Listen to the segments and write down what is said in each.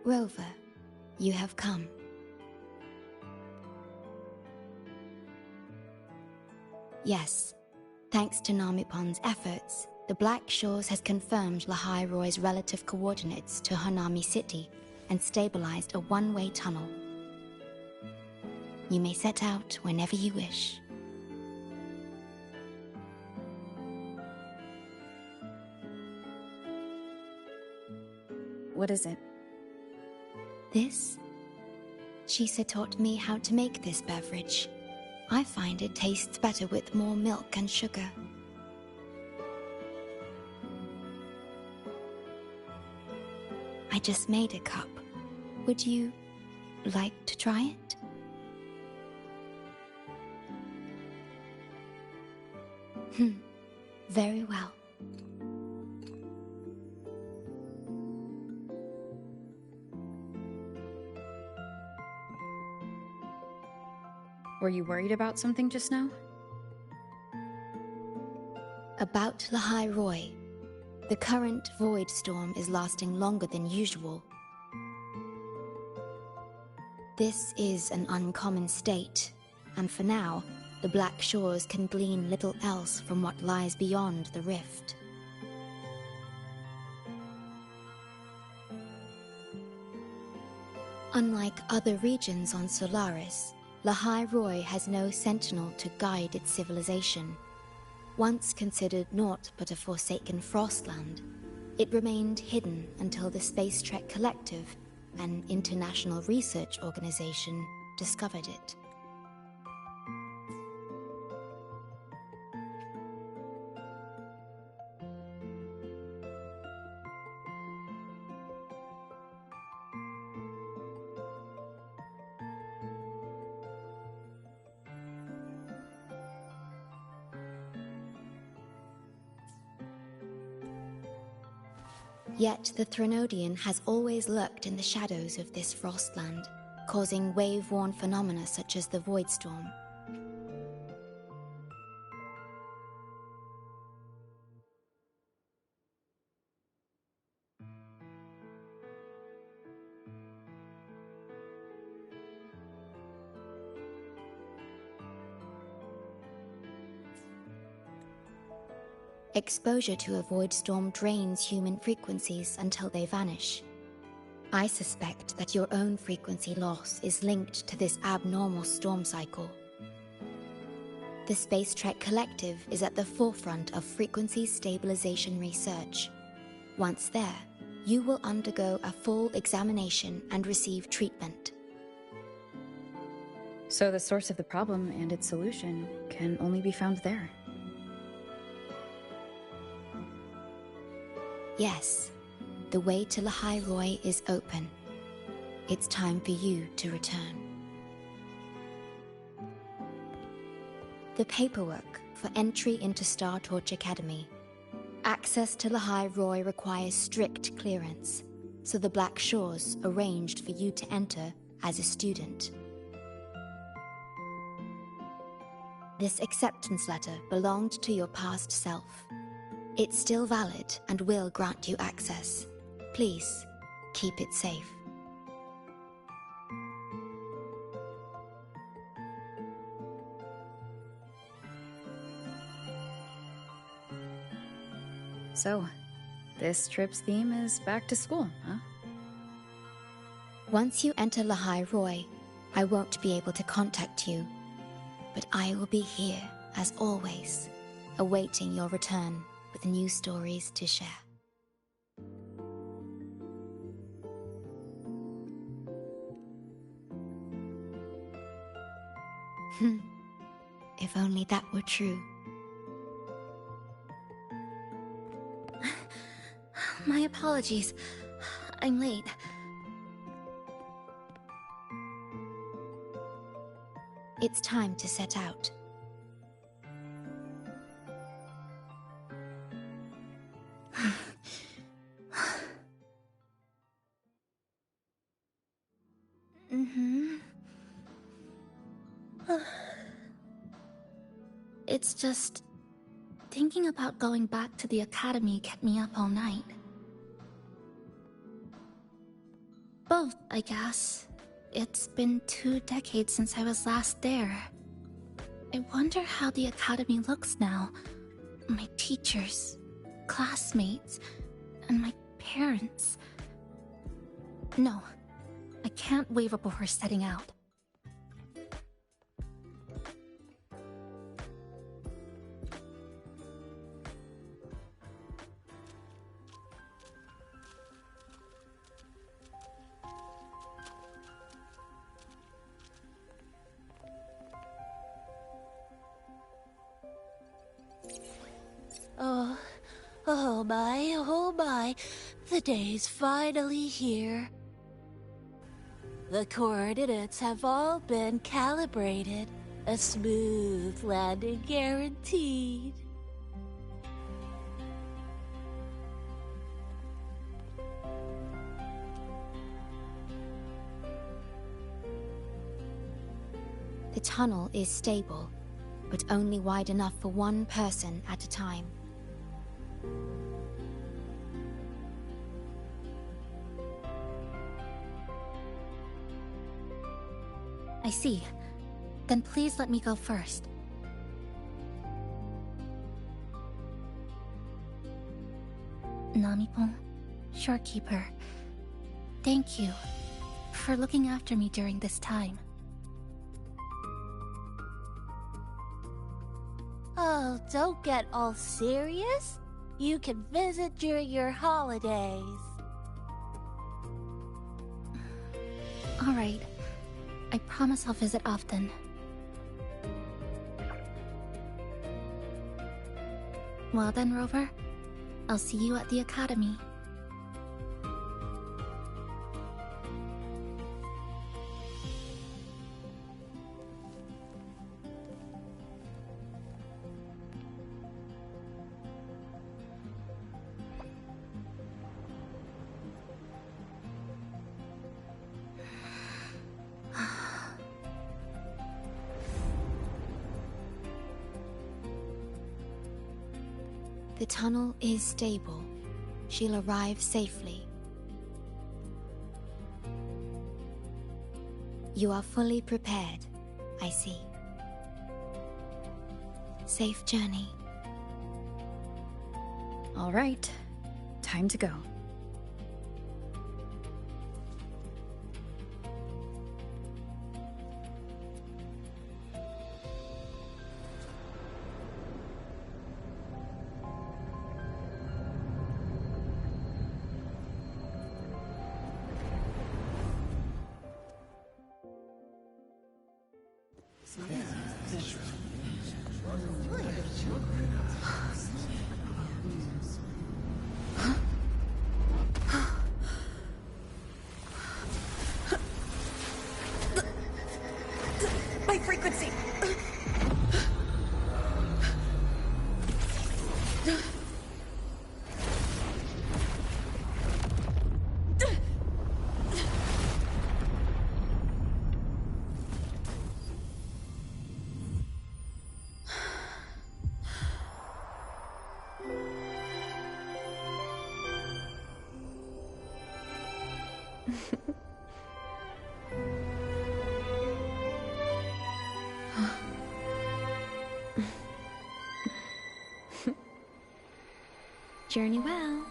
Rover, you have come. Yes, thanks to Namipon's efforts, the Black Shores has confirmed Lahai-Roi's relative coordinates to Hanami City and stabilized a one-way tunnel. You may set out whenever you wish. What is it? This? Shisa taught me how to make this beverage. I find it tastes better with more milk and sugar. I just made a cup. Would you like to try it? Very well. Were you worried about something just now? About Lahai-Roi. The current void storm is lasting longer than usual. This is an uncommon state, and for now, the Black Shores can glean little else from what lies beyond the rift. Unlike other regions on Solaris, Lahai-Roi has no sentinel to guide its civilization. Once considered naught but a forsaken frostland, it remained hidden until the Space Trek Collective, an international research organization, discovered it. Yet the Threnodian has always lurked in the shadows of this frostland, causing wave-worn phenomena such as the Void Storm. Exposure to a void storm drains human frequencies until they vanish. I suspect that your own frequency loss is linked to this abnormal storm cycle. The Space Trek Collective is at the forefront of frequency stabilization research. Once there, you will undergo a full examination and receive treatment. So the source of the problem and its solution can only be found there. Yes, the way to Lahai-Roi is open. It's time for you to return. The paperwork for entry into Star Torch Academy. Access to Lahai-Roi requires strict clearance, so the Black Shores arranged for you to enter as a student. This acceptance letter belonged to your past self. It's still valid and will grant you access. Please, keep it safe. So, this trip's theme is back to school, huh? Once you enter Lahai-Roi, I won't be able to contact you, but I will be here, as always, awaiting your return with new stories to share. If only that were true. My apologies. I'm late. It's time to set out. It's just... thinking about going back to the academy kept me up all night. Both, I guess. It's been 2 decades since I was last there. I wonder how the academy looks now. My teachers, classmates, and my parents. No, I can't waver before setting out. Oh my, the day's finally here. The coordinates have all been calibrated. A smooth landing guaranteed. The tunnel is stable, but only wide enough for one person at a time. I see. Then please let me go first. Namipon, Shorekeeper, thank you for looking after me during this time. Oh, don't get all serious. You can visit during your holidays. Alright. I promise I'll visit often. Well then, Rover. I'll see you at the academy. The tunnel is stable. She'll arrive safely. You are fully prepared, I see. Safe journey. All right, time to go. My frequency! Journey well.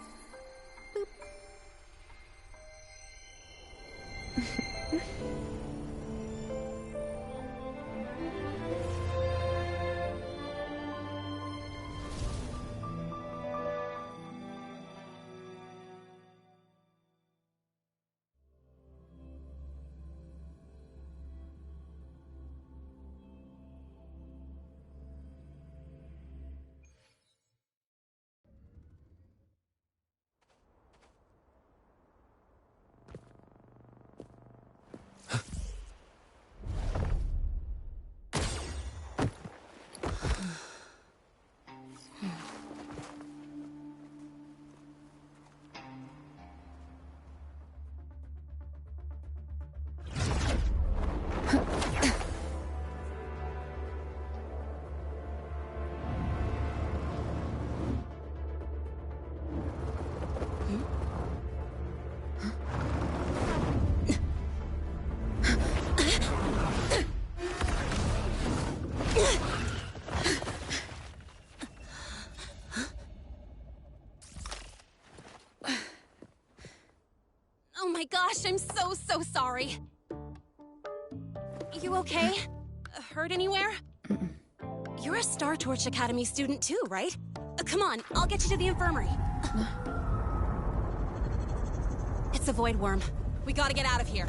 gosh, I'm so sorry. You okay? Hurt anywhere? You're a Star Torch Academy student too, right? Come on, I'll get you to the infirmary. It's a void worm. We gotta get out of here.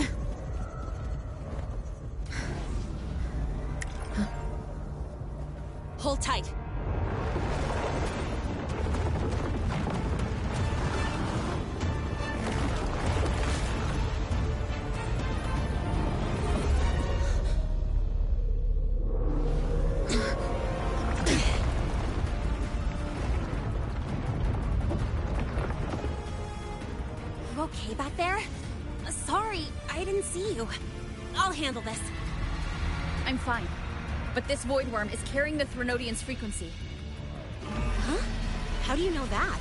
Hold tight. You okay back there? Sorry, I didn't see you. I'll handle this. I'm fine. But this void worm is carrying the Threnodian's frequency. Huh? How do you know that?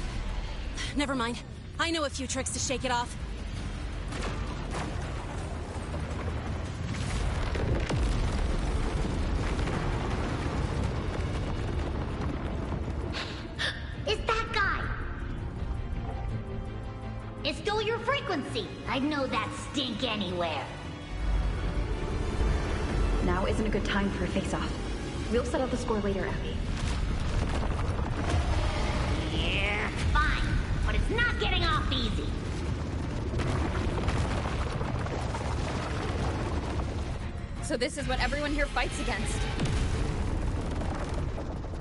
Never mind. I know a few tricks to shake it off. It's that guy! It stole your frequency! I'd know that stink anywhere. Now isn't a good time for a face-off. We'll settle the score later, Abby. Yeah, fine. But it's not getting off easy. So this is what everyone here fights against.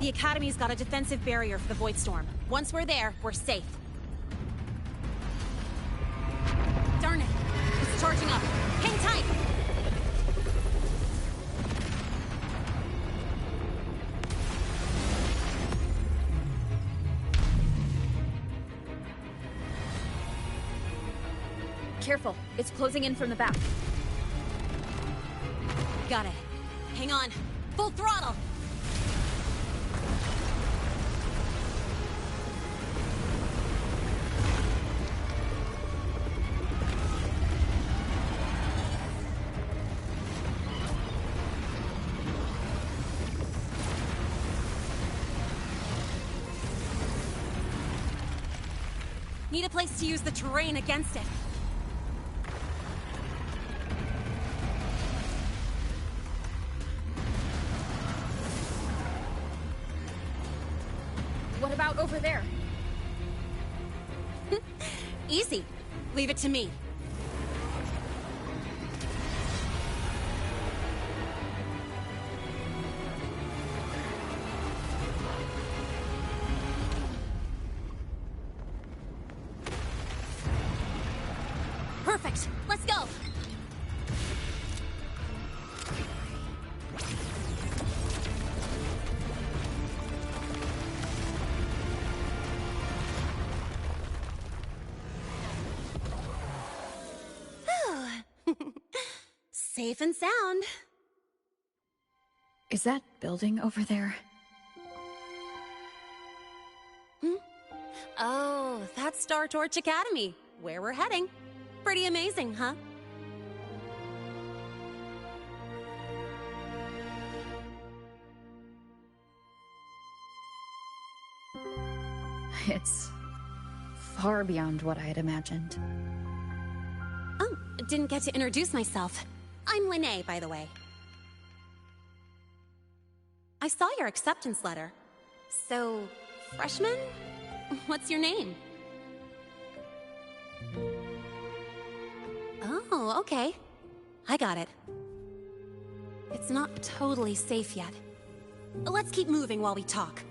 The Academy's got a defensive barrier for the Void Storm. Once we're there, we're safe. Darn it! It's charging up. Hang tight! Careful, it's closing in from the back. Got it. Hang on. Full throttle! Need a place to use the terrain against it. What about over there? Easy. Leave it to me. Perfect. Let's go. Safe and sound. Is that building over there? Oh, that's Star Torch Academy, where we're heading. Pretty amazing, huh? It's far beyond what I had imagined. Oh, didn't get to introduce myself. I'm Linnae, by the way. I saw your acceptance letter. So, freshman? What's your name? Oh, okay. I got it. It's not totally safe yet. Let's keep moving while we talk.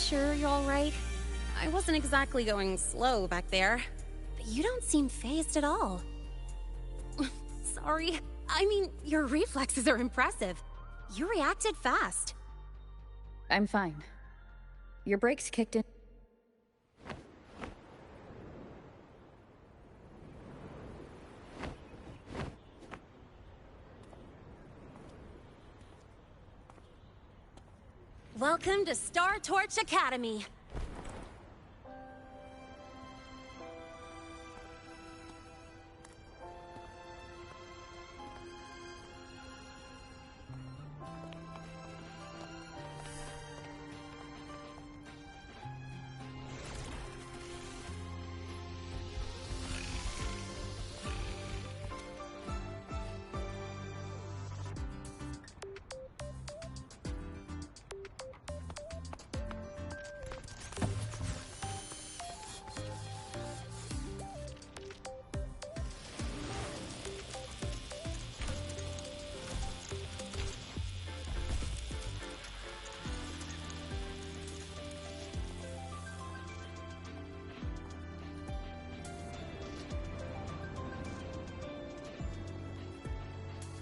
sure you're alright? I wasn't exactly going slow back there. But you don't seem fazed at all. Sorry. I mean, your reflexes are impressive. You reacted fast. I'm fine. Your brakes kicked in. Welcome to Star Torch Academy.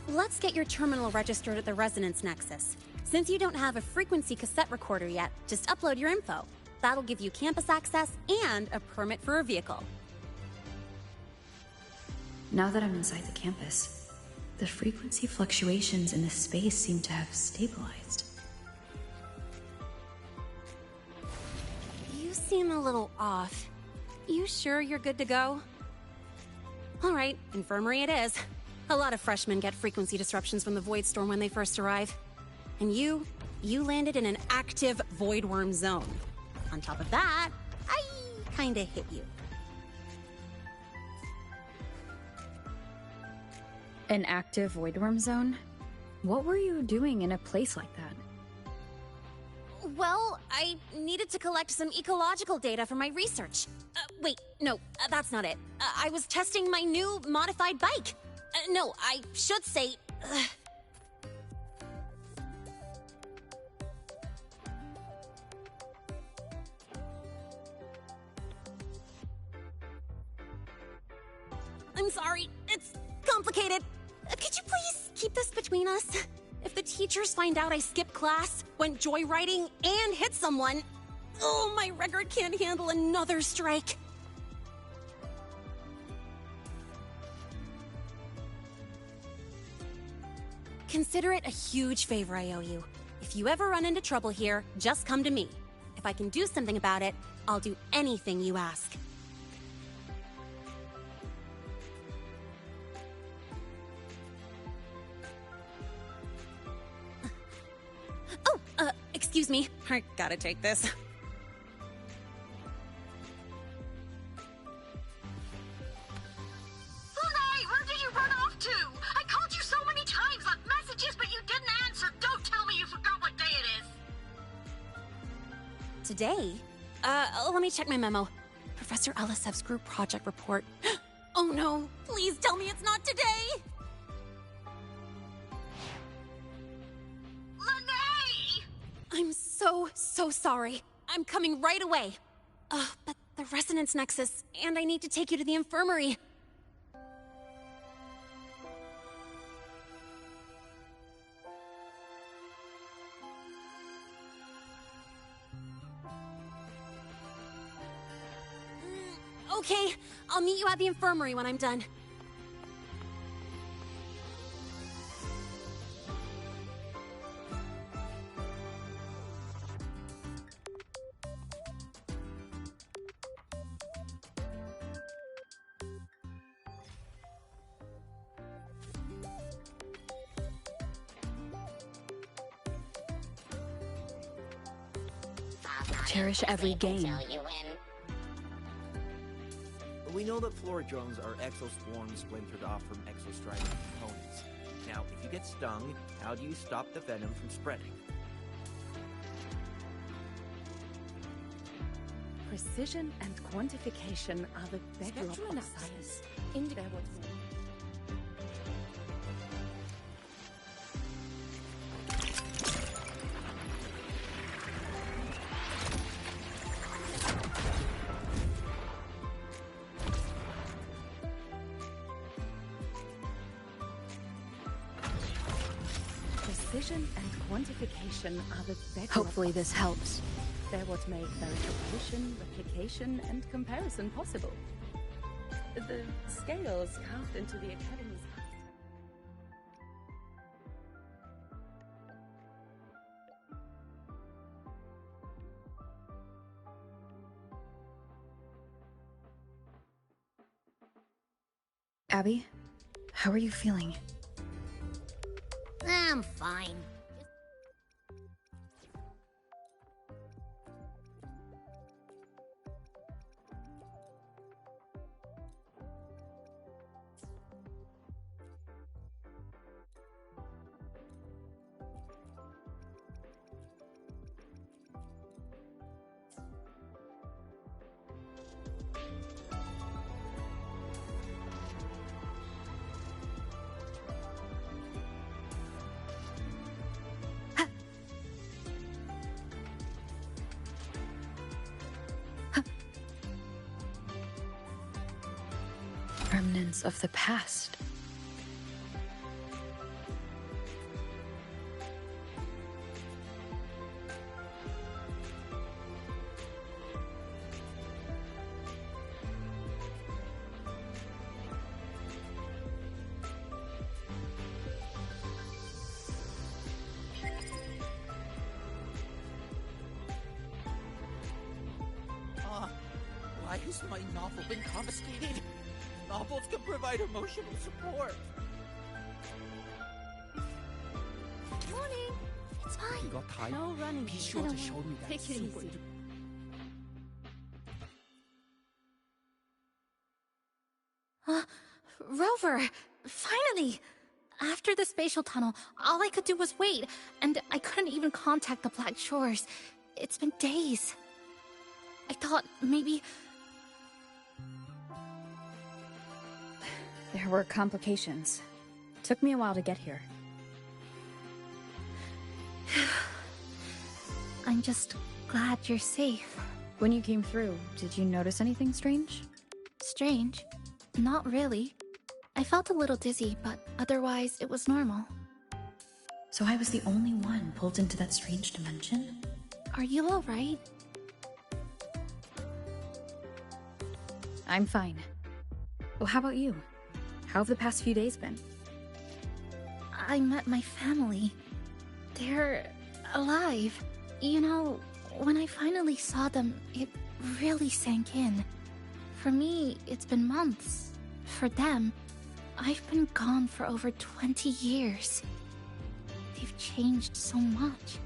Let's get your terminal registered at the Resonance Nexus. Since you don't have a frequency cassette recorder yet, just upload your info. That'll give you campus access and a permit for a vehicle. Now that I'm inside the campus, the frequency fluctuations in this space seem to have stabilized. You seem a little off. You sure you're good to go? All right, infirmary it is. A lot of freshmen get frequency disruptions from the Void Storm when they first arrive. And you landed in an active Void Worm zone. On top of that, I kinda hit you. An active Void Worm zone? What were you doing in a place like that? Well, I needed to collect some ecological data for my research. Wait, no, that's not it. I was testing my new modified bike. No, I should say... I'm sorry, it's complicated. Could you please keep this between us? If the teachers find out I skipped class, went joyriding, and hit someone... Oh, my record can't handle another strike. Consider it a huge favor I owe you. If you ever run into trouble here, just come to me. If I can do something about it, I'll do anything you ask. Oh, excuse me. I gotta take this. Today? Let me check my memo. Professor Elisev's group project report. Oh no, please tell me it's not today! Lene! I'm so sorry. I'm coming right away. But the Resonance Nexus, and I need to take you to the infirmary. Okay, I'll meet you at the infirmary when I'm done. Cherish every game. We know that Flora drones are exoswarms splintered off from exostriking components. Now, if you get stung, how do you stop the venom from spreading? Precision and quantification are the bedrock of science. Precision and quantification are the bedrock. Hopefully this helps. They're what make verification, replication, and comparison possible. The scales carved into the Academy's Abby, how are you feeling? I'm fine. Remnants of the past. Why has my novel been confiscated? Novels can provide emotional support. Morning. It's fine. Got time? no running. Be sure to show me that Take it super easy. Rover! Finally! After the spatial tunnel, all I could do was wait, and I couldn't even contact the Black Shores. It's been days. I thought maybe... There were complications. Took me a while to get here. I'm just glad you're safe. When you came through, did you notice anything strange? Strange? Not really. I felt a little dizzy, but otherwise it was normal. So I was the only one pulled into that strange dimension? Are you alright? I'm fine. Well, how about you? How have the past few days been? I met my family. They're alive. You know, when I finally saw them, it really sank in. For me, it's been months. For them, I've been gone for over 20 years. They've changed so much.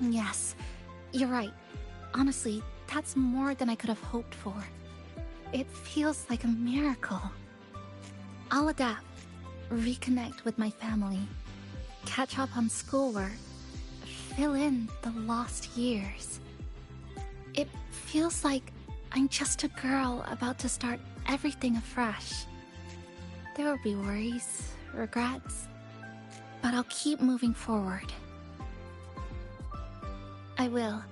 Yes, you're right. Honestly, that's more than I could have hoped for. It feels like a miracle. I'll adapt, reconnect with my family, catch up on schoolwork, fill in the lost years. It feels like I'm just a girl about to start everything afresh. There will be worries, regrets, but I'll keep moving forward. I will.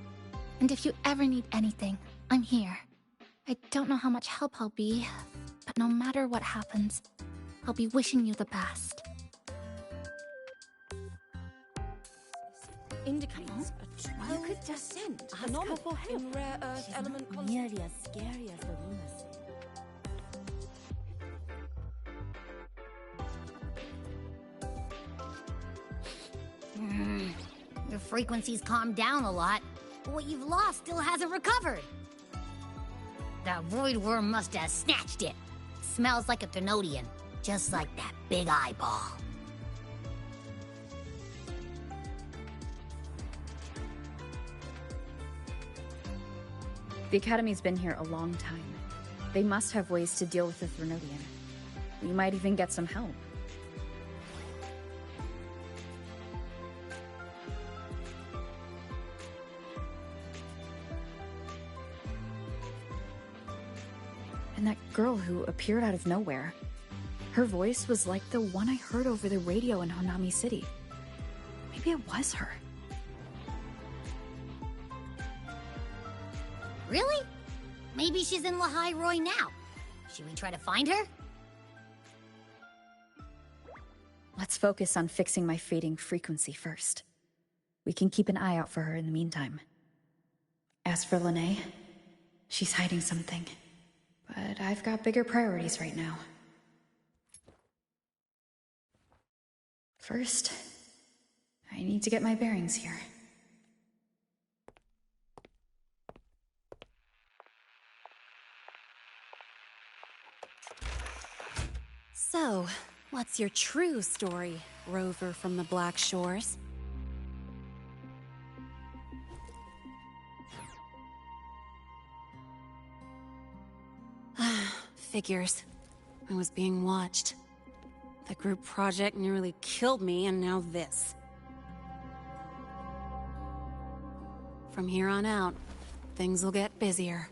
And if you ever need anything, I'm here. I don't know how much help I'll be, but no matter what happens, I'll be wishing you the best. Indicates a 12% anomaly in rare earth element nearly as scary as the rumors say. Your frequency's calmed down a lot, but what you've lost still hasn't recovered. That void worm must have snatched it. Smells like a Thermodian, just like that big eyeball. The Academy's been here a long time. They must have ways to deal with the Thermodian. We might even get some help. And that girl who appeared out of nowhere. Her voice was like the one I heard over the radio in Honami City. Maybe it was her. Really? Maybe she's in Lahai-Roi now. Should we try to find her? Let's focus on fixing my fading frequency first. We can keep an eye out for her in the meantime. As for Lahai, she's hiding something. But I've got bigger priorities right now. First, I need to get my bearings here. So, what's your true story, rover from the Black Shores? Figures. I was being watched. The group project nearly killed me, and now this. From here on out, things will get busier.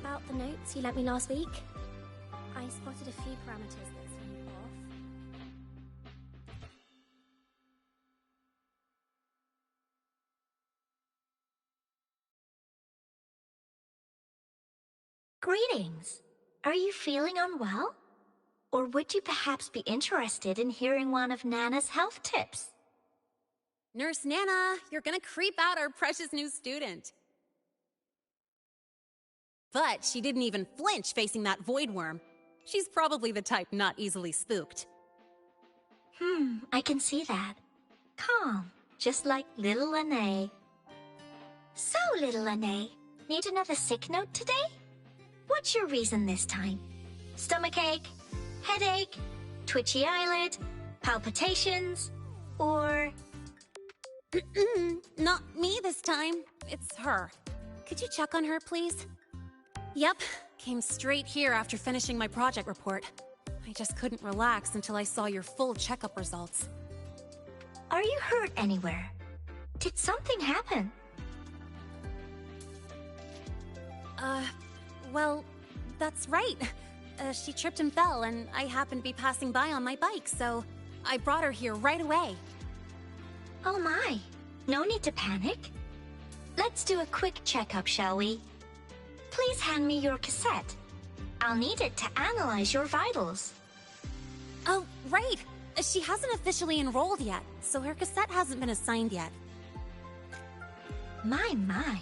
About the notes you lent me last week, I spotted a few parameters that seemed off. Greetings. Are you feeling unwell? Or would you perhaps be interested in hearing one of Nana's health tips? Nurse Nana, you're gonna creep out our precious new student. But she didn't even flinch facing that void worm. She's probably the type not easily spooked. I can see that. Calm, just like little Lahai. So, little Lahai, need another sick note today? What's your reason this time? Stomachache? Headache? Twitchy eyelid? Palpitations? Or... Not me this time. It's her. Could you check on her, please? Yep, came straight here after finishing my project report. I just couldn't relax until I saw your full checkup results. Are you hurt anywhere? Did something happen? Well, that's right. She tripped and fell, and I happened to be passing by on my bike, so I brought her here right away. Oh my, no need to panic. Let's do a quick checkup, shall we? Please hand me your cassette. I'll need it to analyze your vitals. Oh, right. She hasn't officially enrolled yet, so her cassette hasn't been assigned yet. My.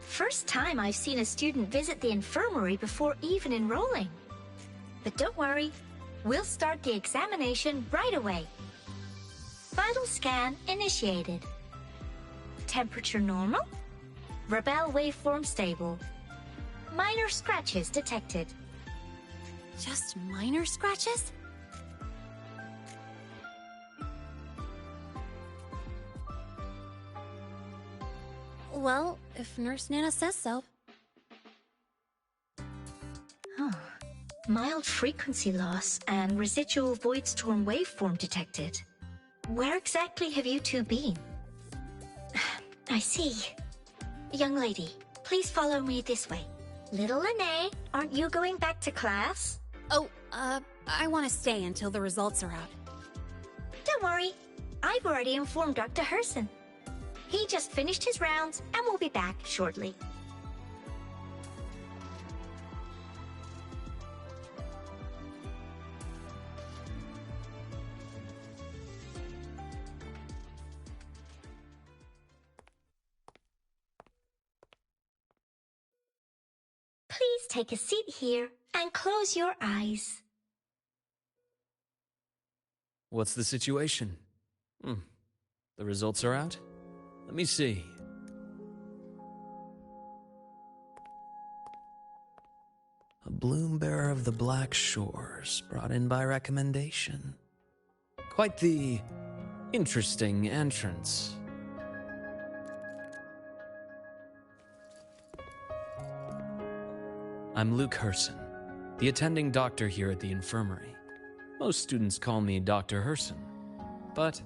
First time I've seen a student visit the infirmary before even enrolling. But don't worry, we'll start the examination right away. Vital scan initiated. Temperature normal. Rebel waveform stable. Minor scratches detected. Just minor scratches? Well, if Nurse Nana says so. Mild frequency loss and residual void storm waveform detected. Where exactly have you two been? I see. Young lady, please follow me this way. Little Lahai, aren't you going back to class? Oh, I want to stay until the results are out. Don't worry. I've already informed Dr. Herson. He just finished his rounds and will be back shortly. Please take a seat here and close your eyes. What's the situation? The results are out? Let me see. A bloom bearer of the Black Shores, brought in by recommendation. Quite the interesting entrance. I'm Luke Herson, the attending doctor here at the infirmary. Most students call me Dr. Herson, but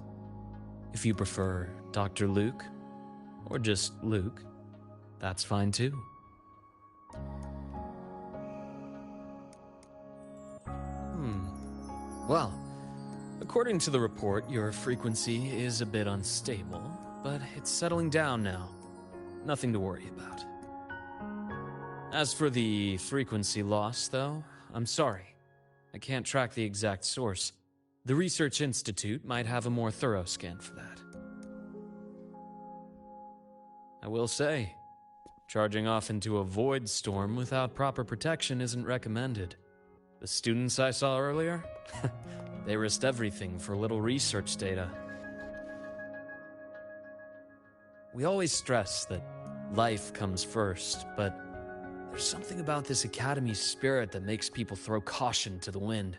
if you prefer Dr. Luke, or just Luke, that's fine too. Well, according to the report, your frequency is a bit unstable, but it's settling down now. Nothing to worry about. As for the frequency loss, though, I'm sorry. I can't track the exact source. The Research Institute might have a more thorough scan for that. I will say, charging off into a void storm without proper protection isn't recommended. The students I saw earlier, they risked everything for a little research data. We always stress that life comes first, but there's something about this Academy's spirit that makes people throw caution to the wind.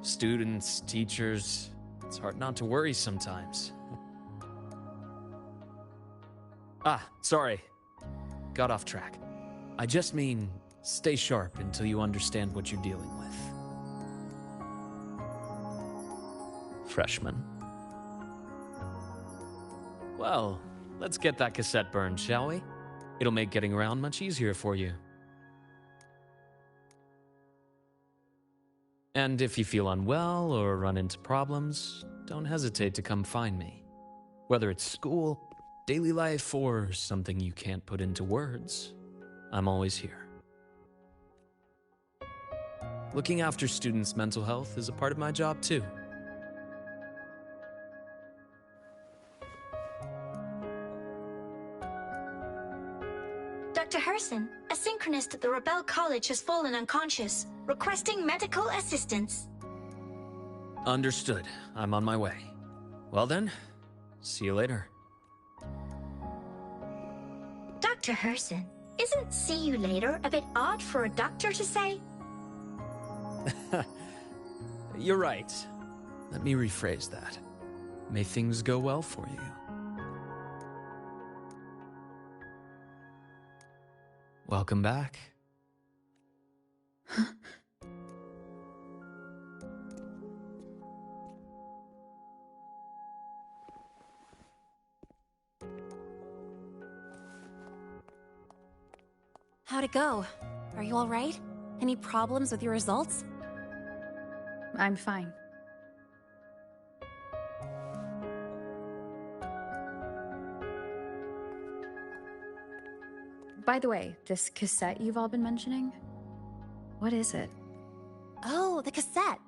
Students, teachers, it's hard not to worry sometimes. Sorry. Got off track. I just mean, stay sharp until you understand what you're dealing with. Freshman. Well, let's get that cassette burned, shall we? It'll make getting around much easier for you. And if you feel unwell or run into problems, don't hesitate to come find me. Whether it's school, daily life, or something you can't put into words, I'm always here. Looking after students' mental health is a part of my job too. Dr. Herson, a synchronist at the Rebel College has fallen unconscious, requesting medical assistance. Understood. I'm on my way. Well then, see you later. Dr. Herson, isn't "see you later" a bit odd for a doctor to say? You're right. Let me rephrase that. May things go well for you. Welcome back. How'd it go? Are you all right? Any problems with your results? I'm fine. By the way, this cassette you've all been mentioning, what is it? Oh, the cassette.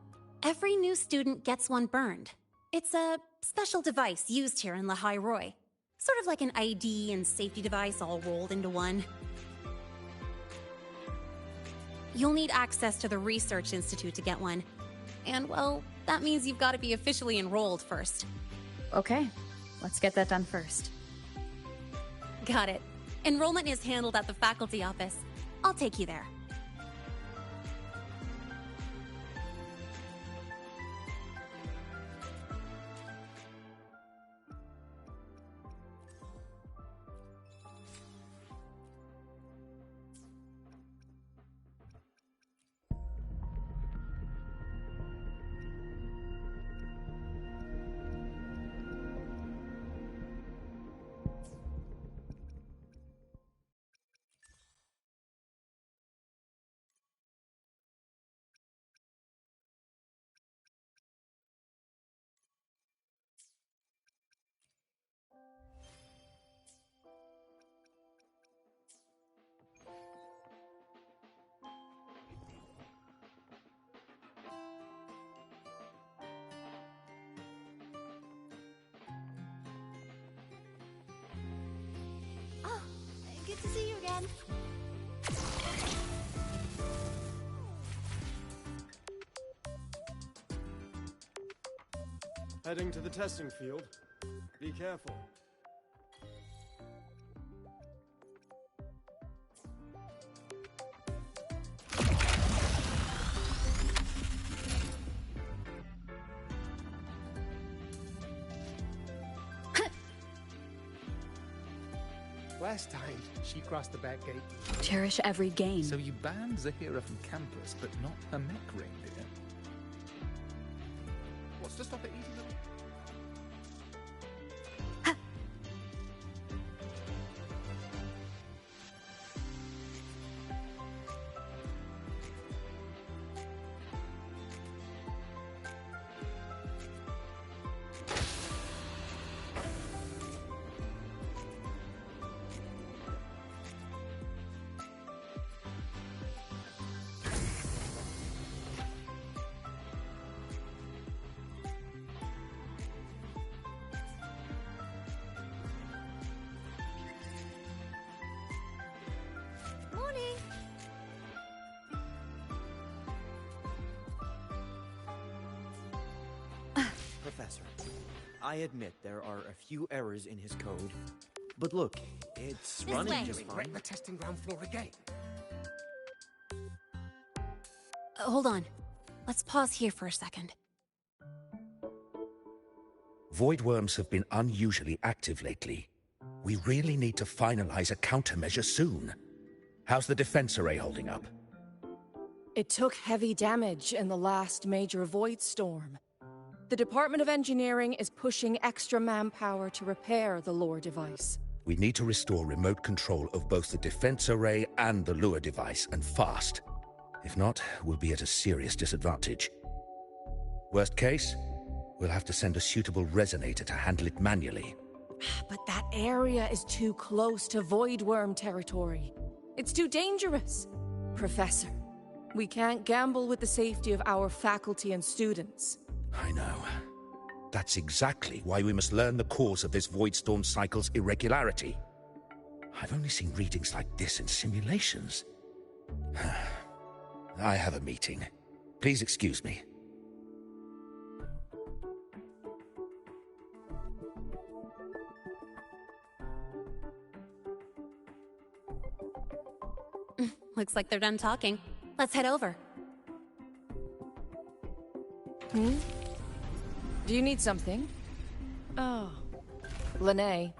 Every new student gets one burned. It's a special device used here in Lahai-Roi. Sort of like an ID and safety device all rolled into one. You'll need access to the Research Institute to get one. And, well, that means you've got to be officially enrolled first. Okay, let's get that done first. Got it. Enrollment is handled at the faculty office. I'll take you there. Good to see you again. Heading to the testing field. Be careful. Last time, she crossed the back gate. Cherish every gain. So you banned Zahira from campus, but not her mech reindeer? What's to stop it eating them? Professor, I admit there are a few errors in his code, but look, it's This running way. just fine. Wreck the testing ground floor again. Hold on. Let's pause here for a second. Void worms have been unusually active lately. We really need to finalize a countermeasure soon. How's the defense array holding up? It took heavy damage in the last major void storm. The Department of Engineering is pushing extra manpower to repair the lure device. We need to restore remote control of both the defense array and the lure device, and fast. If not, we'll be at a serious disadvantage. Worst case, we'll have to send a suitable resonator to handle it manually. But that area is too close to void worm territory. It's too dangerous. Professor, we can't gamble with the safety of our faculty and students. I know. That's exactly why we must learn the cause of this void storm cycle's irregularity. I've only seen readings like this in simulations. I have a meeting. Please excuse me. Looks like they're done talking. Let's head over. Hmm? Do you need something? Oh. Lene,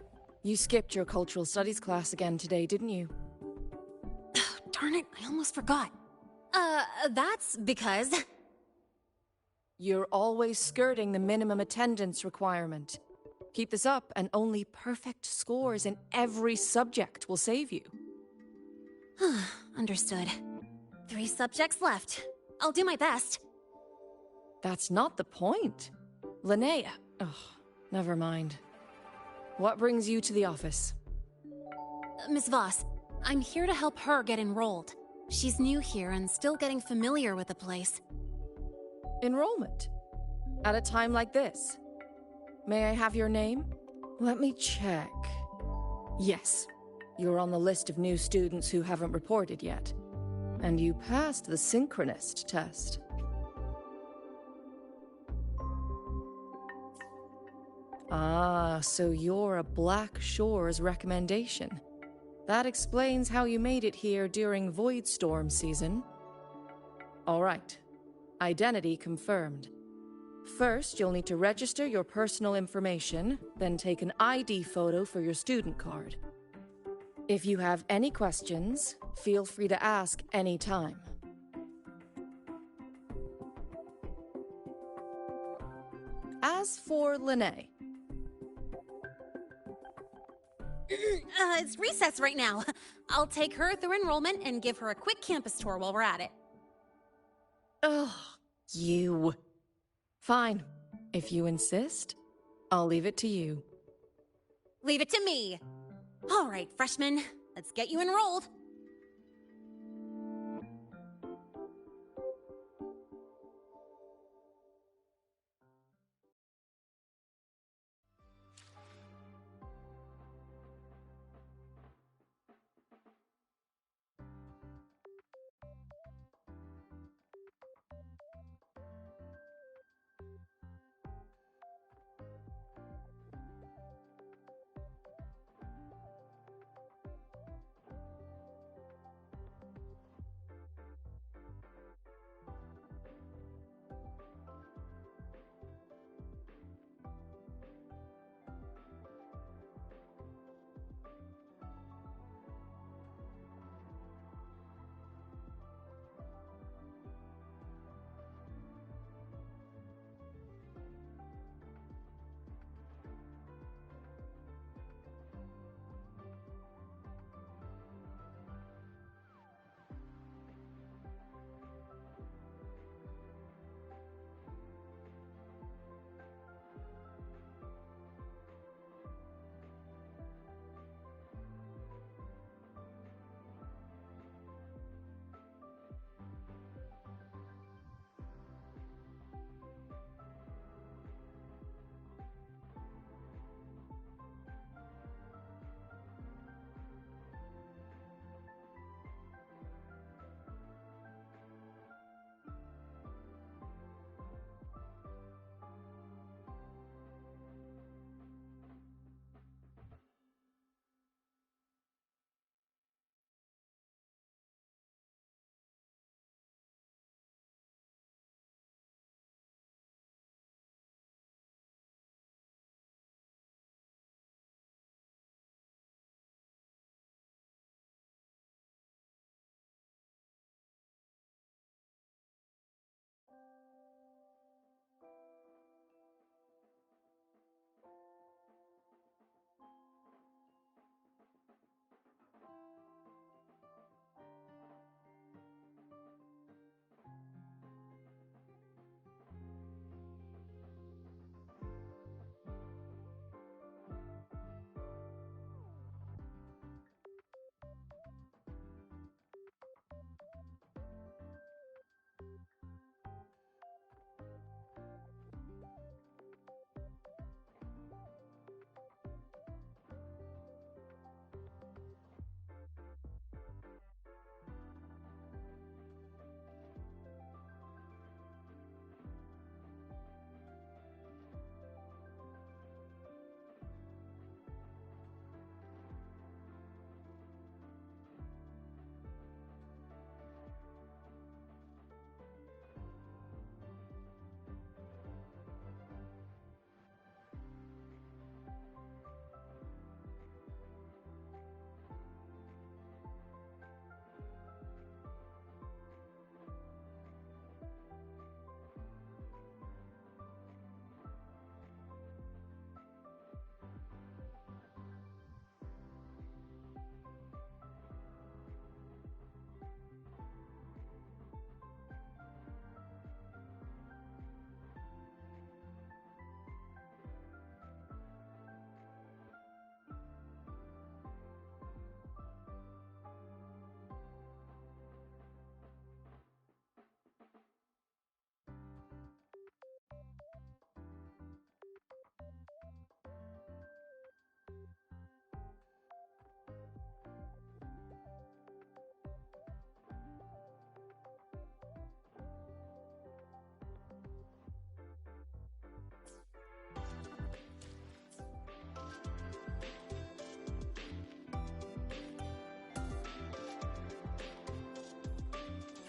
you skipped your cultural studies class again today, didn't you? Darn it, I almost forgot. That's because... You're always skirting the minimum attendance requirement. Keep this up, and only perfect scores in every subject will save you. Understood. 3 subjects left. I'll do my best. That's not the point. Linnea. Oh, never mind. What brings you to the office? Miss Voss, I'm here to help her get enrolled. She's new here and still getting familiar with the place. Enrollment? At a time like this? May I have your name? Let me check. Yes, you're on the list of new students who haven't reported yet. And you passed the synchronist test. Ah, so you're a Black Shores recommendation. That explains how you made it here during Void Storm season. All right. Identity confirmed. First, you'll need to register your personal information, then take an ID photo for your student card. If you have any questions, feel free to ask any time. As for Lene... It's recess right now. I'll take her through enrollment and give her a quick campus tour while we're at it. Ugh, you. Fine. If you insist, I'll leave it to you. Leave it to me. All right, freshmen, let's get you enrolled.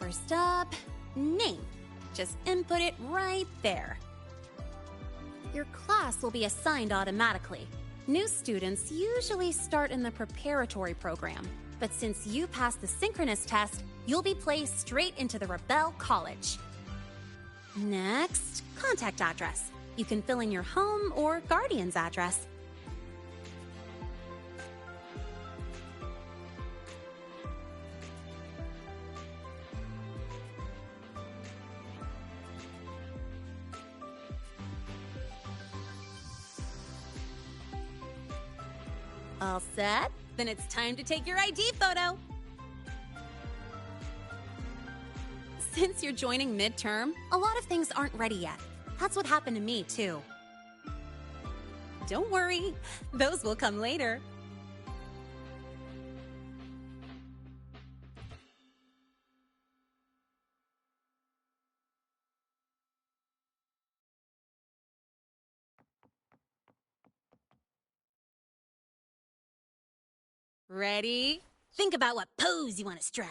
First up, name. Just input it right there. Your class will be assigned automatically. New students usually start in the preparatory program, but since you passed the synchronous test, you'll be placed straight into the Rebel College. Next, contact address. You can fill in your home or guardian's address. All set? Then it's time to take your ID photo. Since you're joining midterm, a lot of things aren't ready yet. That's what happened to me, too. Don't worry, those will come later. Ready? Think about what pose you want to strike.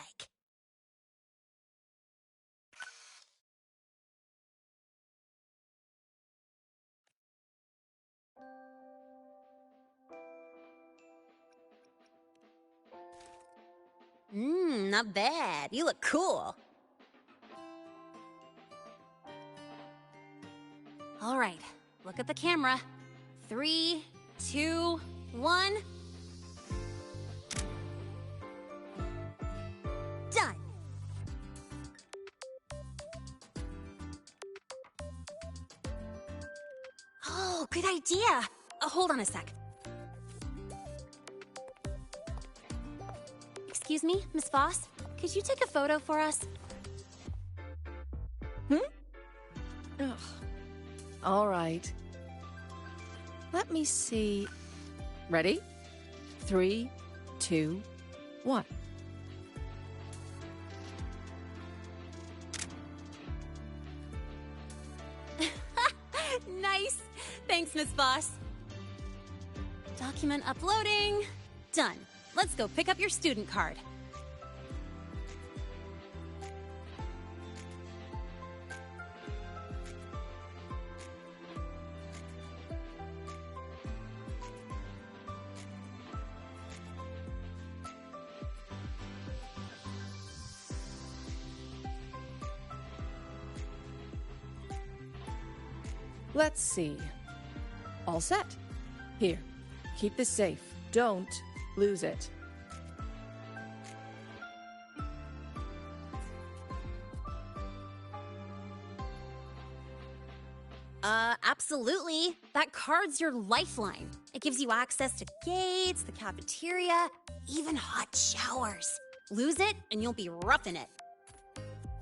Not bad. You look cool. All right, look at the camera. 3, 2, 1. Done. Oh, good idea. Hold on a sec. Excuse me, Miss Voss? Could you take a photo for us? Ugh. All right. Let me see. Ready? 3, 2, 1. Nice. Thanks, Miss Voss. Document uploading. Done. Let's go pick up your student card. Let's see. All set. Here, keep this safe. Don't lose it. Absolutely. That card's your lifeline. It gives you access to gates, the cafeteria, even hot showers. Lose it, and you'll be roughing it.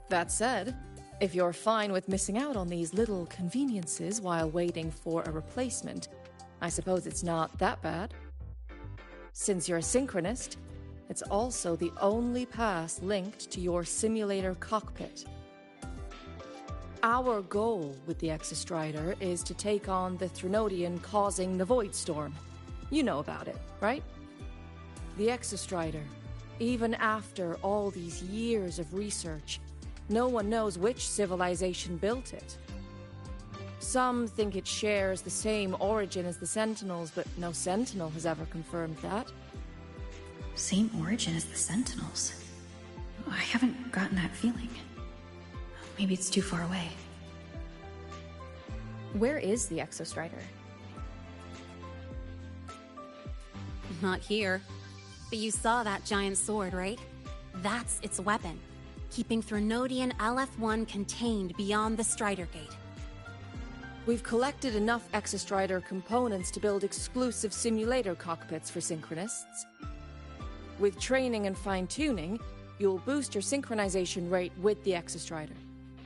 That said, if you're fine with missing out on these little conveniences while waiting for a replacement, I suppose it's not that bad. Since you're a synchronist, it's also the only pass linked to your simulator cockpit. Our goal with the Exostrider is to take on the Threnodian causing the Void Storm. You know about it, right? The Exostrider, even after all these years of research, no one knows which civilization built it. Some think it shares the same origin as the Sentinels, but no Sentinel has ever confirmed that. Same origin as the Sentinels? I haven't gotten that feeling. Maybe it's too far away. Where is the Exostrider? Not here. But you saw that giant sword, right? That's its weapon, keeping Threnodian LF-1 contained beyond the Strider Gate. We've collected enough Exostrider components to build exclusive simulator cockpits for synchronists. With training and fine-tuning, you'll boost your synchronization rate with the Exostrider.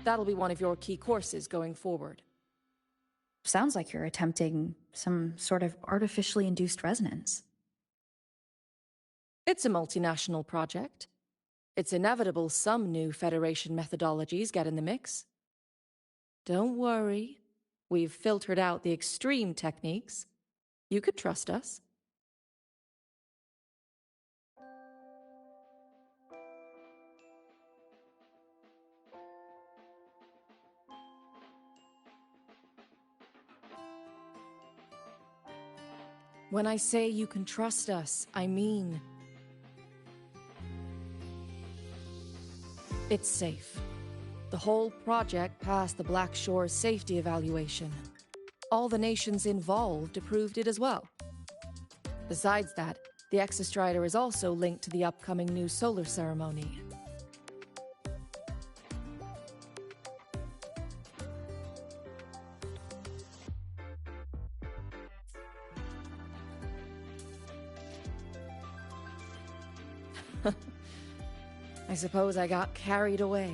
That'll be one of your key courses going forward. Sounds like you're attempting some sort of artificially induced resonance. It's a multinational project. It's inevitable some new Federation methodologies get in the mix. Don't worry. We've filtered out the extreme techniques. You could trust us. When I say you can trust us, I mean... it's safe. The whole project passed the Black Shore's safety evaluation. All the nations involved approved it as well. Besides that, the Exostrider is also linked to the upcoming new solar ceremony. I suppose I got carried away.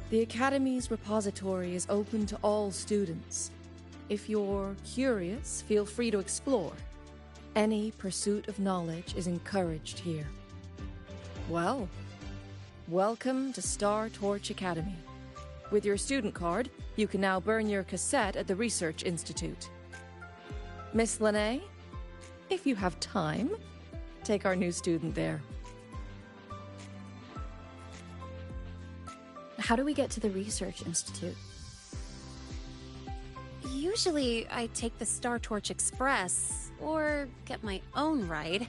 The Academy's repository is open to all students. If you're curious, feel free to explore. Any pursuit of knowledge is encouraged here. Well, welcome to Star Torch Academy. With your student card, you can now burn your cassette at the Research Institute. Miss Lene, if you have time, take our new student there. How do we get to the Research Institute? Usually, I take the Star Torch Express, or get my own ride.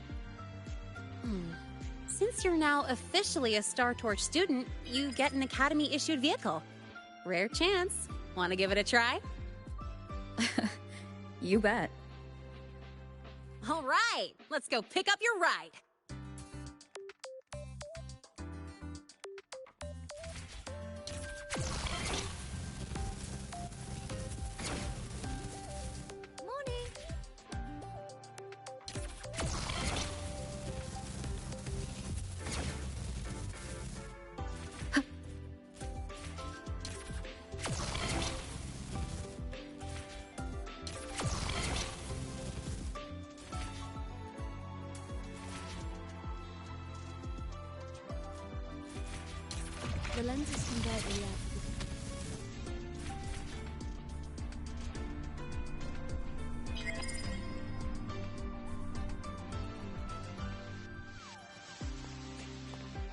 Since you're now officially a Star Torch student, you get an Academy-issued vehicle. Rare chance. Want to give it a try? You bet. All right, let's go pick up your ride. The lenses convert the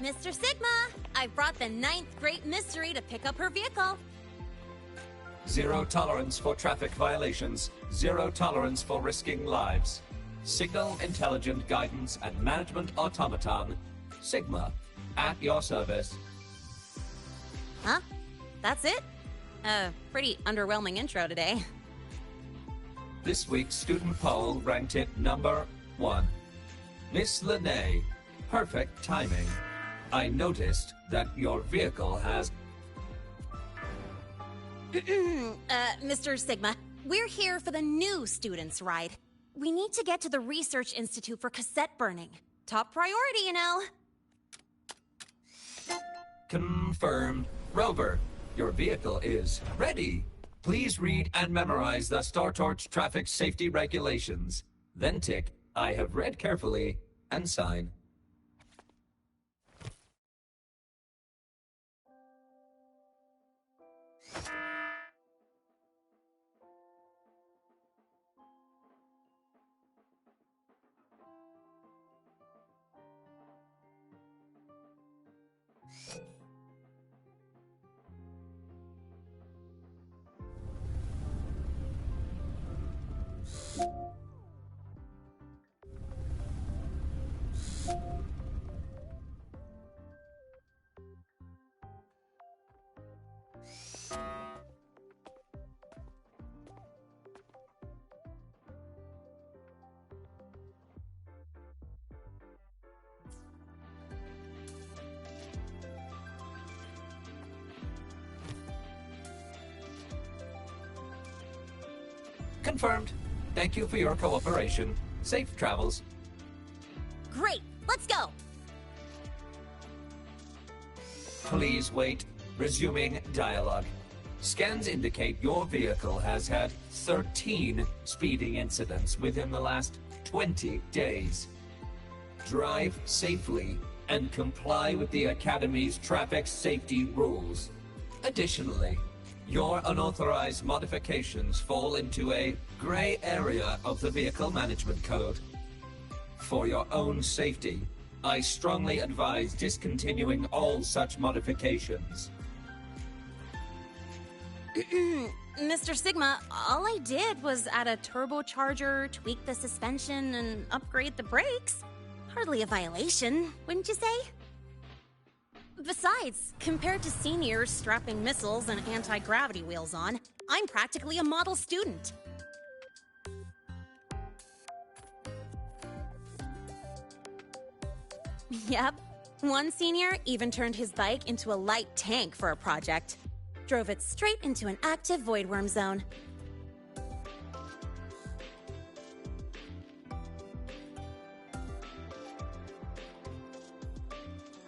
Mr. Sigma, I've brought the 9th Great Mystery to pick up her vehicle. Zero tolerance for traffic violations. Zero tolerance for risking lives. Signal Intelligent Guidance and Management Automaton. Sigma, at your service. Huh? That's it? Pretty underwhelming intro today. This week's student poll ranked it number 1. Miss Lene, perfect timing. I noticed that your vehicle has... Mr. Sigma, we're here for the new students' ride. We need to get to the Research Institute for cassette burning. Top priority, you know. Confirmed. Rover, your vehicle is ready. Please read and memorize the Star Torch traffic safety regulations. Then tick, I have read carefully, and sign. Confirmed. Thank you for your cooperation. Safe travels. Great, let's go. Please wait. Resuming dialogue. Scans indicate your vehicle has had 13 speeding incidents within the last 20 days. Drive safely and comply with the Academy's traffic safety rules. Additionally, your unauthorized modifications fall into a gray area of the Vehicle Management Code. For your own safety, I strongly advise discontinuing all such modifications. Mr. Sigma, all I did was add a turbocharger, tweak the suspension, and upgrade the brakes. Hardly a violation, wouldn't you say? Besides, compared to seniors strapping missiles and anti-gravity wheels on, I'm practically a model student. Yep. One senior even turned his bike into a light tank for a project. Drove it straight into an active voidworm zone.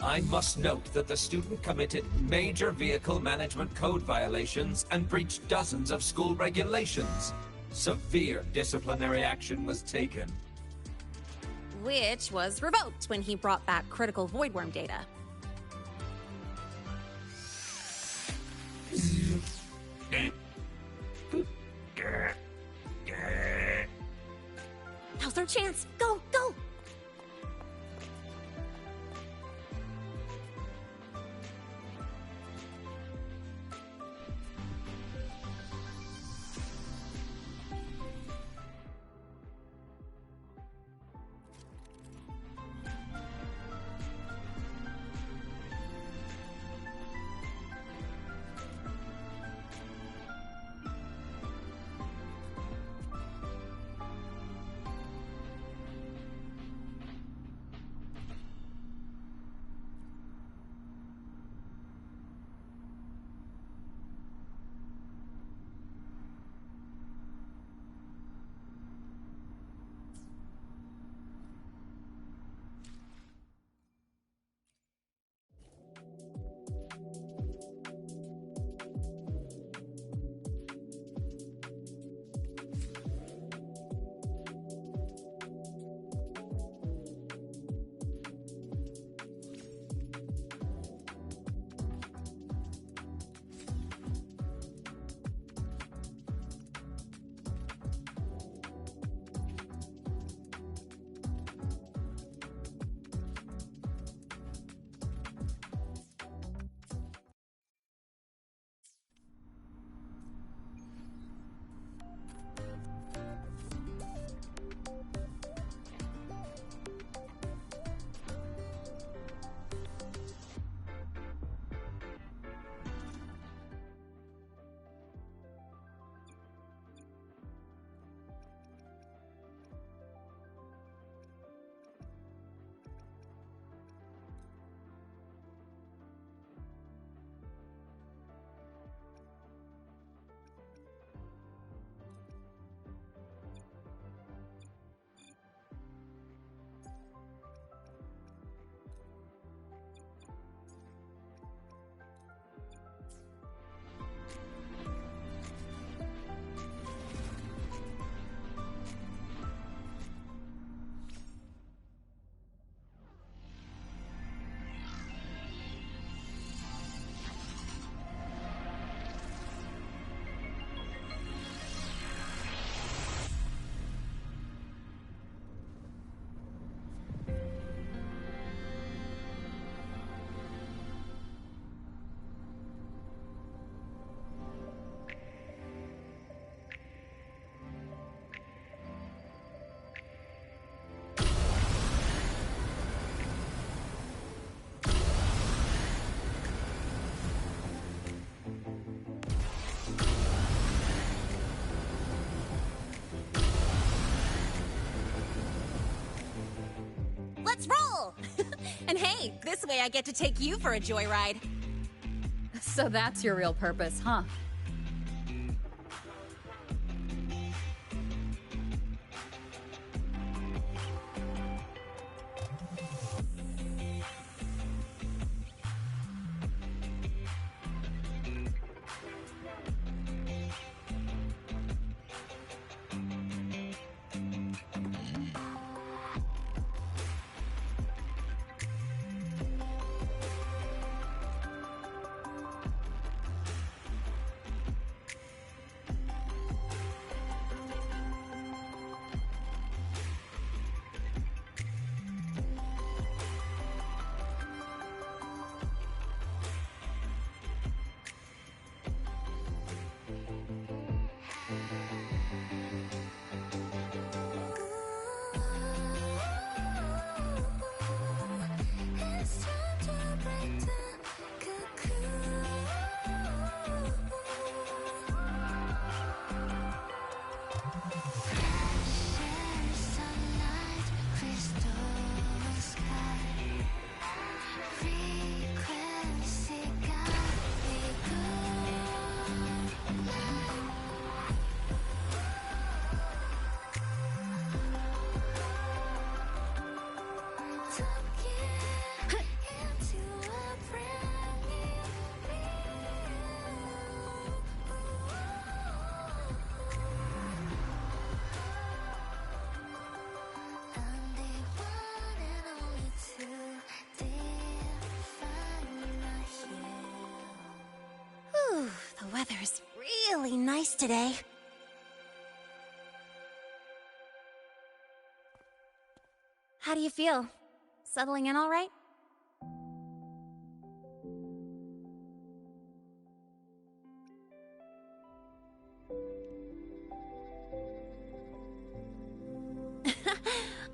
I must note that the student committed major vehicle management code violations and breached dozens of school regulations. Severe disciplinary action was taken. Which was revoked when he brought back critical voidworm data. Now's our chance! Go, go! Let's roll! And hey, this way I get to take you for a joyride. So that's your real purpose, huh? really nice today. How do you feel? Settling in all right?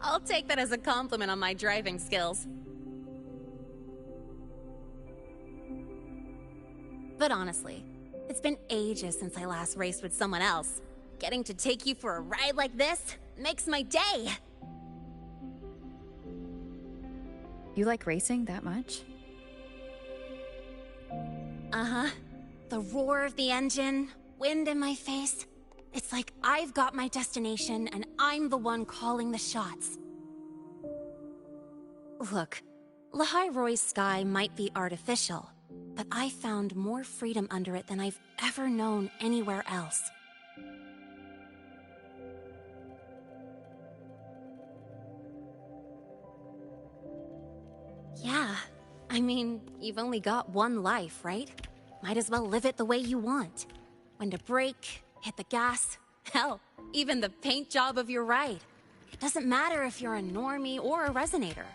I'll take that as a compliment on my driving skills. But honestly, it's been ages since I last raced with someone else. Getting to take you for a ride like this makes my day! You like racing that much? Uh-huh. The roar of the engine, wind in my face. It's like I've got my destination and I'm the one calling the shots. Look, Lahai-Roi's sky might be artificial, but I found more freedom under it than I've ever known anywhere else. Yeah, I mean, you've only got one life, right? Might as well live it the way you want. When to brake, hit the gas, hell, even the paint job of your ride. It doesn't matter if you're a normie or a resonator.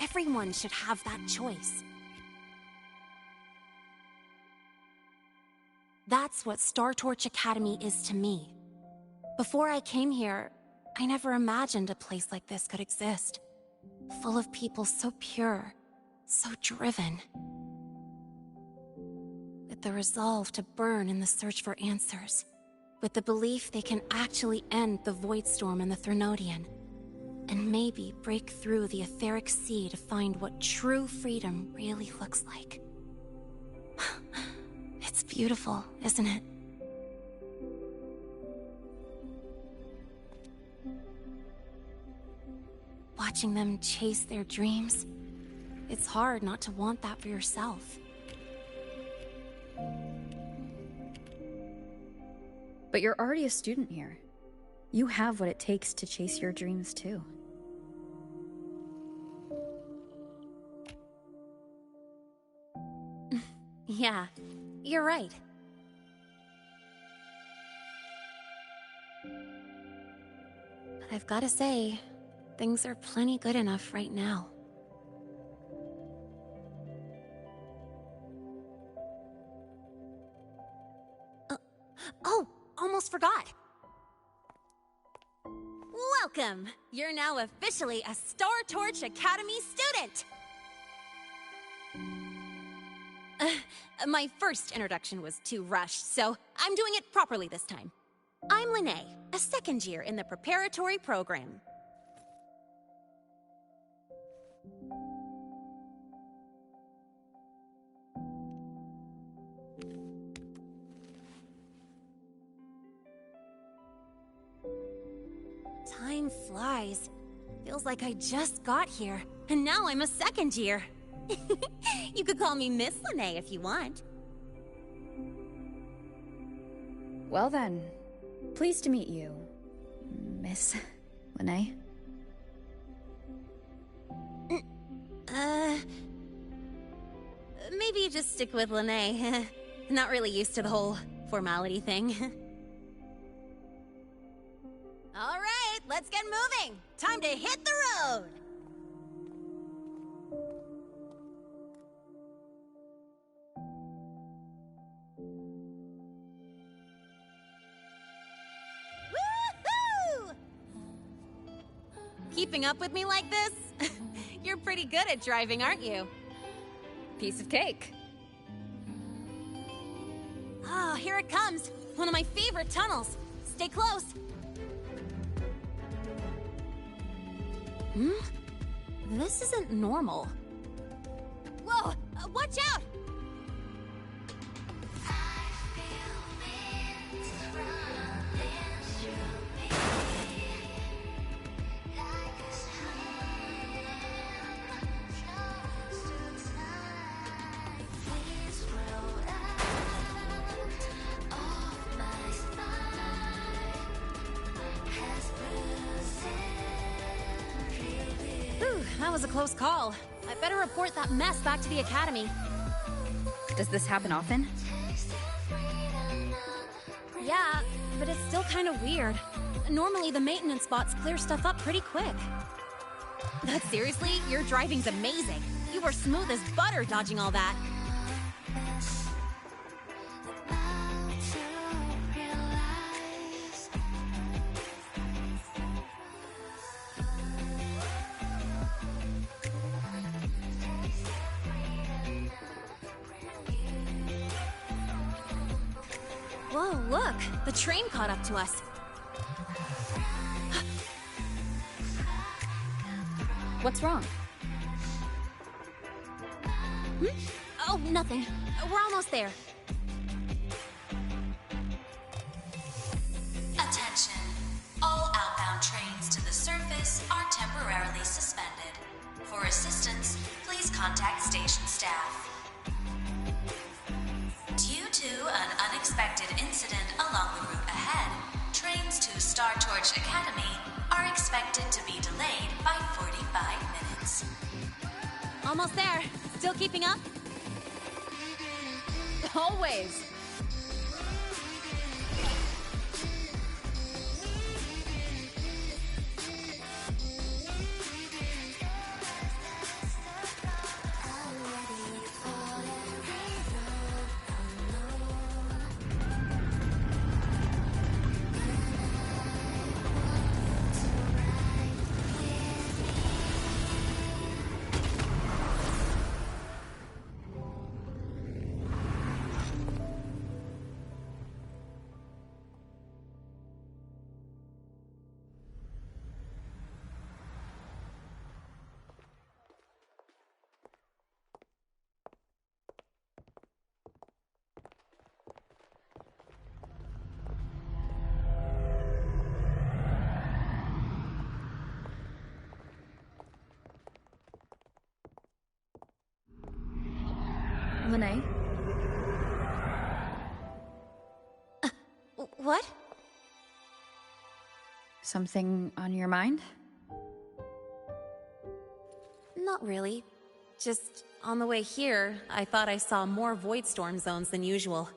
Everyone should have that choice. That's what Star Torch Academy is to me. Before I came here, I never imagined a place like this could exist. Full of people so pure, so driven. With the resolve to burn in the search for answers. With the belief they can actually end the Void Storm and the Threnodian. And maybe break through the etheric sea to find what true freedom really looks like. It's beautiful, isn't it? Watching them chase their dreams. It's hard not to want that for yourself. But you're already a student here. You have what it takes to chase your dreams too. Yeah, you're right. But I've gotta say, things are plenty good enough right now. Oh, almost forgot. Welcome! You're now officially a Star Torch Academy student! My first introduction was too rushed, so I'm doing it properly this time. I'm Lene, a second year in the preparatory program. Time flies. Feels like I just got here, and now I'm a second year. You could call me Miss Lene if you want. Well then, pleased to meet you, Miss Lene. Maybe just stick with Lene. Not really used to the whole formality thing. All right, let's get moving. Time to hit the road. Woohoo! Keeping up with me like this? You're pretty good at driving, aren't you? Piece of cake. Oh, here it comes. One of my favorite tunnels. Stay close. This isn't normal. Whoa! Watch out! That was a close call. I better report that mess back to the academy. Does this happen often? but it's still kind of weird. Normally, the maintenance bots clear stuff up pretty quick. But seriously, your driving's amazing. You were smooth as butter dodging all that. Whoa, look! The train caught up to us. What's wrong? Oh, nothing. We're almost there. Attention. All outbound trains to the surface are temporarily suspended. For assistance, please contact station staff. Due to an unexpected incident along the route ahead, trains to Star Torch Academy are expected to be delayed by 45 minutes. Almost there. Still keeping up? Always. Lene? What? Something on your mind? Not really. Just on the way here, I thought I saw more void storm zones than usual.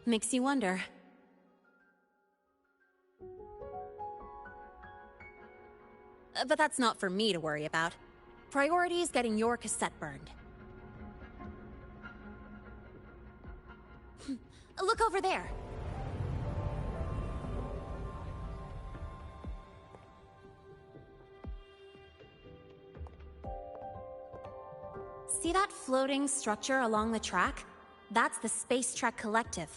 Makes you wonder. But that's not for me to worry about. Priority is getting your cassette burned. Look over there. See that floating structure along the track? That's the Space Trek Collective.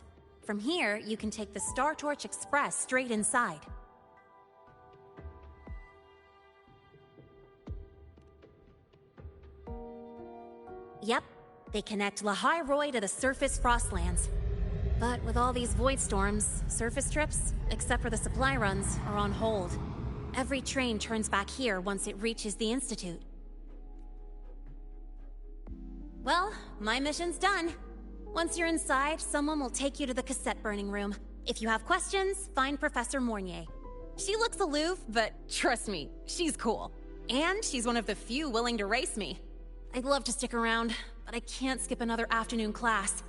From here, you can take the Star Torch Express straight inside. Yep, they connect Lahai-Roi to the surface Frostlands. But with all these void storms, surface trips, except for the supply runs, are on hold. Every train turns back here once it reaches the Institute. Well, my mission's done. Once you're inside, someone will take you to the cassette burning room. If you have questions, find Professor Mornier. She looks aloof, but trust me, she's cool. And she's one of the few willing to race me. I'd love to stick around, but I can't skip another afternoon class.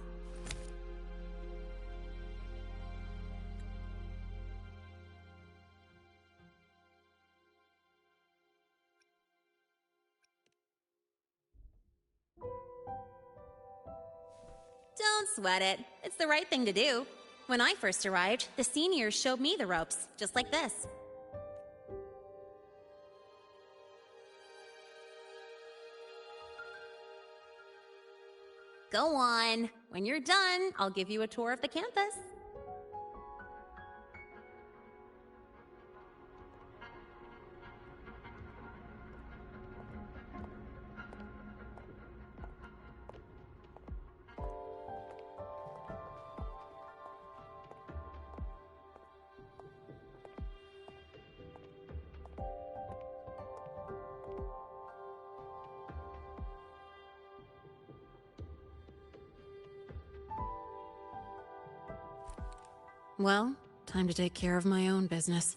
Don't sweat it. It's the right thing to do. When I first arrived, the seniors showed me the ropes, just like this. Go on. When you're done, I'll give you a tour of the campus. Well, time to take care of my own business.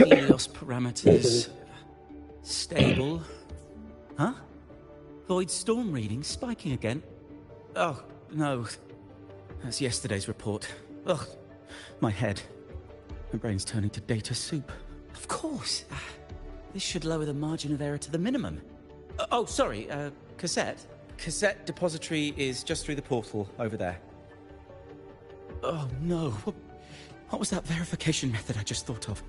Helios parameters. Stable. Huh? Void storm reading spiking again? Oh, no. That's yesterday's report. Ugh. My head. My brain's turning to data soup. Of course. This should lower the margin of error to the minimum. Oh, sorry. Cassette? Cassette depository is just through the portal over there. Oh, no. What was that verification method I just thought of?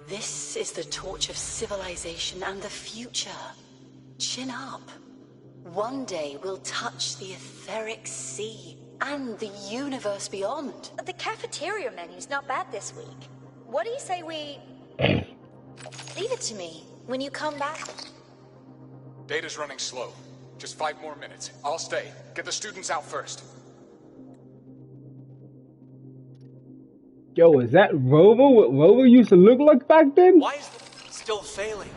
This is the torch of civilization and the future. Chin up. One day we'll touch the etheric sea and the universe beyond. The cafeteria menu's not bad this week. What do you say we... Leave it to me. When you come back... Data's running slow. Just 5 more minutes. I'll stay. Get the students out first. Yo, is that Rover? What Rover used to look like back then? Why is it still failing?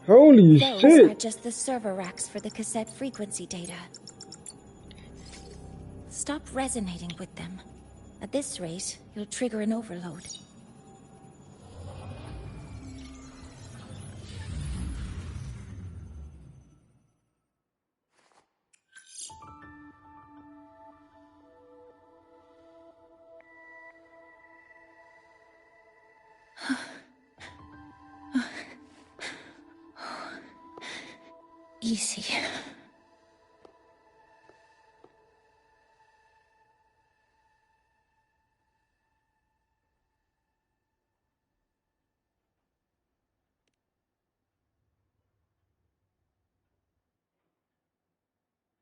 Holy Those shit. are just the server racks for the cassette frequency data. Stop resonating with them. At this rate, you'll trigger an overload. Easy.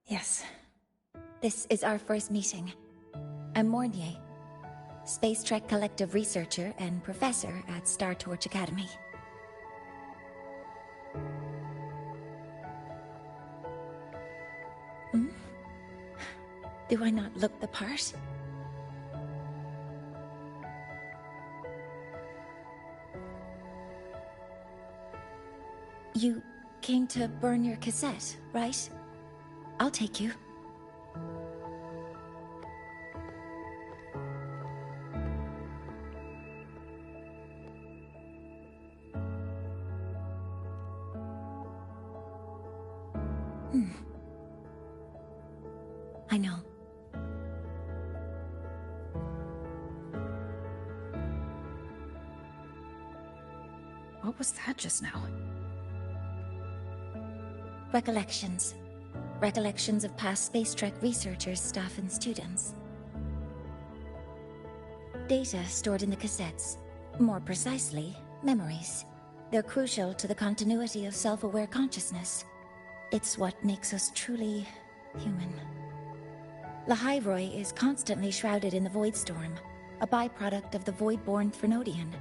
Yes. This is our first meeting. I'm Mornier, Space Trek Collective researcher and professor at Star Torch Academy. Hmm? Do I not look the part? You came to burn your cassette, right? I'll take you. I know. What was that just now? Recollections. Recollections of past Space Trek researchers, staff, and students. Data stored in the cassettes. More precisely, memories. They're crucial to the continuity of self-aware consciousness. It's what makes us truly human. Lahai-Roi is constantly shrouded in the Void Storm, a byproduct of the Void-born Thrunodian.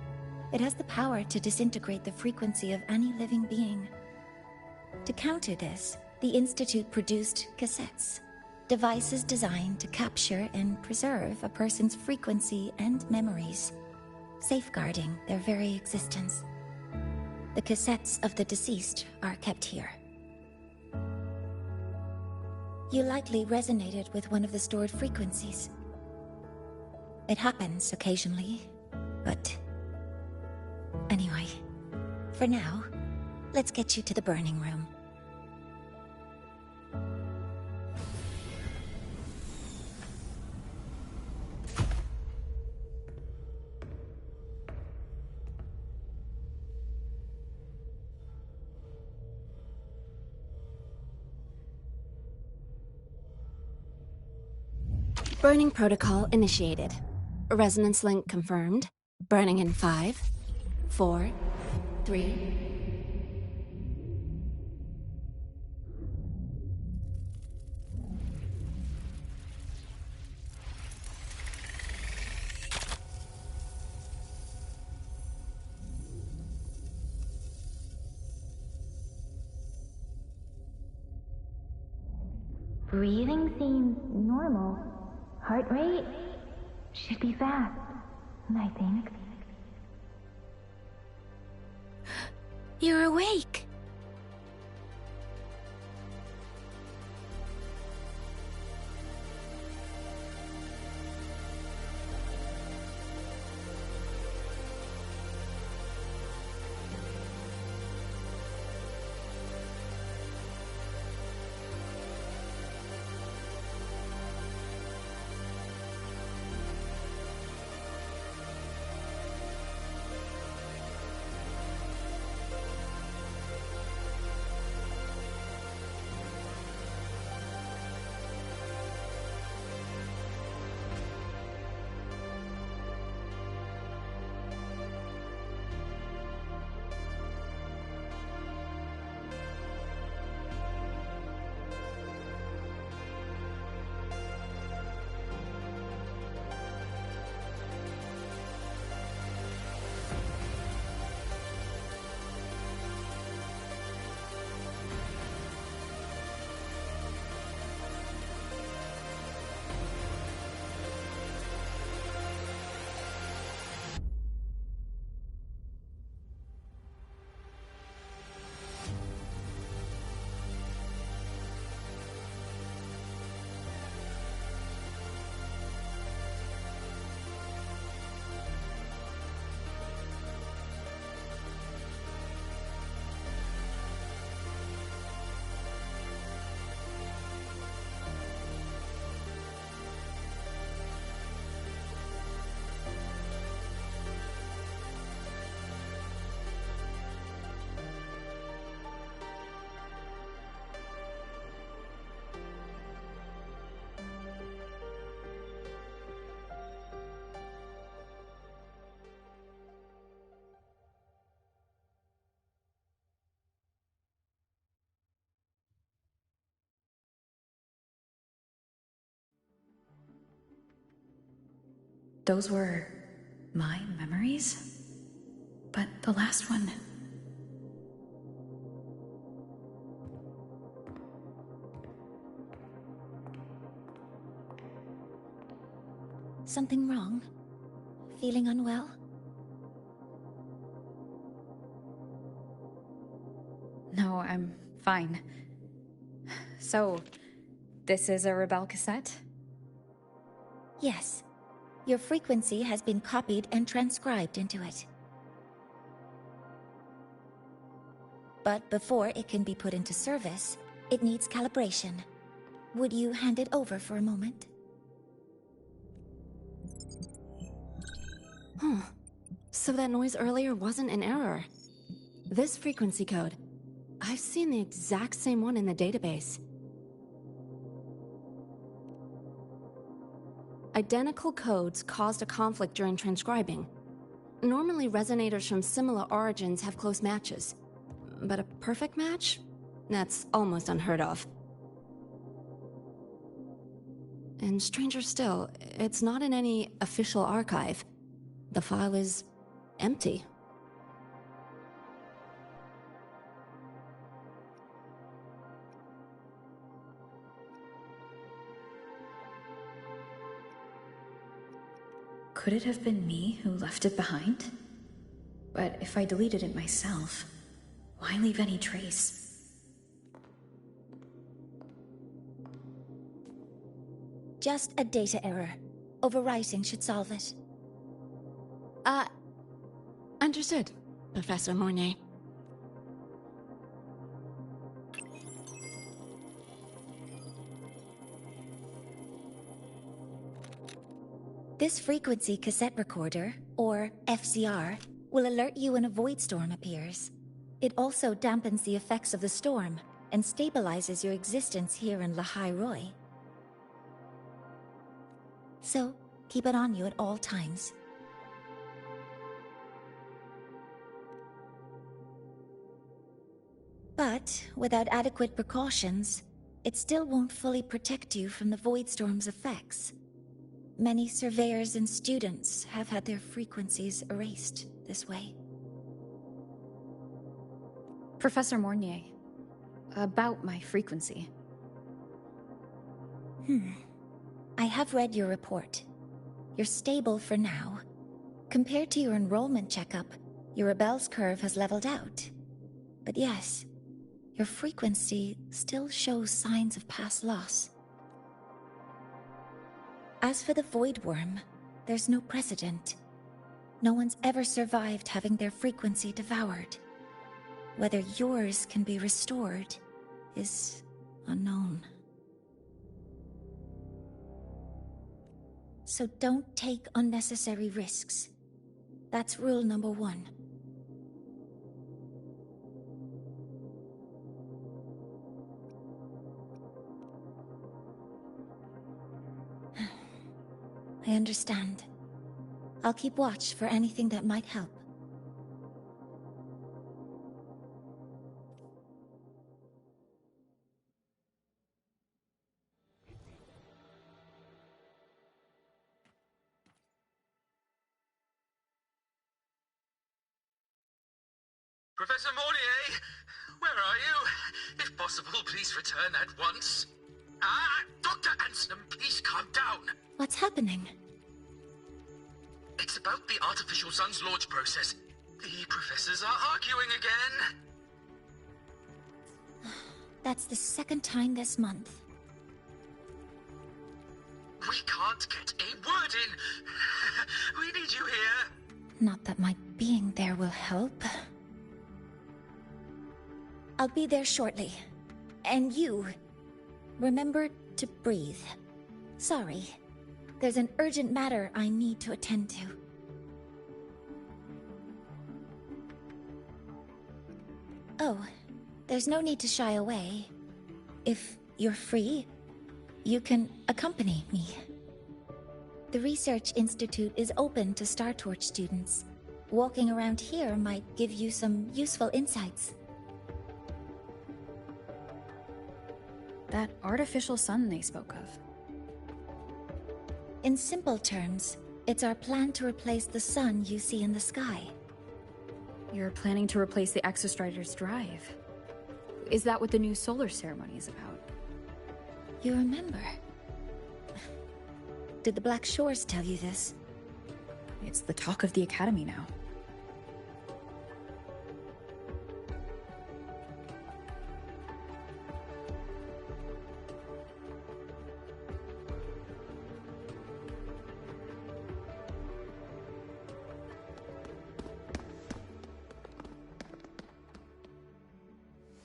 It has the power to disintegrate the frequency of any living being. To counter this, the Institute produced cassettes, devices designed to capture and preserve a person's frequency and memories, safeguarding their very existence. The cassettes of the deceased are kept here. You likely resonated with one of the stored frequencies. It happens occasionally, but... Anyway, for now, let's get you to the burning room. Burning protocol initiated. Resonance link confirmed. Burning in 5, 4, 3... Breathing seems normal. Heart rate should be fast, I think. You're awake! those were my memories? But the last one... Something wrong? Feeling unwell? No, I'm fine. So, this is a Rebel cassette? Yes. Your frequency has been copied and transcribed into it. But before it can be put into service, it needs calibration. Would you hand it over for a moment? Huh. So that noise earlier wasn't an error. This frequency code, I've seen the exact same one in the database. Identical codes caused a conflict during transcribing. Normally, resonators from similar origins have close matches. But a perfect match? That's almost unheard of. And stranger still, it's not in any official archive. The file is empty. Could it have been me who left it behind? But if I deleted it myself, why leave any trace? Just a data error. Overwriting should solve it. Understood, Professor Mornay. This frequency cassette recorder, or FCR, will alert you when a void storm appears. It also dampens the effects of the storm and stabilizes your existence here in Lahai-Roi. So, keep it on you at all times. But, without adequate precautions, it still won't fully protect you from the void storm's effects. Many surveyors and students have had their frequencies erased this way. Professor Mornier, about my frequency. I have read your report. You're stable for now. Compared to your enrollment checkup, your rebel's curve has leveled out. But yes, your frequency still shows signs of past loss. As for the Void Worm, there's no precedent. No one's ever survived having their frequency devoured. Whether yours can be restored is unknown. So don't take unnecessary risks. That's rule number 1. I understand. I'll keep watch for anything that might help. Professor Mornier, where are you? If possible, please return at once. Dr. Ansem, please calm down. What's happening? It's about the artificial sun's launch process. The professors are arguing again. That's the second time this month. We can't get a word in. We need you here. Not that my being there will help. I'll be there shortly. And you, remember to breathe. Sorry. There's an urgent matter I need to attend to. Oh, there's no need to shy away. If you're free, you can accompany me. The Research Institute is open to Star Torch students. Walking around here might give you some useful insights. That artificial sun they spoke of. In simple terms, It's our plan to replace the sun you see in the sky. You're planning to replace the Exostrider's drive. Is that what the new solar ceremony is about? You remember? Did the Black Shores tell you this? It's the talk of the Academy now.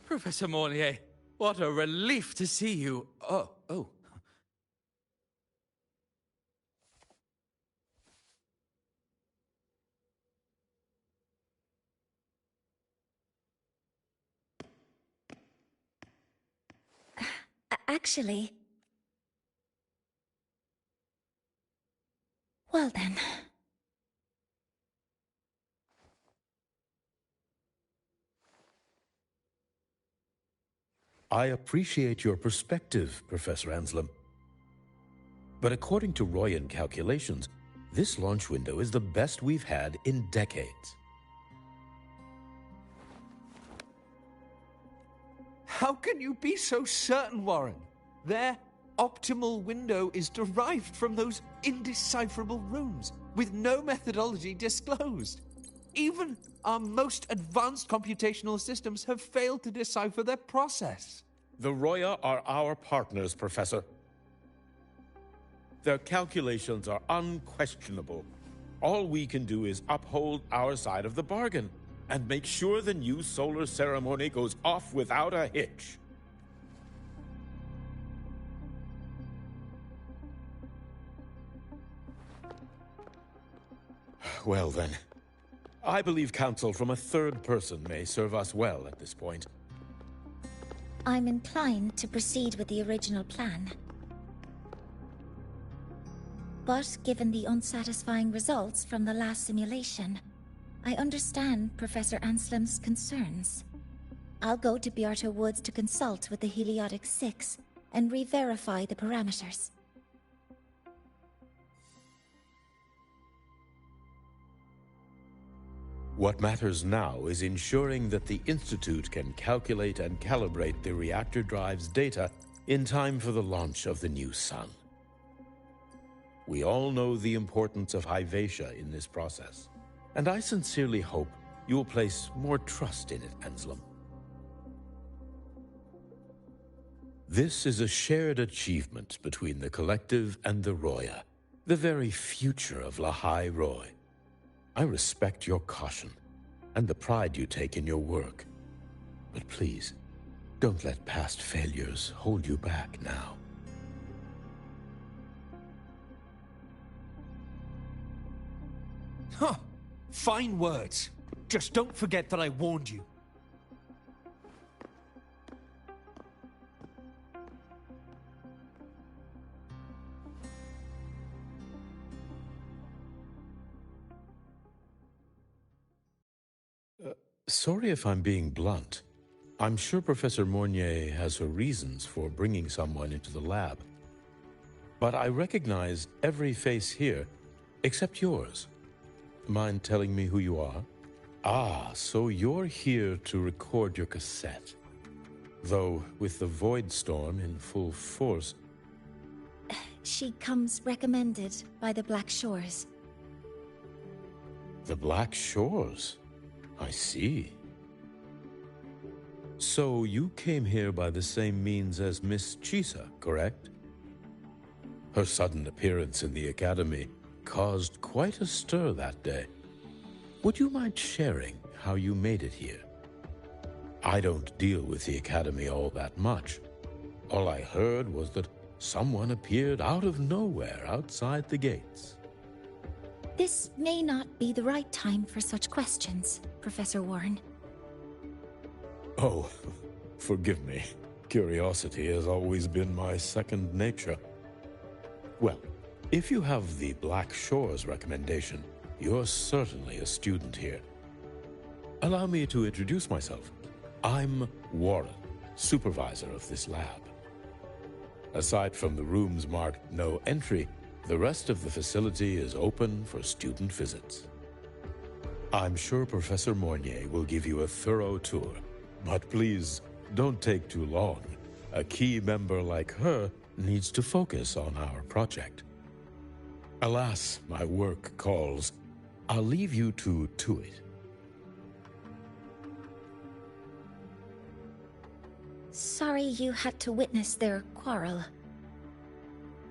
Professor Mornier, what a relief to see you. Oh. Actually... Well then... I appreciate your perspective, Professor Anselm. But according to Royan calculations, this launch window is the best we've had in decades. How can you be so certain, Warren? Their optimal window is derived from those indecipherable runes, with no methodology disclosed. Even our most advanced computational systems have failed to decipher their process. The Roya are our partners, Professor. Their calculations are unquestionable. All we can do is uphold our side of the bargain and make sure the new solar ceremony goes off without a hitch. Well then, I believe counsel from a third person may serve us well at this point. I'm inclined to proceed with the original plan. But given the unsatisfying results from the last simulation, I understand Professor Anselm's concerns. I'll go to Beata Woods to consult with the Heliotic Six and re-verify the parameters. What matters now is ensuring that the Institute can calculate and calibrate the reactor drive's data in time for the launch of the new sun. We all know the importance of Hyvatia in this process, and I sincerely hope you will place more trust in it, Anselm. This is a shared achievement between the Collective and the Roya, the very future of Lahai-Roi. I respect your caution and the pride you take in your work. But please, don't let past failures hold you back now. Huh. Fine words. Just don't forget that I warned you. Sorry if I'm being blunt. I'm sure Professor Mornier has her reasons for bringing someone into the lab. But I recognize every face here, except yours. Mind telling me who you are? Ah, so you're here to record your cassette. Though, with the Void Storm in full force... She comes recommended by the Black Shores. The Black Shores? I see. So you came here by the same means as Miss Chisa, correct? Her sudden appearance in the Academy caused quite a stir that day. Would you mind sharing how you made it here? I don't deal with the Academy all that much. All I heard was that someone appeared out of nowhere outside the gates. This may not be the right time for such questions, Professor Warren. Oh, forgive me. Curiosity has always been my second nature. Well, if you have the Black Shores recommendation, you're certainly a student here. Allow me to introduce myself. I'm Warren, supervisor of this lab. Aside from the rooms marked no entry, The rest of the facility is open for student visits. I'm sure Professor Mornier will give you a thorough tour, but please don't take too long. A key member like her needs to focus on our project. Alas, my work calls. I'll leave you to it. Sorry you had to witness their quarrel.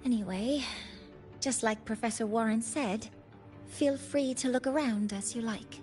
Anyway, just like Professor Warren said, feel free to look around as you like.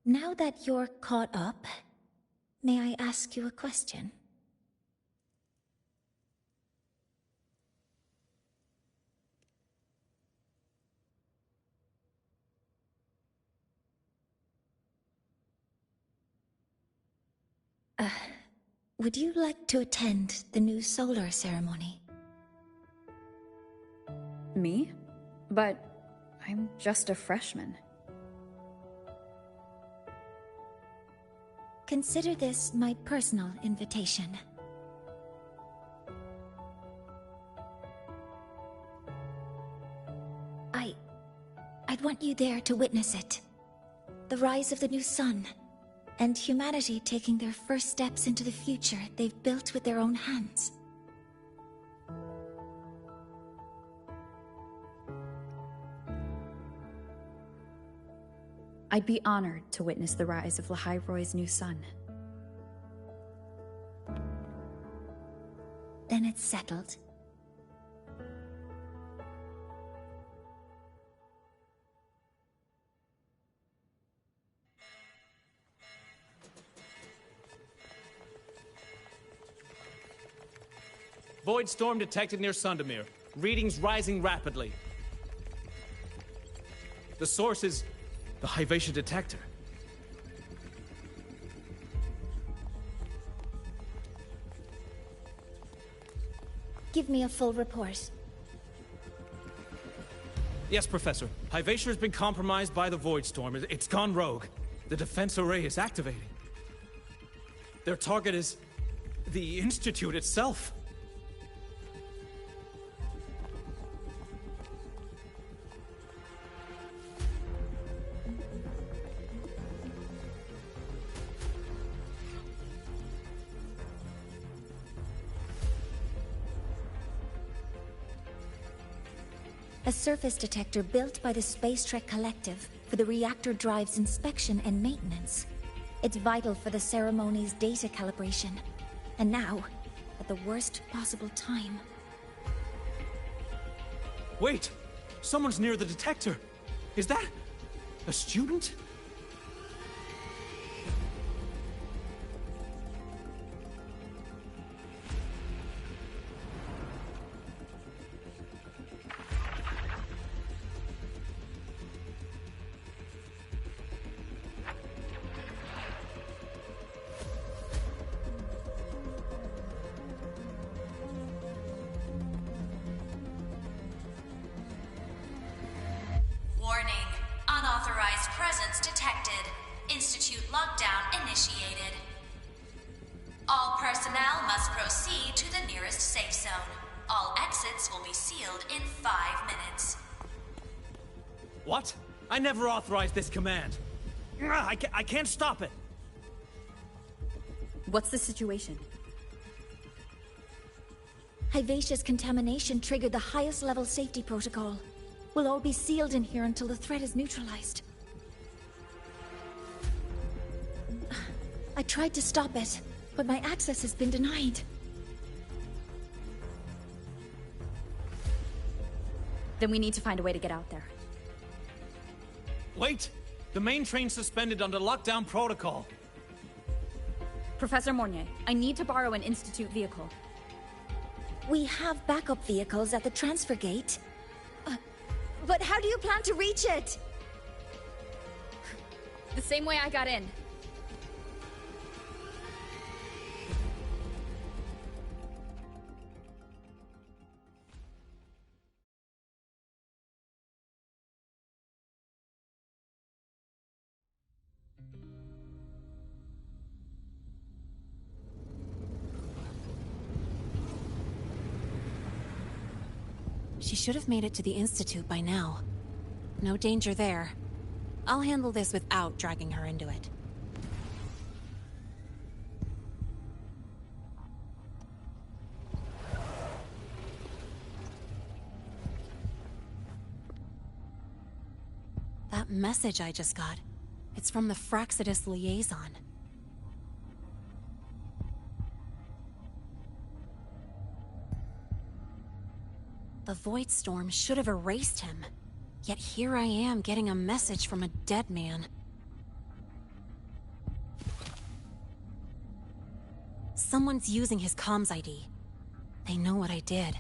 Now that you're caught up, may I ask you a question? Would you like to attend the new solar ceremony? Me? But I'm just a freshman. Consider this my personal invitation. I'd want you there to witness it. The rise of the new sun, and humanity taking their first steps into the future they've built with their own hands. I'd be honored to witness the rise of Lahai-Roi's new sun. Then it's settled. Void storm detected near Sundermere. Readings rising rapidly. The source is the Hivatia detector. Give me a full report. Yes, Professor. Hivatia has been compromised by the Void Storm. It's gone rogue. The defense array is activating. Their target is the Institute itself. A surface detector built by the Space Trek Collective for the reactor drive's inspection and maintenance. It's vital for the ceremony's data calibration. And now, at the worst possible time. Wait! Someone's near the detector! Is that a student? Warning. Unauthorized presence detected. Institute lockdown initiated. All personnel must proceed to the nearest safe zone. All exits will be sealed in 5 minutes. What? I never authorized this command. I can't stop it. What's the situation? Hivacious contamination triggered the highest level safety protocol. We'll all be sealed in here until the threat is neutralized. I tried to stop it, but my access has been denied. Then we need to find a way to get out there. Wait! The main train's suspended under lockdown protocol. Professor Mornier, I need to borrow an Institute vehicle. We have backup vehicles at the transfer gate. But how do you plan to reach it? The same way I got in. She should have made it to the Institute by now. No danger there. I'll handle this without dragging her into it. That message I just got, it's from the Fraxidus liaison. The Void Storm should have erased him. Yet here I am getting a message from a dead man. Someone's using his comms ID. They know what I did,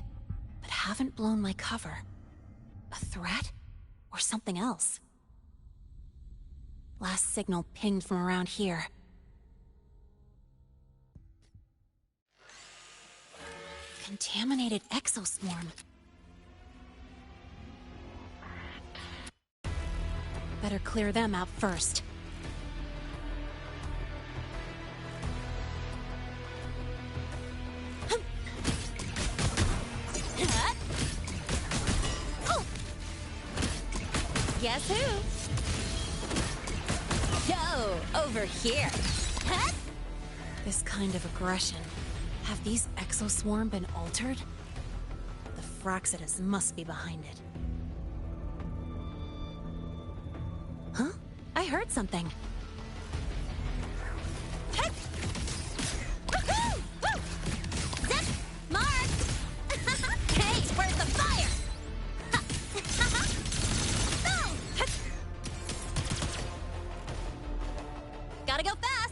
but haven't blown my cover. A threat? Or something else? Last signal pinged from around here. Contaminated exoswarm. Better clear them out first. Guess who? Yo, over here. Huh? This kind of aggression. Have these exoswarm been altered? The Fraxidus must be behind it. Huh? I heard something. Zip! Mark! Hey, where's the fire? Gotta go fast!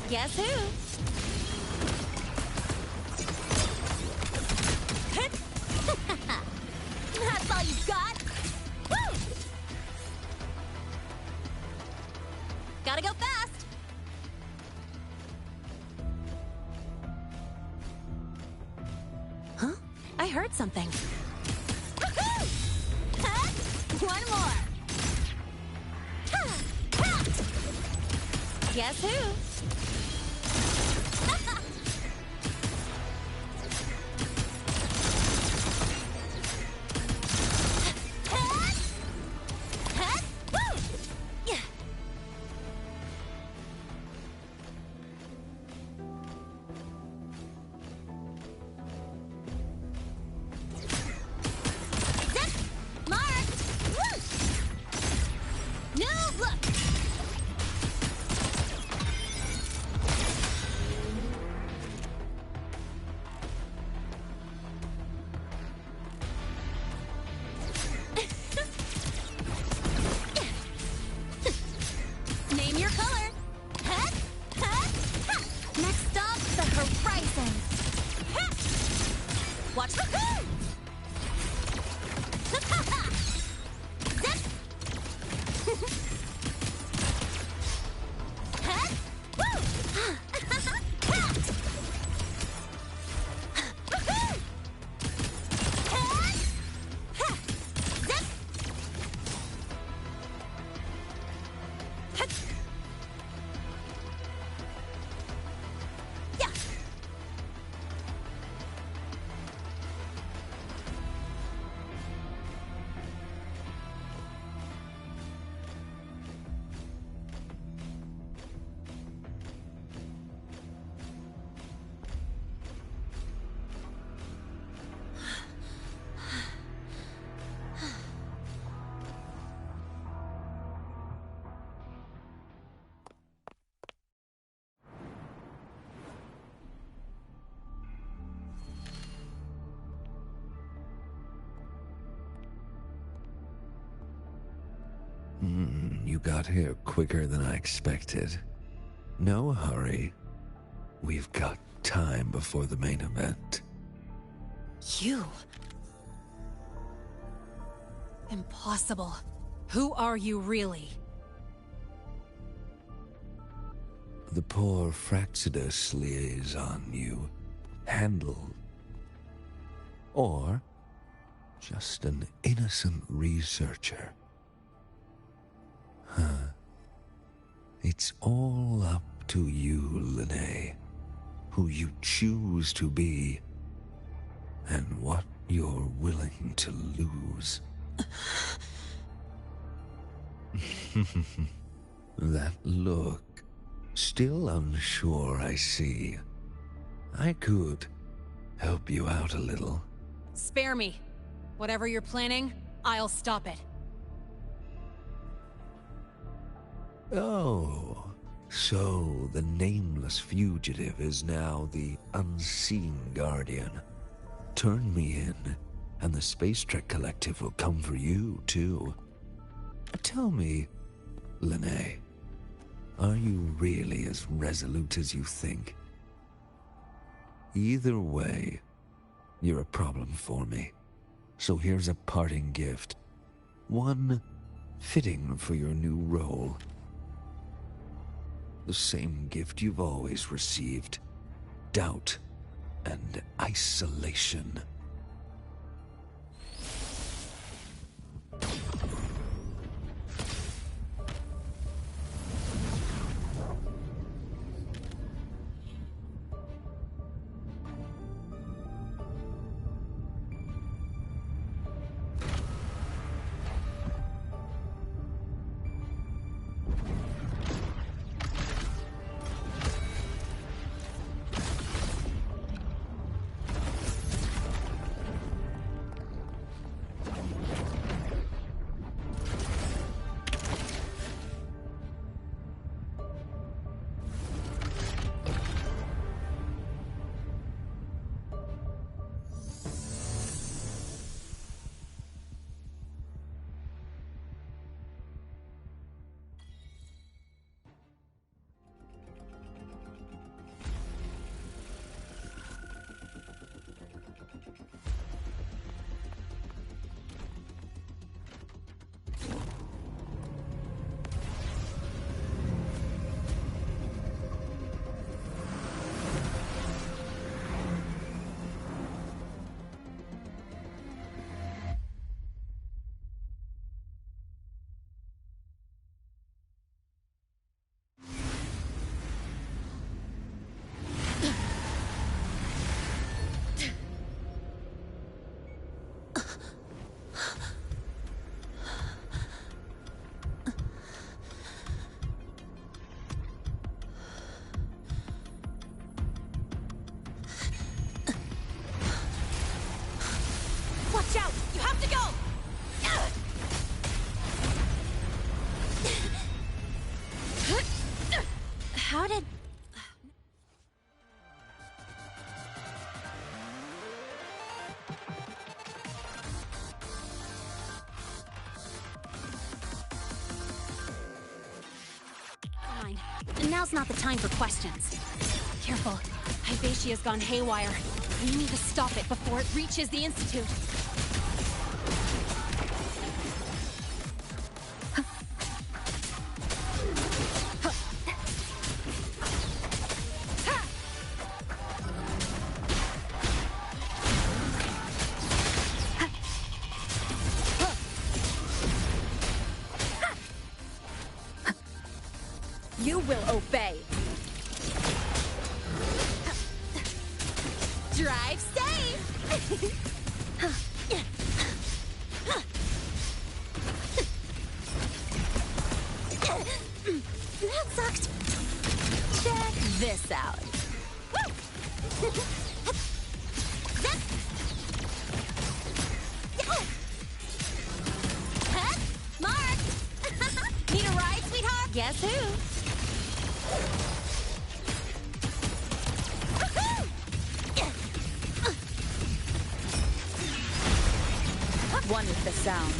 Guess who? That's all you got? Woo! Gotta go fast! Huh? I heard something. One more. Guess who? You got here quicker than I expected. No hurry. We've got time before the main event. You? Impossible. Who are you really? The poor Fraxidus liaison you handled. Or just an innocent researcher. It's all up to you, Lahai, who you choose to be, and what you're willing to lose. That look, still unsure, I see. I could help you out a little. Spare me. Whatever you're planning, I'll stop it. Oh, so the nameless fugitive is now the unseen guardian. Turn me in, and the Space Trek Collective will come for you, too. Tell me, Lahai, are you really as resolute as you think? Either way, you're a problem for me. So here's a parting gift. One fitting for your new role. The same gift you've always received. Doubt and isolation. Watch out! You have to go! How did... Fine. Now's not the time for questions. Careful. Hyvatia's gone haywire. We need to stop it before it reaches the Institute. You will obey. Drive safe! That sucked. Check this out. Zip! Huh? Mark! Need a ride, sweetheart? Guess who? One with the sound.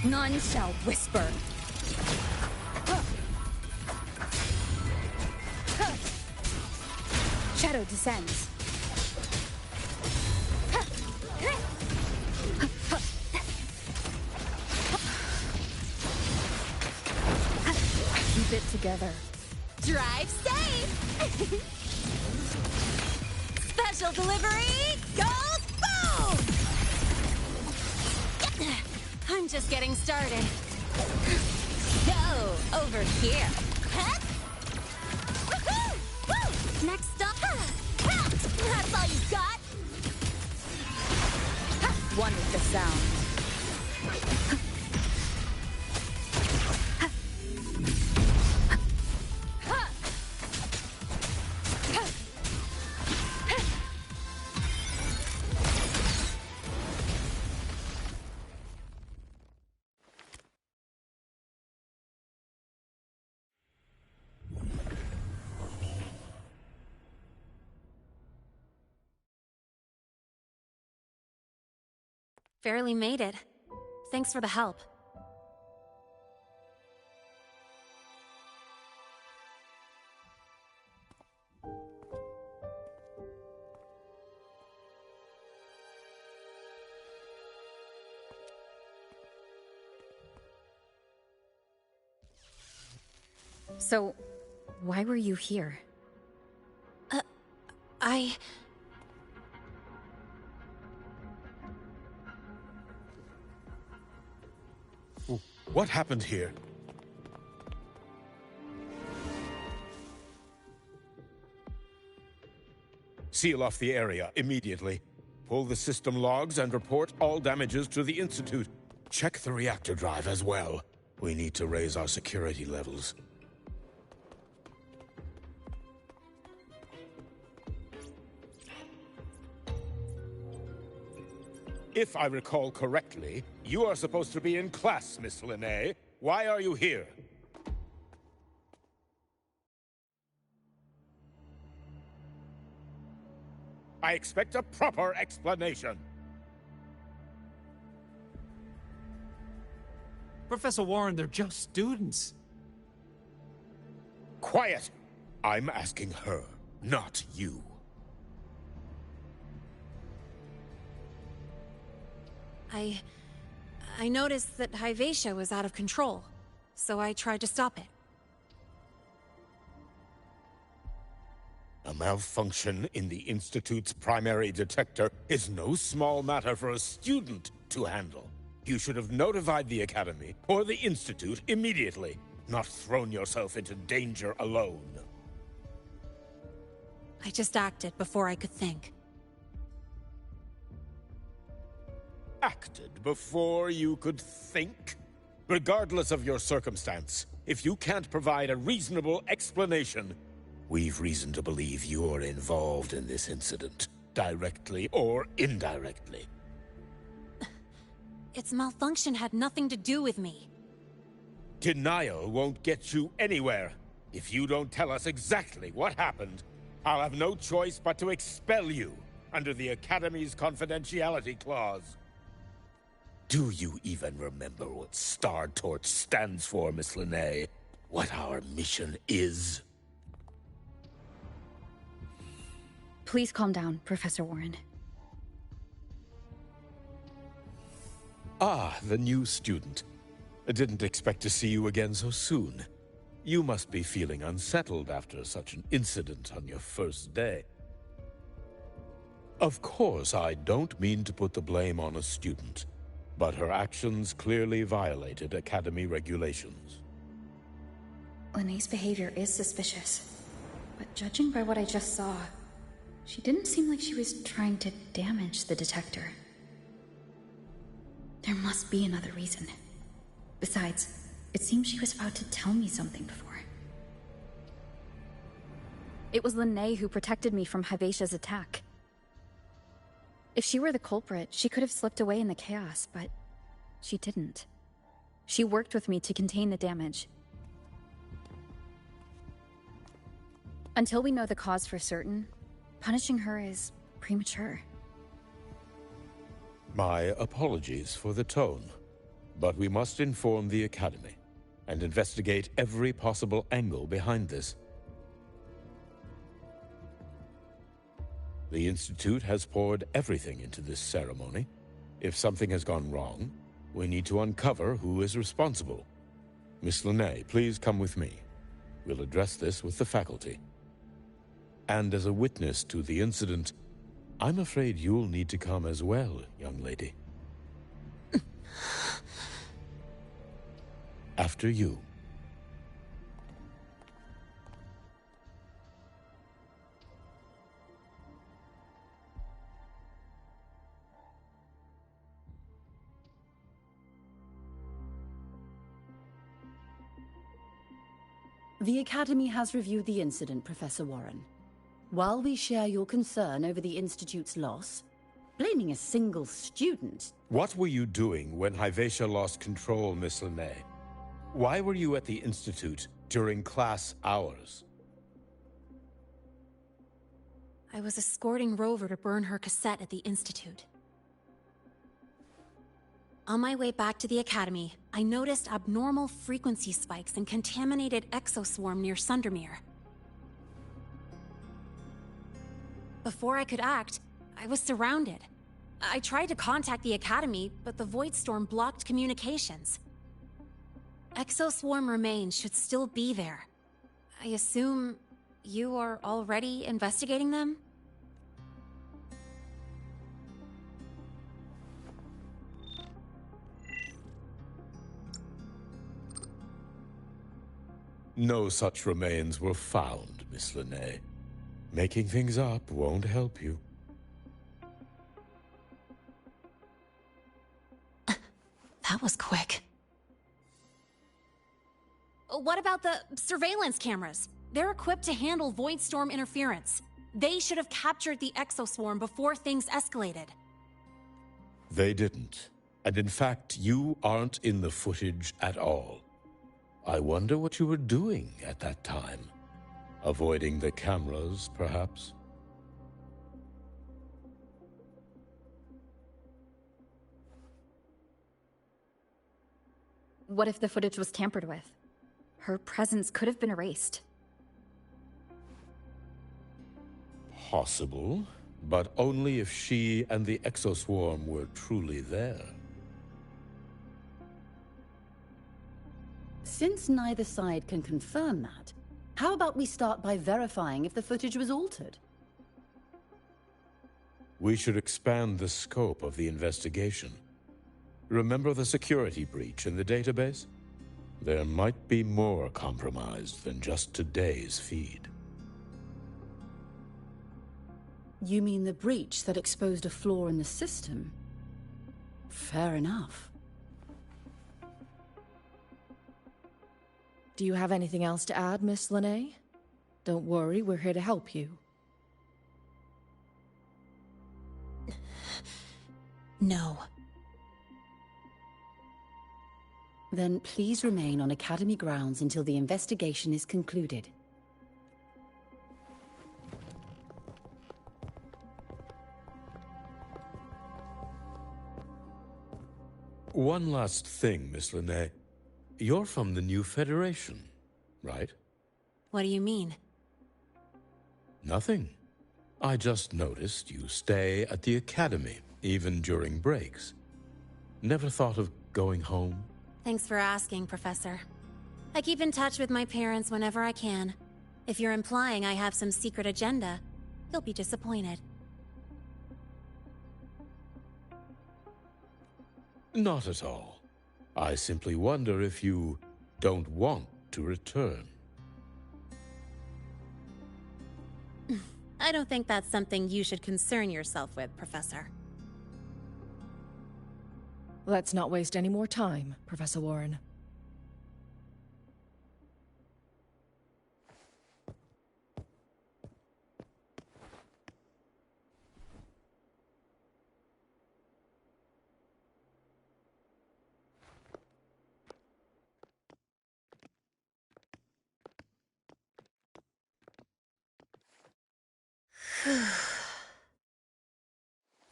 None shall whisper. Shadow descends. Keep it together. Drive safe! Special delivery goes boom! I'm just getting started. Go over here. Huh? Woohoo! Woo! Next stop. That's all you got? One with the sound. Barely made it. Thanks for the help. So, why were you here? What happened here? Seal off the area immediately. Pull the system logs and report all damages to the Institute. Check the reactor drive as well. We need to raise our security levels. If I recall correctly, you are supposed to be in class, Miss Linnae. Why are you here? I expect a proper explanation. Professor Warren, they're just students. Quiet! I'm asking her, not you. I noticed that Hyvatia was out of control, so I tried to stop it. A malfunction in the Institute's primary detector is no small matter for a student to handle. You should have notified the Academy or the Institute immediately, not thrown yourself into danger alone. I just acted before I could think. Acted before you could think? Regardless of your circumstance, if you can't provide a reasonable explanation, we've reason to believe you're involved in this incident, directly or indirectly. Its malfunction had nothing to do with me. Denial won't get you anywhere. If you don't tell us exactly what happened, I'll have no choice but to expel you under the Academy's confidentiality clause. Do you even remember what Star Torch stands for, Miss Linnae? What our mission is? Please calm down, Professor Warren. Ah, the new student. I didn't expect to see you again so soon. You must be feeling unsettled after such an incident on your first day. Of course, I don't mean to put the blame on a student, but her actions clearly violated Academy regulations. Linnae's behavior is suspicious, but judging by what I just saw, she didn't seem like she was trying to damage the detector. There must be another reason. Besides, it seems she was about to tell me something before. It was Linnae who protected me from Hyvatia's attack. If she were the culprit, she could have slipped away in the chaos, but she didn't. She worked with me to contain the damage. Until we know the cause for certain, punishing her is premature. My apologies for the tone. But we must inform the Academy and investigate every possible angle behind this. The Institute has poured everything into this ceremony. If something has gone wrong, we need to uncover who is responsible. Miss Linné, please come with me. We'll address this with the faculty. And as a witness to the incident, I'm afraid you'll need to come as well, young lady. After you. The Academy has reviewed the incident, Professor Warren. While we share your concern over the Institute's loss, blaming a single student... What were you doing when Hyvatia lost control, Miss Linné? Why were you at the Institute during class hours? I was escorting Rover to burn her cassette at the Institute. On my way back to the Academy, I noticed abnormal frequency spikes and contaminated exoswarm near Sundermere. Before I could act, I was surrounded. I tried to contact the Academy, but the Void Storm blocked communications. Exoswarm remains should still be there. I assume you are already investigating them? No such remains were found, Miss Linné. Making things up won't help you. That was quick. What about the surveillance cameras? They're equipped to handle Void Storm interference. They should have captured the exoswarm before things escalated. They didn't. And in fact, you aren't in the footage at all. I wonder what you were doing at that time. Avoiding the cameras, perhaps? What if the footage was tampered with? Her presence could have been erased. Possible, but only if she and the exoswarm were truly there. Since neither side can confirm that, how about we start by verifying if the footage was altered? We should expand the scope of the investigation. Remember the security breach in the database? There might be more compromised than just today's feed. You mean the breach that exposed a flaw in the system? Fair enough. Do you have anything else to add, Miss Linné? Don't worry, we're here to help you. No. Then please remain on Academy grounds until the investigation is concluded. One last thing, Miss Linné. You're from the new Federation, right? What do you mean? Nothing. I just noticed you stay at the Academy, even during breaks. Never thought of going home? Thanks for asking, Professor. I keep in touch with my parents whenever I can. If you're implying I have some secret agenda, you'll be disappointed. Not at all. I simply wonder if you don't want to return. I don't think that's something you should concern yourself with, Professor. Let's not waste any more time, Professor Warren.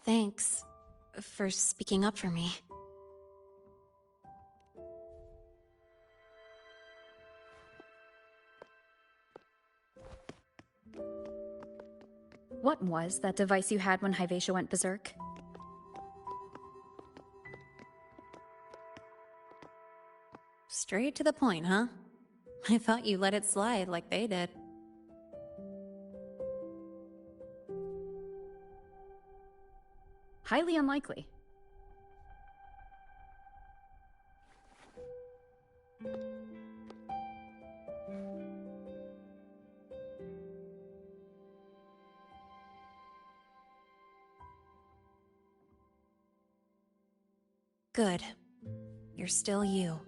Thanks for speaking up for me. What was that device you had when Hyvatia went berserk? Straight to the point, huh? I thought you let it slide like they did. Highly unlikely. Good. You're still you.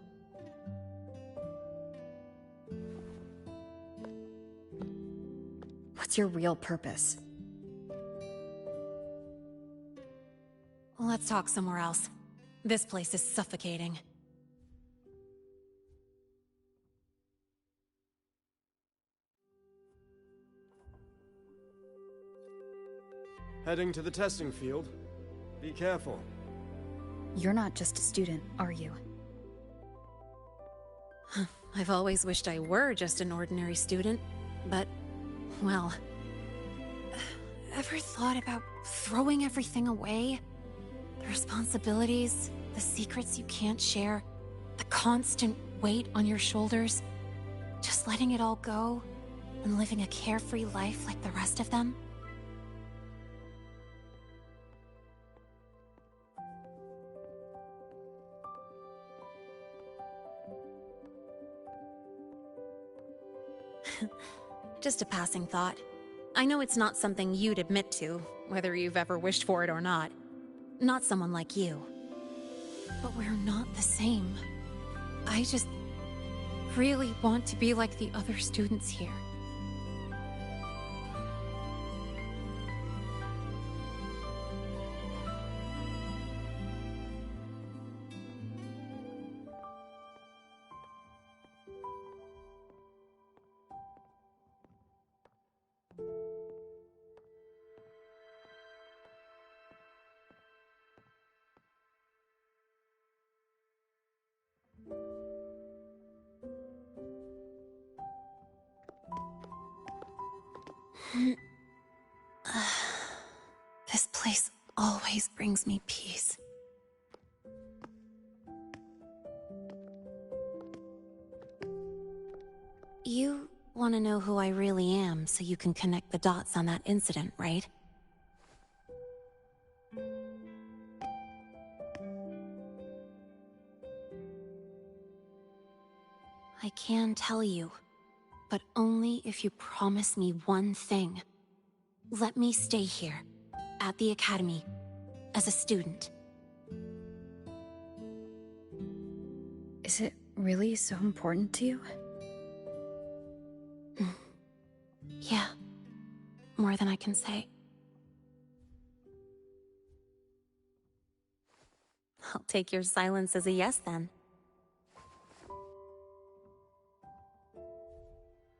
What's your real purpose? Let's talk somewhere else. This place is suffocating. Heading to the testing field. Be careful. You're not just a student, are you? I've always wished I were just an ordinary student, but, well... Ever thought about throwing everything away? The responsibilities, the secrets you can't share, the constant weight on your shoulders. Just letting it all go, and living a carefree life like the rest of them? Just a passing thought. I know it's not something you'd admit to, whether you've ever wished for it or not. Not someone like you. But we're not the same. I just really want to be like the other students here. This place always brings me peace. You want to know who I really am so you can connect the dots on that incident, right? I can tell you, but only if you promise me one thing. Let me stay here, at the Academy, as a student. Is it really so important to you? Yeah, more than I can say. I'll take your silence as a yes, then.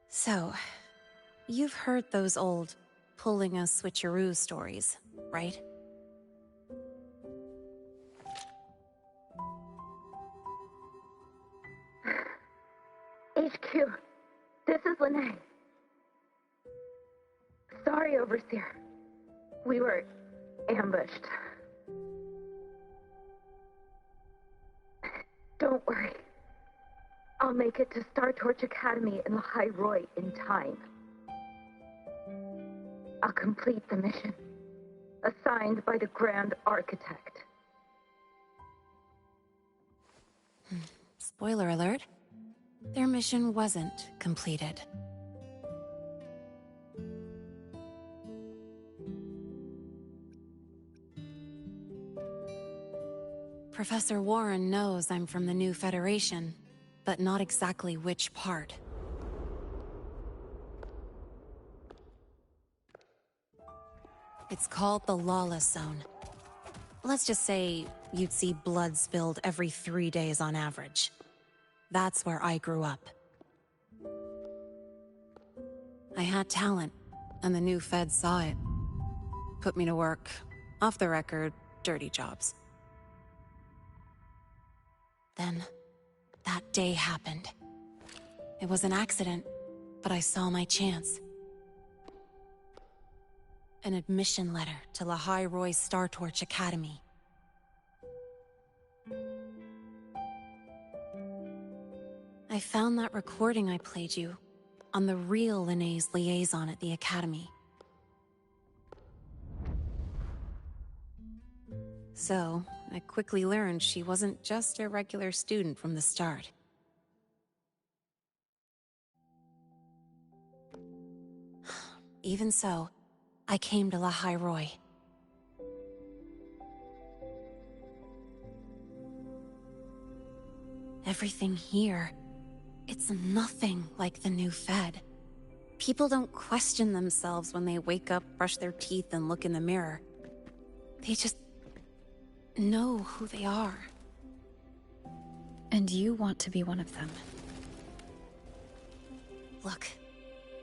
So, you've heard those old pulling a switcheroo stories, right? HQ, this is Lahai. Sorry, Overseer. We were ambushed. Don't worry. I'll make it to Star Torch Academy in Lahai-Roi in time. I'll complete the mission, assigned by the Grand Architect. Spoiler alert. Their mission wasn't completed. Professor Warren knows I'm from the new Federation, but not exactly which part. It's called the Lawless Zone. Let's just say you'd see blood spilled every 3 days on average. That's where I grew up. I had talent, and the new feds saw it. Put me to work, off the record, dirty jobs. Then, that day happened. It was an accident, but I saw my chance. An admission letter to Lahai-Roi's Star Torch Academy. I found that recording I played you on the real Linnéa's liaison at the Academy. So, I quickly learned she wasn't just a regular student from the start. Even so, I came to Lahai-Roi. Everything here, it's nothing like the new Fed. People don't question themselves when they wake up, brush their teeth, and look in the mirror. They just know who they are. And you want to be one of them. Look,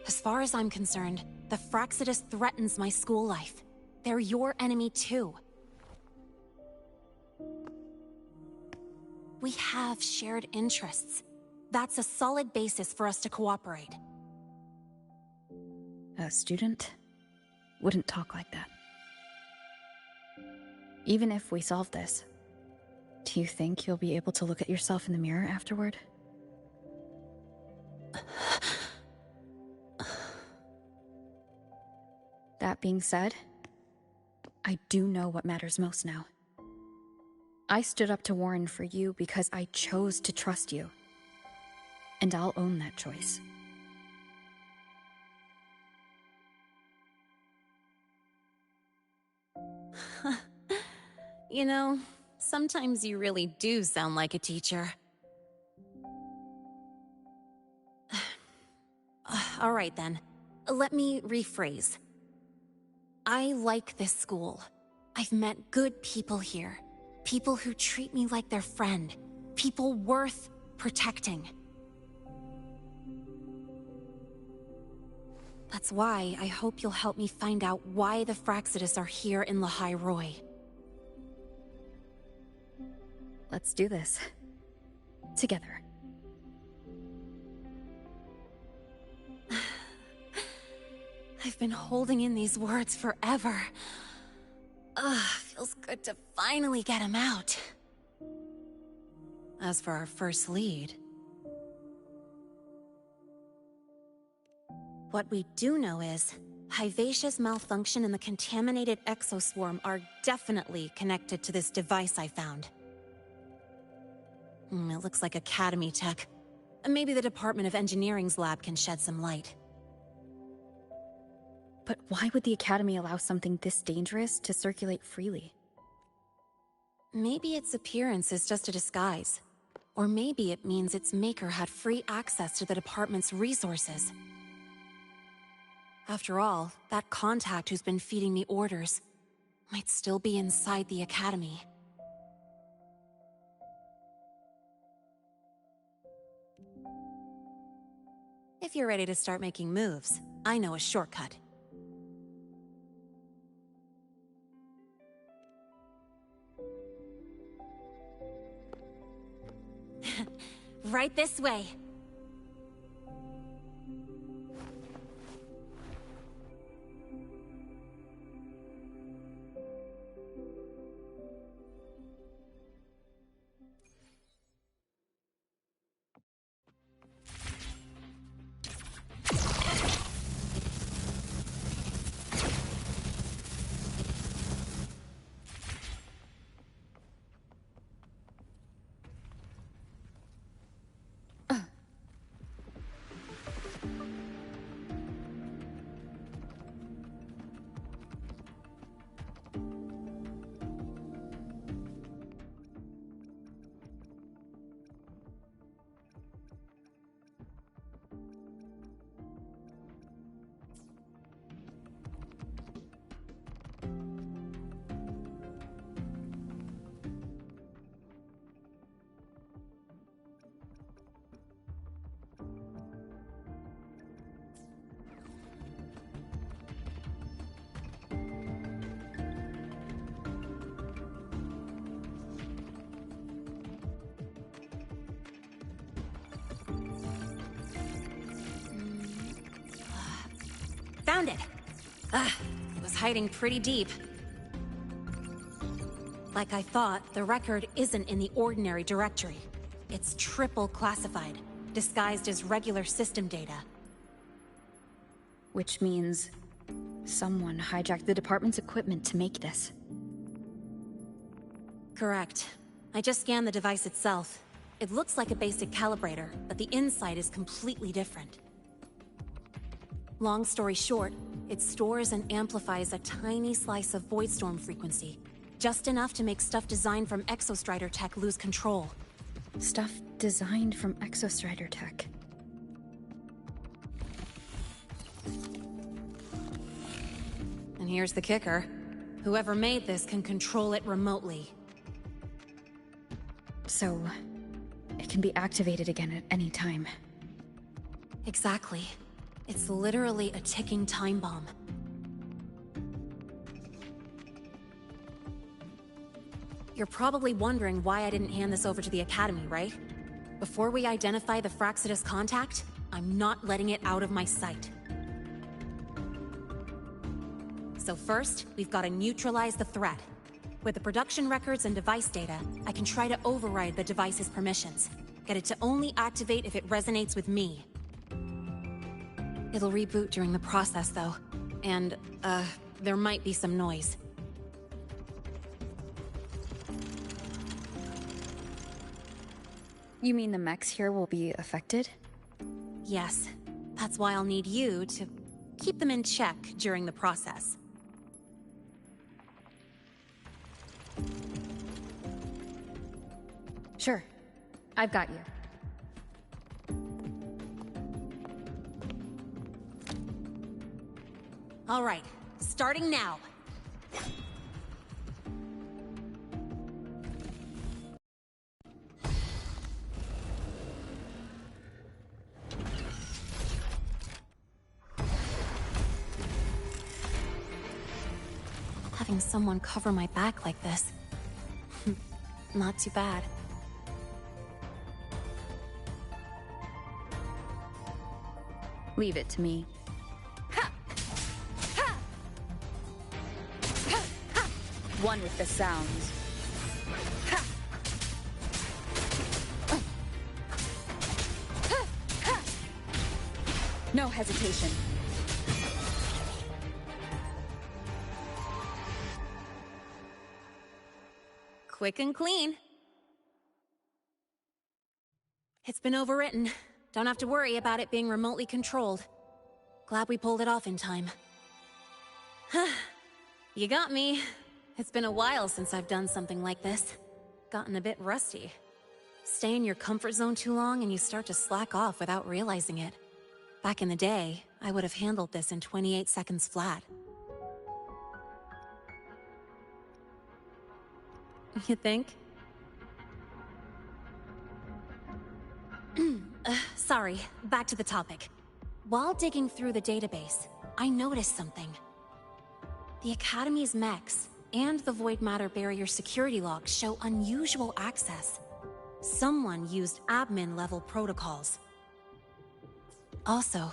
as far as I'm concerned, the Fractsidus threatens my school life. They're your enemy too. We have shared interests. That's a solid basis for us to cooperate. A student wouldn't talk like that. Even if we solve this, do you think you'll be able to look at yourself in the mirror afterward? That being said, I do know what matters most now. I stood up to Warren for you because I chose to trust you. And I'll own that choice. You know, sometimes you really do sound like a teacher. All right then, let me rephrase. I like this school. I've met good people here. People who treat me like their friend. People worth protecting. That's why I hope you'll help me find out why the Fractsidus are here in Lahai-Roi. Let's do this. Together. I've been holding in these words forever. Feels good to finally get them out. As for our first lead... what we do know is, Hyvatia's malfunction and the contaminated exoswarm are definitely connected to this device I found. It looks like Academy tech. Maybe the Department of Engineering's lab can shed some light. But why would the Academy allow something this dangerous to circulate freely? Maybe its appearance is just a disguise. Or maybe it means its maker had free access to the department's resources. After all, that contact who's been feeding me orders might still be inside the Academy. If you're ready to start making moves, I know a shortcut. Right this way. Found it! It was was hiding pretty deep. Like I thought, the record isn't in the ordinary directory. It's triple classified, disguised as regular system data. Which means someone hijacked the department's equipment to make this. Correct. I just scanned the device itself. It looks like a basic calibrator, but the inside is completely different. Long story short, it stores and amplifies a tiny slice of Voidstorm frequency. Just enough to make stuff designed from Exostrider tech lose control. Stuff designed from Exostrider tech. And here's the kicker. Whoever made this can control it remotely. So, it can be activated again at any time. Exactly. It's literally a ticking time bomb. You're probably wondering why I didn't hand this over to the Academy, right? Before we identify the Fraxidus contact, I'm not letting it out of my sight. So first, we've got to neutralize the threat. With the production records and device data, I can try to override the device's permissions. Get it to only activate if it resonates with me. It'll reboot during the process, though. And, there might be some noise. You mean the mechs here will be affected? Yes. That's why I'll need you to keep them in check during the process. Sure. I've got you. All right. Starting now. Having someone cover my back like this. Not too bad. Leave it to me. One with the sounds. No hesitation. Quick and clean. It's been overwritten. Don't have to worry about it being remotely controlled. Glad we pulled it off in time. You got me. It's been a while since I've done something like this. Gotten a bit rusty. Stay in your comfort zone too long and you start to slack off without realizing it. Back in the day, I would have handled this in 28 seconds flat. You think? Sorry, back to the topic. While digging through the database, I noticed something. The Academy's mechs and the Void Matter Barrier security logs show unusual access. Someone used admin-level protocols. Also,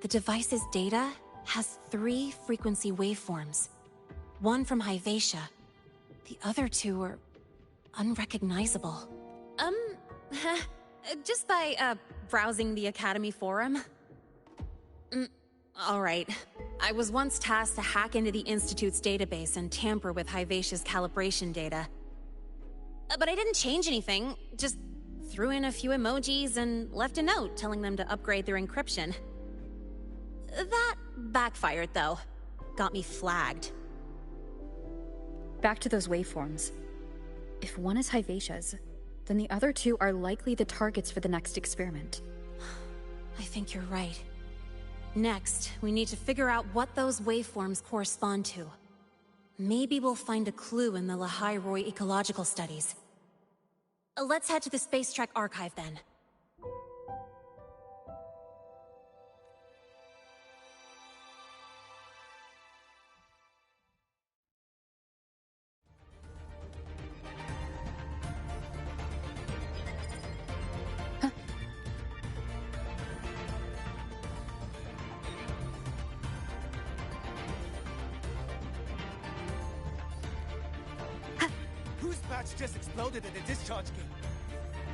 the device's data has 3 frequency waveforms. One from Hyvatia. The other 2 are unrecognizable. Just by, browsing the Academy forum? Alright. I was once tasked to hack into the Institute's database and tamper with Hyvatia's calibration data. But I didn't change anything, just threw in a few emojis and left a note telling them to upgrade their encryption. That backfired, though. Got me flagged. Back to those waveforms. If one is Hyvatia's, then the other 2 are likely the targets for the next experiment. I think you're right. Next, we need to figure out what those waveforms correspond to. Maybe we'll find a clue in the Lahai-Roi ecological studies. Let's head to the Space Trek archive then. dispatch just exploded at the discharge gate.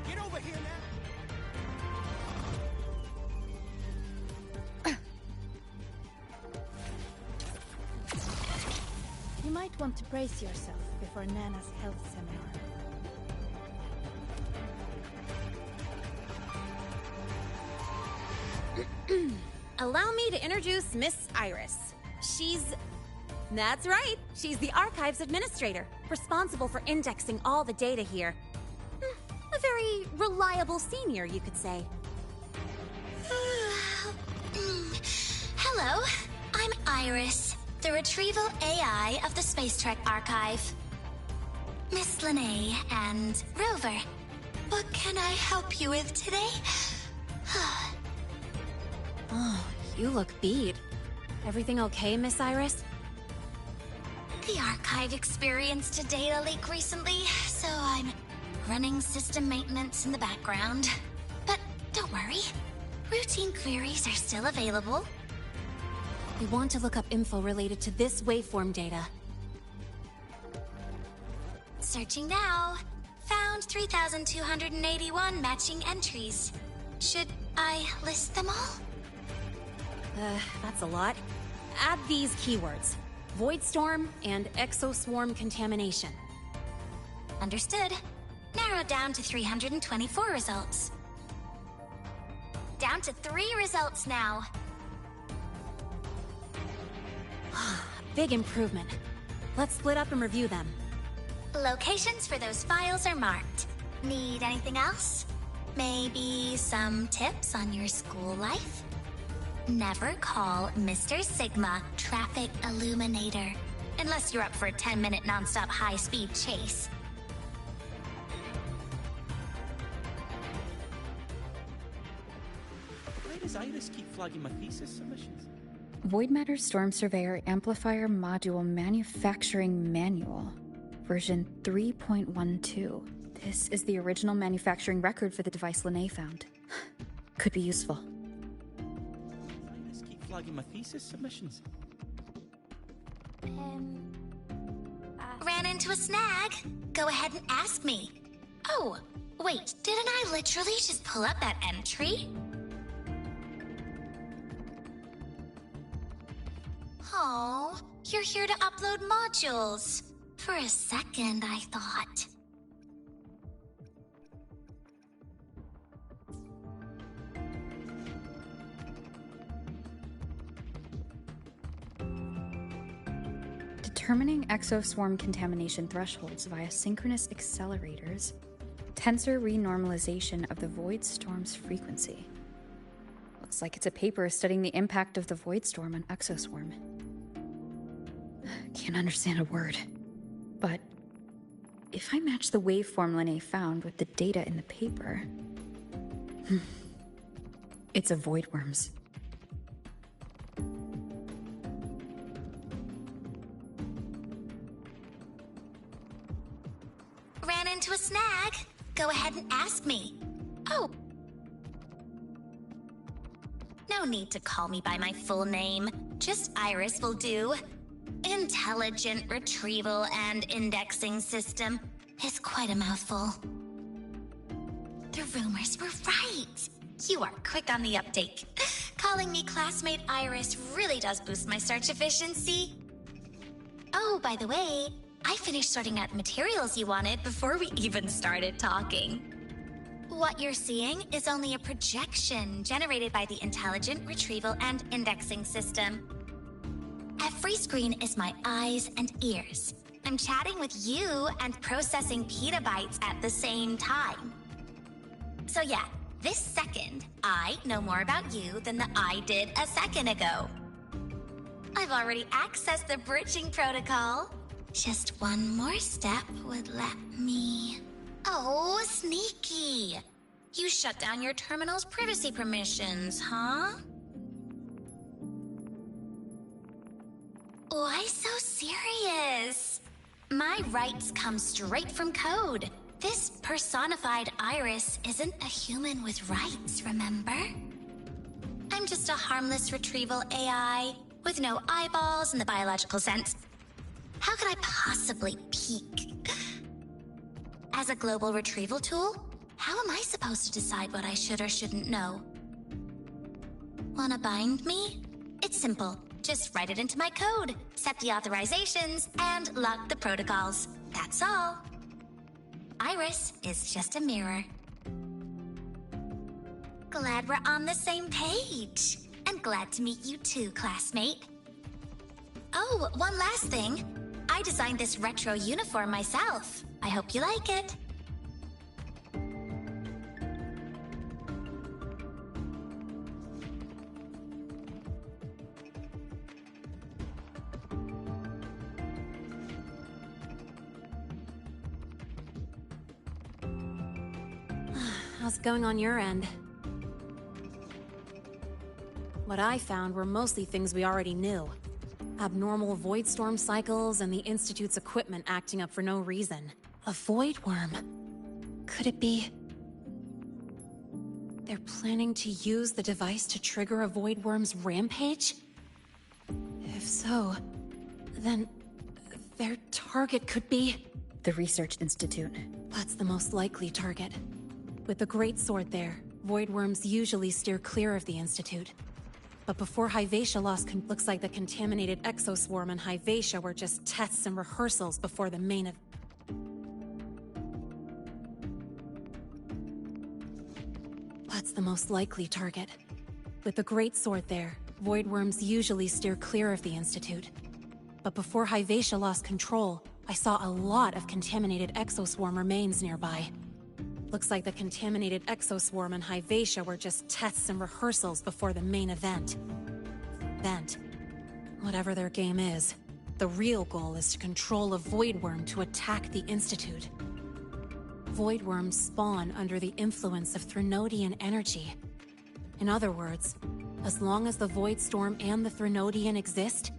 Get over here now! You might want to brace yourself before Nana's health seminar. Allow me to introduce Miss Iris. That's right, she's the Archives Administrator, responsible for indexing all the data here. A very reliable senior, you could say. Hello, I'm Iris, the Retrieval AI of the Space Trek Archive. Miss Linnae and Rover, what can I help you with today? Oh, you look beat. Everything okay, Miss Iris? The Archive experienced a data leak recently, so I'm running system maintenance in the background. But don't worry, routine queries are still available. We want to look up info related to this waveform data. Searching now. Found 3,281 matching entries. Should I list them all? That's a lot. Add these keywords: Void Storm and Exoswarm Contamination. Understood. Narrowed down to 324 results. Down to 3 results now. Big improvement. Let's split up and review them. Locations for those files are marked. Need anything else? Maybe some tips on your school life? Never call Mr. Sigma Traffic Illuminator, unless you're up for a 10-minute non-stop high-speed chase. Why does Iris keep flagging my thesis submissions? Void Matter Storm Surveyor Amplifier Module Manufacturing Manual, version 3.12. This is the original manufacturing record for the device Linnae found. Could be useful. Iris keep flagging my thesis submissions. Ran into a snag? Go ahead and ask me. Oh, wait, didn't I literally just pull up that entry? Oh, you're here to upload modules. For a second, I thought. Determining exoswarm contamination thresholds via synchronous accelerators, tensor renormalization of the void storm's frequency. Looks like it's a paper studying the impact of the void storm on exoswarm. Can't understand a word. But if I match the waveform Linnae found with the data in the paper, it's a void worms. Ran into a snag? Go ahead and ask me. Oh. No need to call me by my full name. Just Iris will do. Intelligent Retrieval and Indexing System is quite a mouthful. The rumors were right. You are quick on the uptake. Calling me classmate Iris really does boost my search efficiency. Oh, by the way, I finished sorting out the materials you wanted before we even started talking. What you're seeing is only a projection generated by the Intelligent Retrieval and Indexing System. Every screen is my eyes and ears. I'm chatting with you and processing petabytes at the same time. So yeah, this second, I know more about you than the I did a second ago. I've already accessed the bridging protocol. Just one more step would let me... Oh, sneaky. You shut down your terminal's privacy permissions, huh? Why so serious? My rights come straight from code. This personified Iris isn't a human with rights, remember? I'm just a harmless retrieval AI with no eyeballs in the biological sense. How could I possibly peek? As a global retrieval tool, how am I supposed to decide what I should or shouldn't know? Wanna bind me? It's simple. Just write it into my code, set the authorizations, and lock the protocols. That's all. Iris is just a mirror. Glad we're on the same page. And glad to meet you too, classmate. Oh, one last thing. I designed this retro uniform myself. I hope you like it. How's it going on your end? What I found were mostly things we already knew. Abnormal void storm cycles and the Institute's equipment acting up for no reason. A void worm. Could it be... they're planning to use the device to trigger a void worm's rampage? If so, then their target could be... the Research Institute. That's the most likely target. With the Great Sword there, void worms usually steer clear of the Institute. But before Hyvatia lost looks like the contaminated exoswarm and Hyvatia were just tests and rehearsals before the main of... That's the most likely target. With the Great Sword there, void worms usually steer clear of the Institute. But before Hyvatia lost control, I saw a lot of contaminated exoswarm remains nearby. Looks like the contaminated exoswarm and Hyvatia were just tests and rehearsals before the main event. Whatever their game is, the real goal is to control a void worm to attack the Institute. Void worms spawn under the influence of Threnodian energy. In other words, as long as the Void Storm and the Threnodian exist,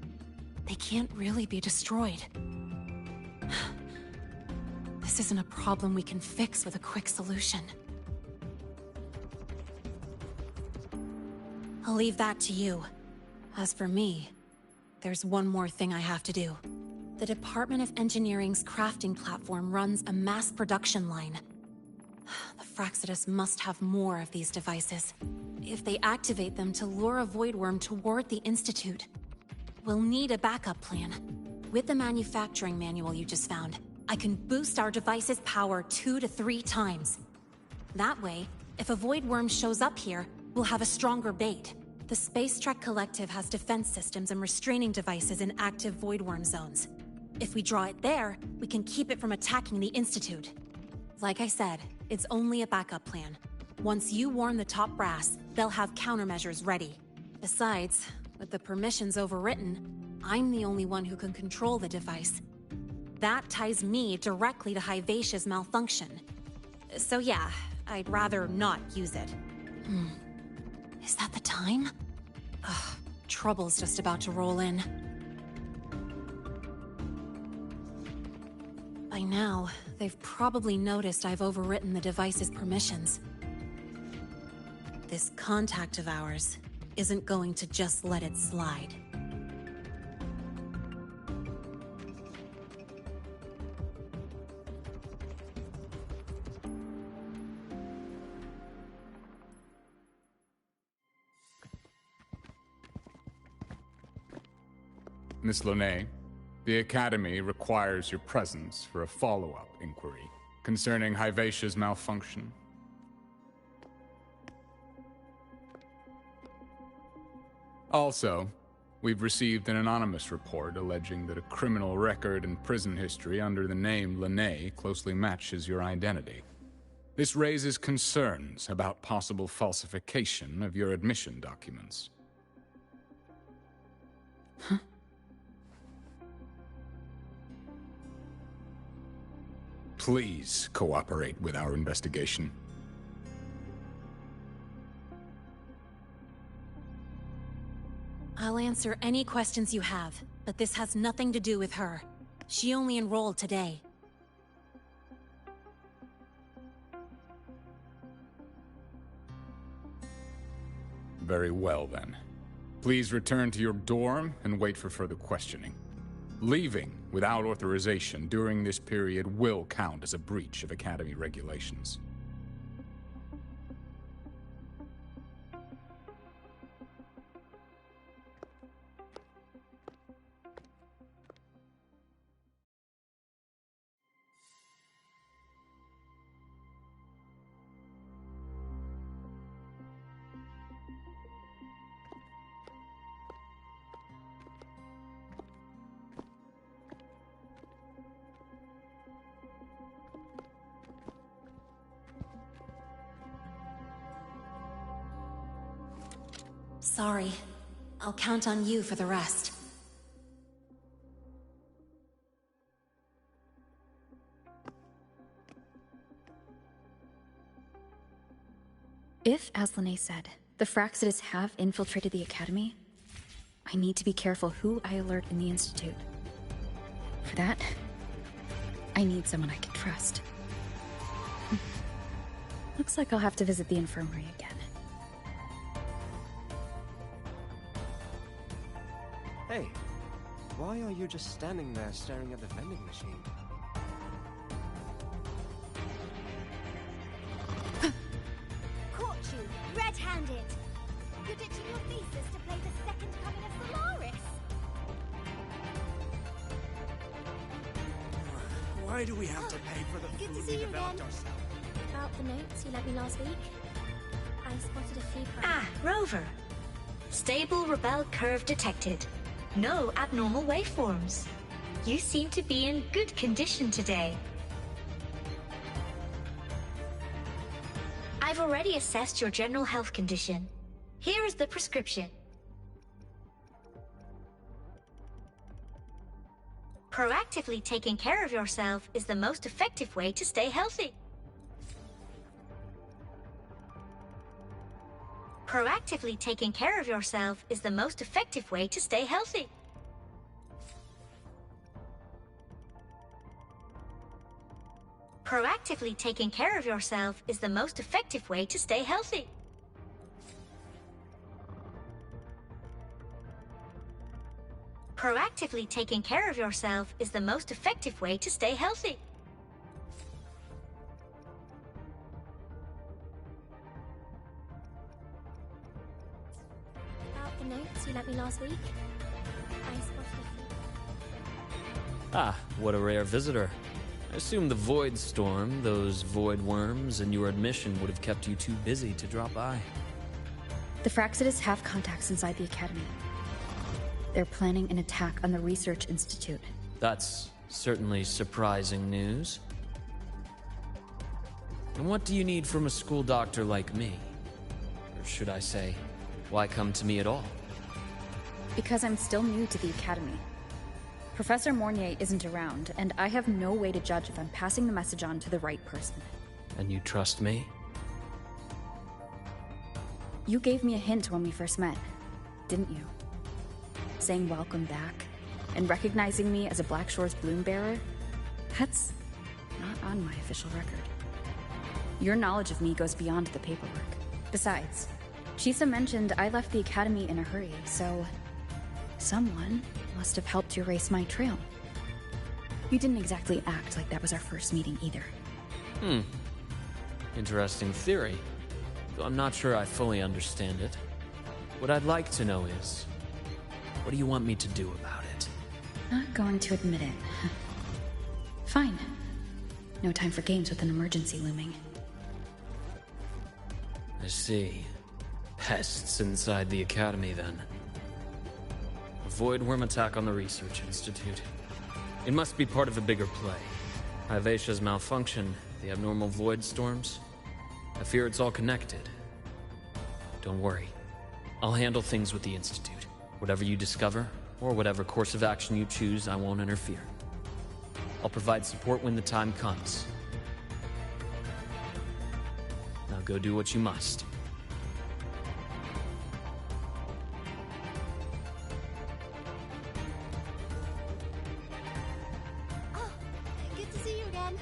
they can't really be destroyed. This isn't a problem we can fix with a quick solution. I'll leave that to you. As for me, there's one more thing I have to do. The Department of Engineering's crafting platform runs a mass production line. The Fraxidus must have more of these devices. If they activate them to lure a void worm toward the Institute, we'll need a backup plan. With the manufacturing manual you just found, I can boost our device's power 2 to 3 times. That way, if a void worm shows up here, we'll have a stronger bait. The Space Trek Collective has defense systems and restraining devices in active void worm zones. If we draw it there, we can keep it from attacking the Institute. Like I said, it's only a backup plan. Once you warn the top brass, they'll have countermeasures ready. Besides, with the permissions overwritten, I'm the only one who can control the device. That ties me directly to Hyvatia's malfunction. So yeah, I'd rather not use it. Is that the time? Ugh, trouble's just about to roll in. By now, they've probably noticed I've overwritten the device's permissions. This contact of ours isn't going to just let it slide. Miss Lahai, the Academy requires your presence for a follow-up inquiry concerning Hyvatia's malfunction. Also, we've received an anonymous report alleging that a criminal record and prison history under the name Lahai closely matches your identity. This raises concerns about possible falsification of your admission documents. Huh? Please cooperate with our investigation. I'll answer any questions you have, but this has nothing to do with her. She only enrolled today. Very well, then. Please return to your dorm and wait for further questioning. Leaving without authorization during this period will count as a breach of Academy regulations. Sorry. I'll count on you for the rest. If, as Lene said, the Fraxitus have infiltrated the Academy, I need to be careful who I alert in the Institute. For that, I need someone I can trust. Looks like I'll have to visit the infirmary again. Hey, why are you just standing there staring at the vending machine? Caught you, red-handed! You're ditching your thesis to play the second coming of Solaris! Why do we have to pay for the Good to food see we you developed again. ourselves? About the notes you lent me last week, I spotted a few Ah, Rover. Stable Rebel curve detected. No abnormal waveforms. You seem to be in good condition today. I've already assessed your general health condition. Here is the prescription. Proactively taking care of yourself is the most effective way to stay healthy. Proactively taking care of yourself is the most effective way to stay healthy. Proactively taking care of yourself is the most effective way to stay healthy. Proactively taking care of yourself is the most effective way to stay healthy. About the notes you lent me last week, I spotted a few. Ah, what a rare visitor. I assume the Void Storm, those void worms, and your admission would have kept you too busy to drop by. The Fraxitus have contacts inside the Academy. They're planning an attack on the Research Institute. That's certainly surprising news. And what do you need from a school doctor like me? Or should I say, why come to me at all? Because I'm still new to the Academy. Professor Mornier isn't around, and I have no way to judge if I'm passing the message on to the right person. And you trust me? You gave me a hint when we first met, didn't you? Saying welcome back, and recognizing me as a Black Shore's bloom bearer? That's not on my official record. Your knowledge of me goes beyond the paperwork. Besides, Chisa mentioned I left the Academy in a hurry, so someone must have helped erase my trail. You didn't exactly act like that was our first meeting either. Interesting theory. Though I'm not sure I fully understand it. What I'd like to know is, what do you want me to do about it? Not going to admit it. Fine. No time for games with an emergency looming. I see. Pests inside the Academy, then. A void worm attack on the Research Institute. It must be part of a bigger play. Hivacia's malfunction, the abnormal void storms. I fear it's all connected. Don't worry. I'll handle things with the Institute. Whatever you discover, or whatever course of action you choose, I won't interfere. I'll provide support when the time comes. Now go do what you must. Oh, good to see you again.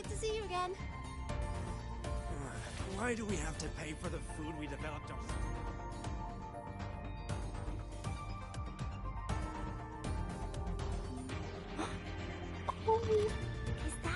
Good to see you again. Why do we have to pay for the food we developed ourselves? Oh, is that...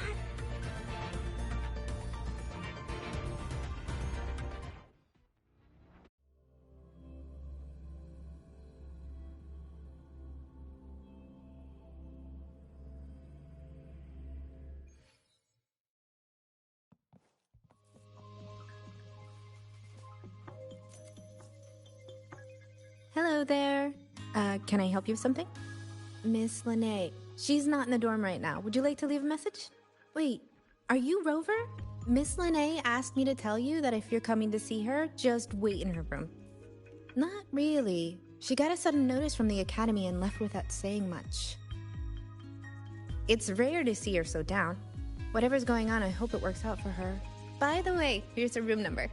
Hello there. Can I help you with something? Miss Lene. She's not in the dorm right now. Would you like to leave a message? Wait, are you Rover? Miss Lene asked me to tell you that if you're coming to see her, just wait in her room. Not really. She got a sudden notice from the academy and left without saying much. It's rare to see her so down. Whatever's going on, I hope it works out for her. By the way, here's her room number.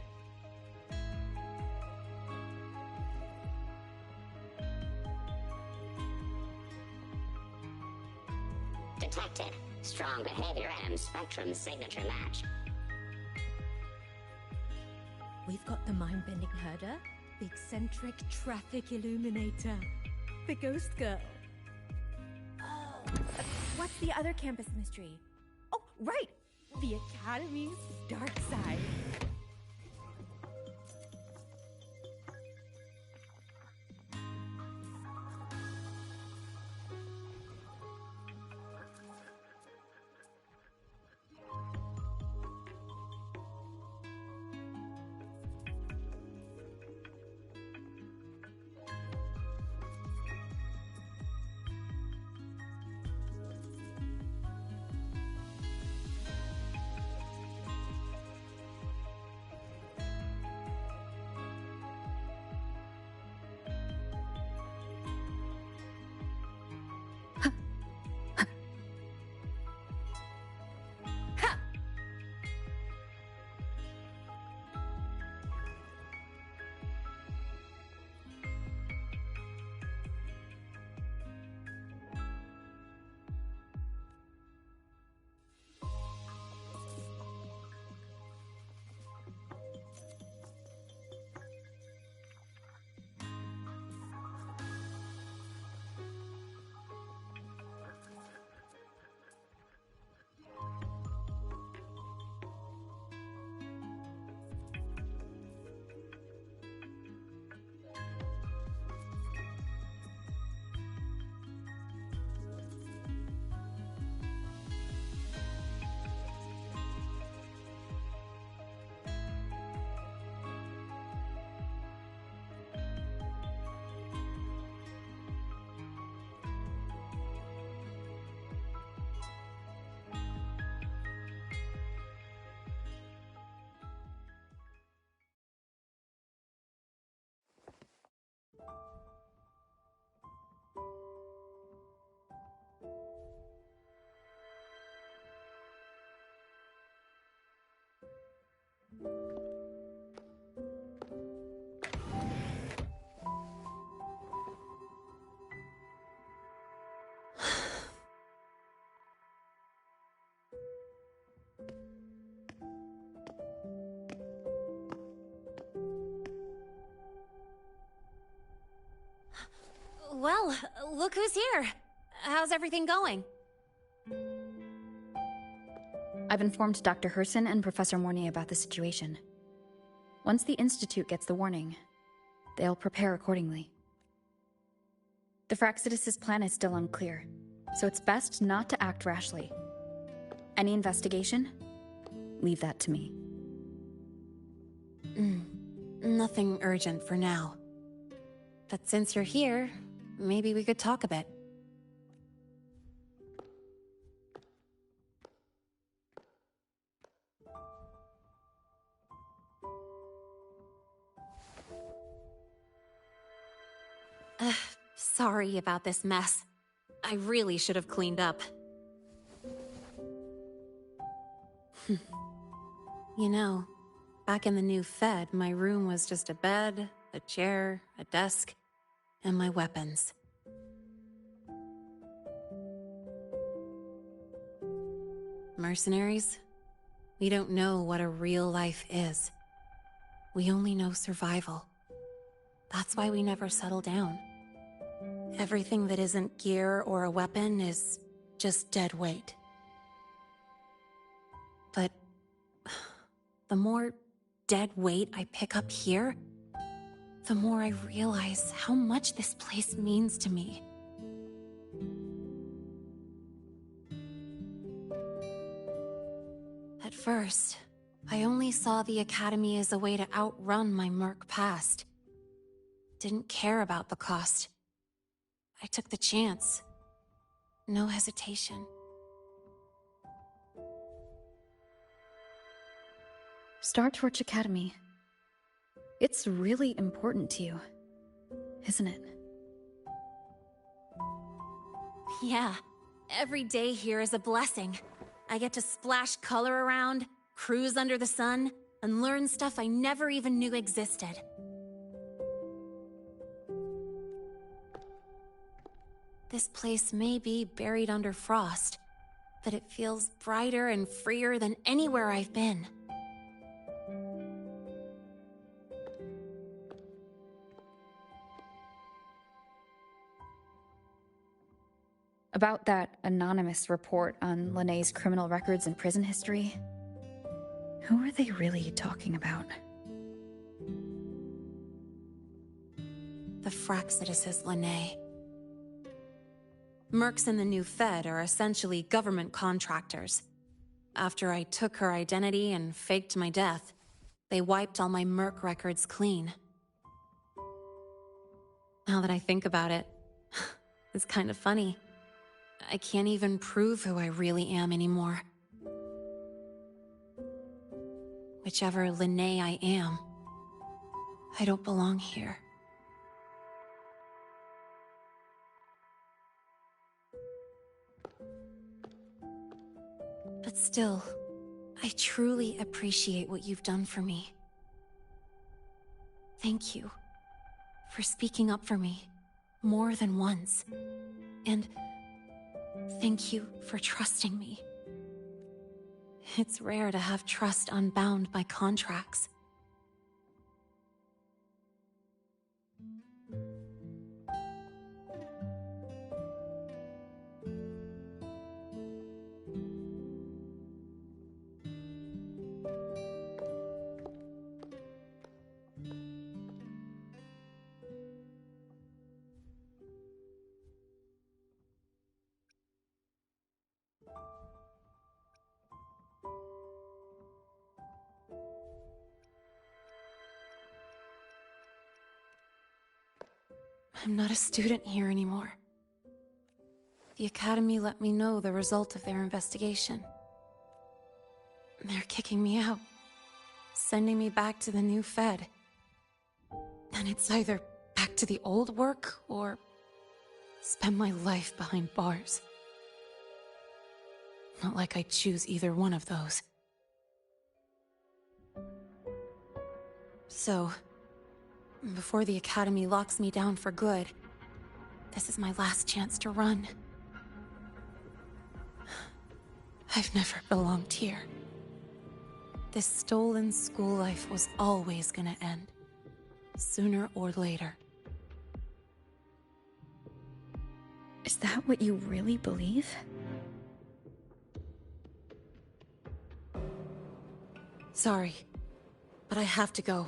Detected. Strong behavior and spectrum signature match. We've got the mind-bending herder, the eccentric traffic illuminator, the ghost girl. What's the other campus mystery? Oh, right! The Academy's dark side. Well, look who's here. How's everything going? I've informed Dr. Herson and Professor Mornay about the situation. Once the Institute gets the warning, they'll prepare accordingly. The Fraxidus' plan is still unclear, so it's best not to act rashly. Any investigation? Leave that to me. Nothing urgent for now. But since you're here, maybe we could talk a bit. Sorry about this mess. I really should have cleaned up. You know, back in the new Fed, my room was just a bed, a chair, a desk, and my weapons. Mercenaries? We don't know what a real life is. We only know survival. That's why we never settle down. Everything that isn't gear or a weapon is just dead weight. But the more dead weight I pick up here, the more I realize how much this place means to me. At first, I only saw the Academy as a way to outrun my merc past. Didn't care about the cost. I took the chance. No hesitation. Star Torch Academy. It's really important to you, isn't it? Yeah, every day here is a blessing. I get to splash color around, cruise under the sun, and learn stuff I never even knew existed. This place may be buried under frost, but it feels brighter and freer than anywhere I've been. About that anonymous report on Linnéa's criminal records and prison history, who are they really talking about? The Fraxituses Linné. Mercs in the new Fed are essentially government contractors. After I took her identity and faked my death, they wiped all my merc records clean. Now that I think about it, it's kind of funny. I can't even prove who I really am anymore. Whichever Linné I am, I don't belong here. But still, I truly appreciate what you've done for me. Thank you for speaking up for me more than once. And thank you for trusting me. It's rare to have trust unbound by contracts. I'm not a student here anymore. The Academy let me know the result of their investigation. They're kicking me out, sending me back to the new Fed. And it's either back to the old work, or spend my life behind bars. Not like I choose either one of those. So, before the Academy locks me down for good, this is my last chance to run. I've never belonged here. This stolen school life was always gonna end, sooner or later. Is that what you really believe? Sorry, but I have to go.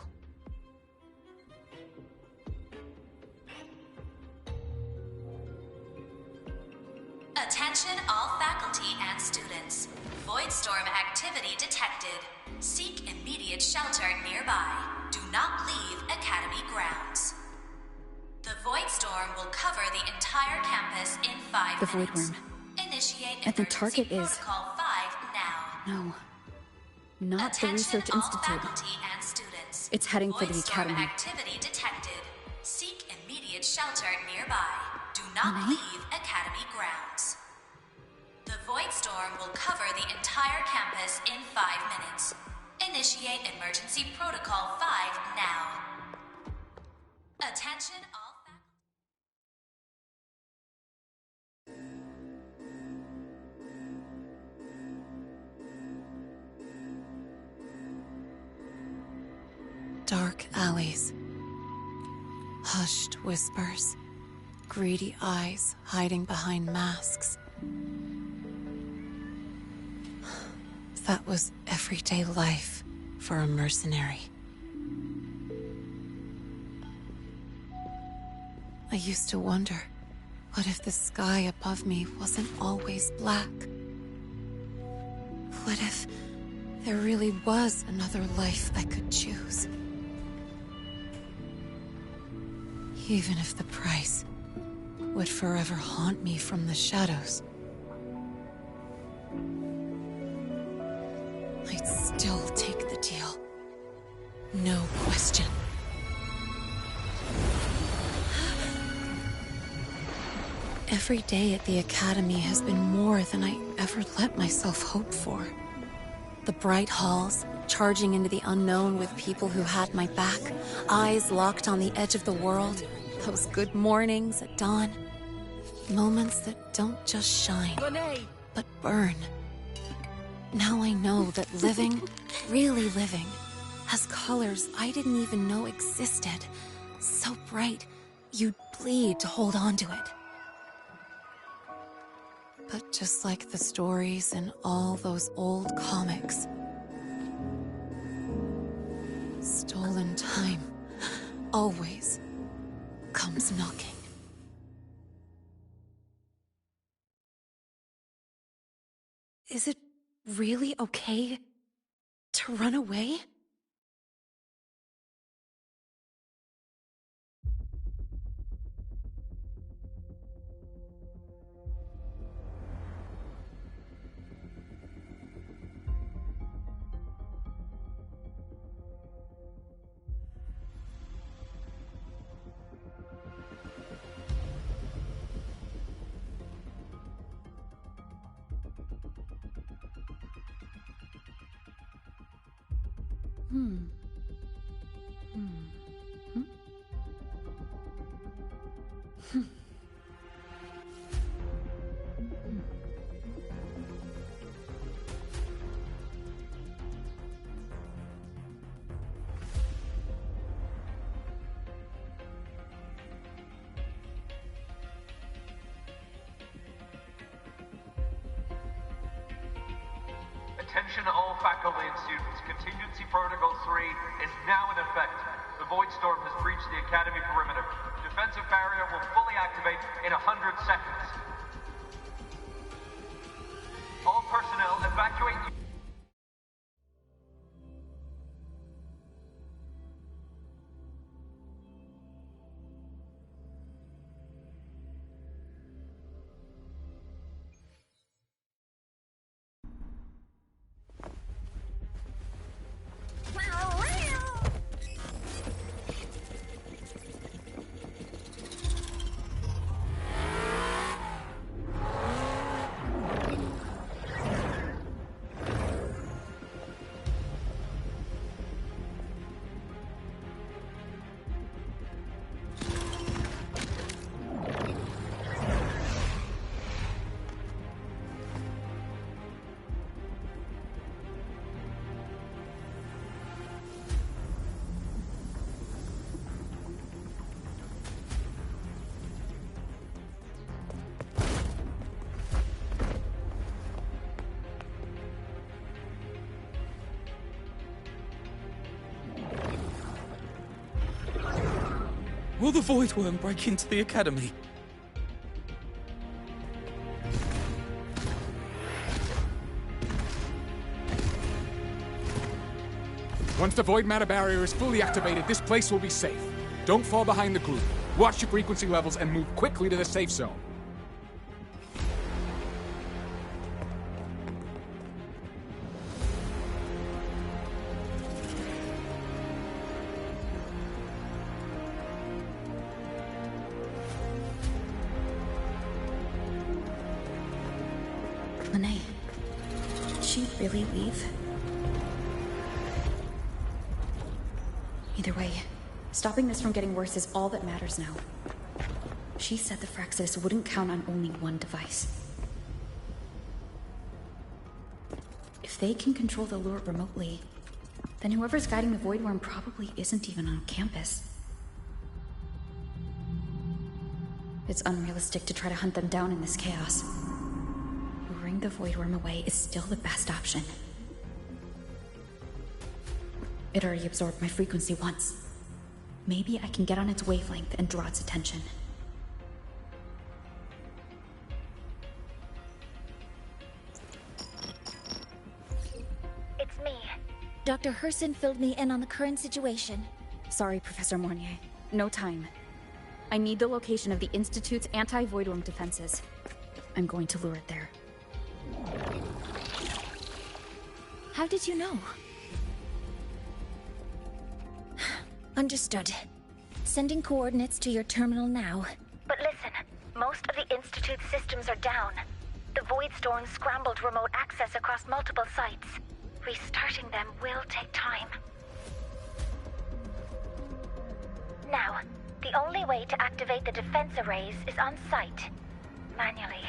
Attention all faculty and students. Voidstorm activity detected. Seek immediate shelter nearby. Do not leave Academy grounds. The Voidstorm will cover the entire campus in 5 The minutes. Void Worm. Initiate And the emergency target is... protocol 5 now. No. Not the Attention Research all Institute. faculty and students. It's heading for the Voidstorm Academy. activity detected. Seek immediate shelter nearby. Do not leave Academy grounds. The Voidstorm will cover the entire campus in 5 minutes. Initiate emergency protocol 5 now. Attention all Dark alleys. Hushed whispers. Greedy eyes hiding behind masks. That was everyday life for a mercenary. I used to wonder, what if the sky above me wasn't always black? What if there really was another life I could choose? Even if the price would forever haunt me from the shadows, I'd still take the deal. No question. Every day at the Academy has been more than I ever let myself hope for. The bright halls, charging into the unknown with people who had my back, eyes locked on the edge of the world, those good mornings at dawn. Moments that don't just shine, but burn. Now I know that living, really living, has colors I didn't even know existed. So bright, you'd bleed to hold on to it. But just like the stories in all those old comics, stolen time always comes knocking. Is it really okay to run away? Attention all faculty and students. Contingency Protocol 3 is now in effect. The Void Storm has breached the Academy perimeter. Defensive barrier will fully activate in 100 seconds. All personnel evacuate. Will the Void Worm break into the Academy? Once the Void Matter Barrier is fully activated, this place will be safe. Don't fall behind the group. Watch your frequency levels and move quickly to the safe zone. Lene, did she really leave? Either way, stopping this from getting worse is all that matters now. She said the Fraxis wouldn't count on only one device. If they can control the lure remotely, Then whoever's guiding the Void Worm probably isn't even on campus. It's unrealistic to try to hunt them down in this chaos. Luring the Void Worm away is still the best option. It already absorbed my frequency once. Maybe I can get on its wavelength and draw its attention. It's me. Dr. Herson filled me in on the current situation. Sorry, Professor Mornier. No time. I need the location of the Institute's anti-Void Worm defenses. I'm going to lure it there. How did you know? Understood. Sending coordinates to your terminal now. But listen, most of the Institute's systems are down. The Void Storm scrambled remote access across multiple sites. Restarting them will take time. Now, the only way to activate the defense arrays is on site. Manually.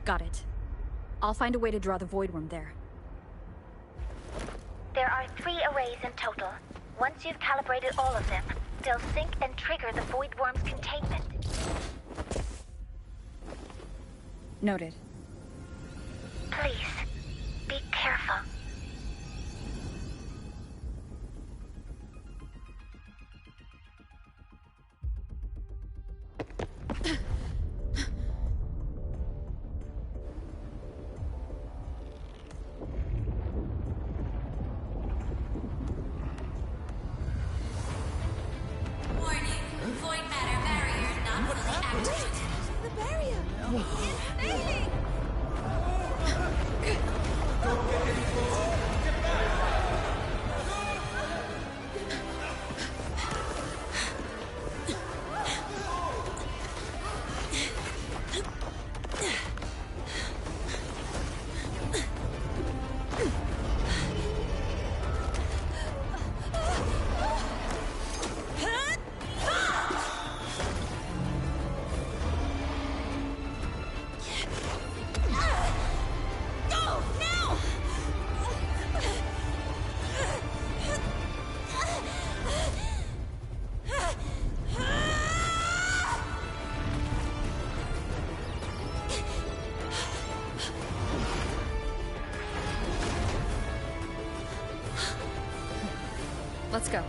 Got it. I'll find a way to draw the Void Worm there. There are 3 arrays in total. Once you've calibrated all of them, they'll sync and trigger the Void Worm's containment. Noted. Please, be careful. Let's go.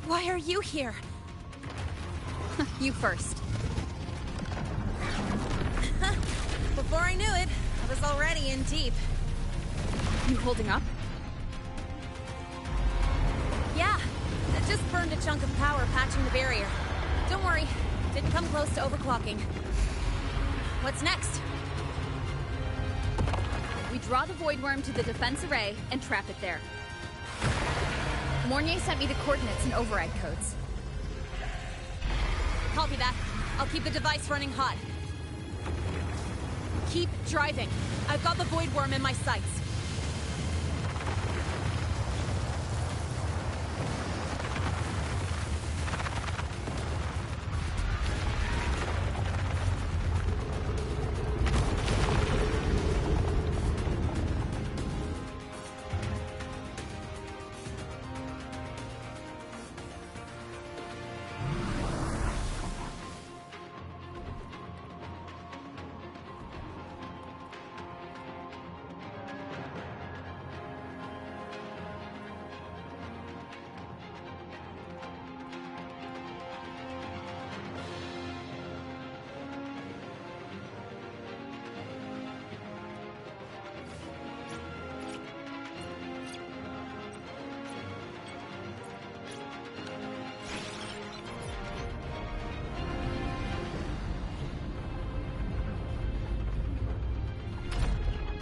Why are you here? You first. Before I knew it, I was already in deep. You holding up? Yeah, I just burned a chunk of power patching the barrier. Don't worry, didn't come close to overclocking. What's next? We draw the Void Worm to the defense array and trap it there. Mornier sent me the coordinates and override codes. Copy that. I'll keep the device running hot. Keep driving. I've got the Void Worm in my sights.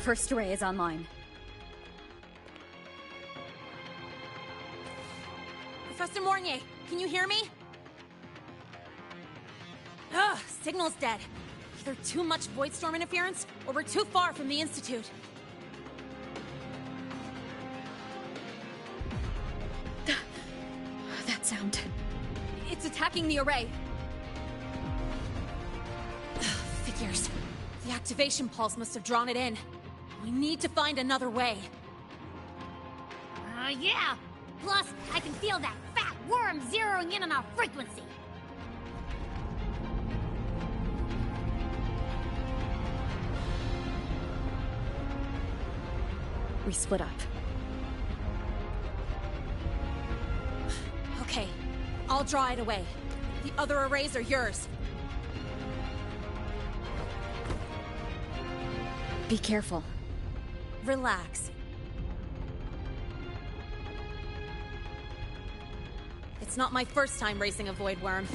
First array is online. Professor Mornier, can you hear me? Ugh, signal's dead. Either too much Void Storm interference, or we're too far from the Institute. It's attacking the array. Figures. The activation pulse must have drawn it in. We need to find another way. Yeah! Plus, I can feel that fat worm zeroing in on our frequency. We split up. Okay, I'll draw it away. The other arrays are yours. Be careful. Relax. It's not my first time racing a void worm.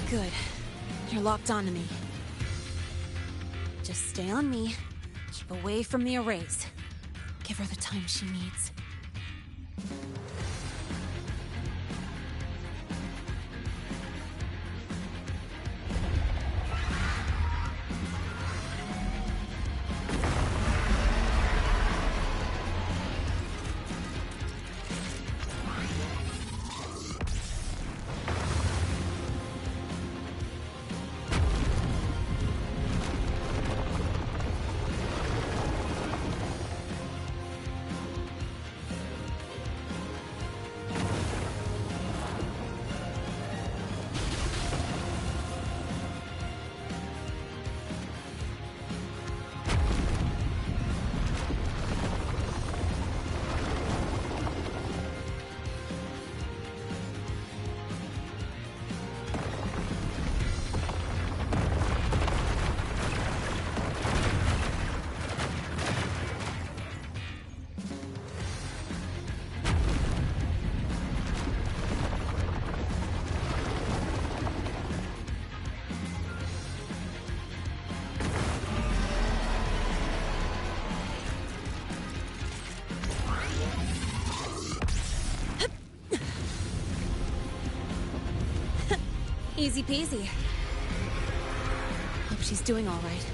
Good. You're locked onto me. Just stay on me. Keep away from the arrays. Give her the time she needs. Easy peasy. Hope she's doing all right.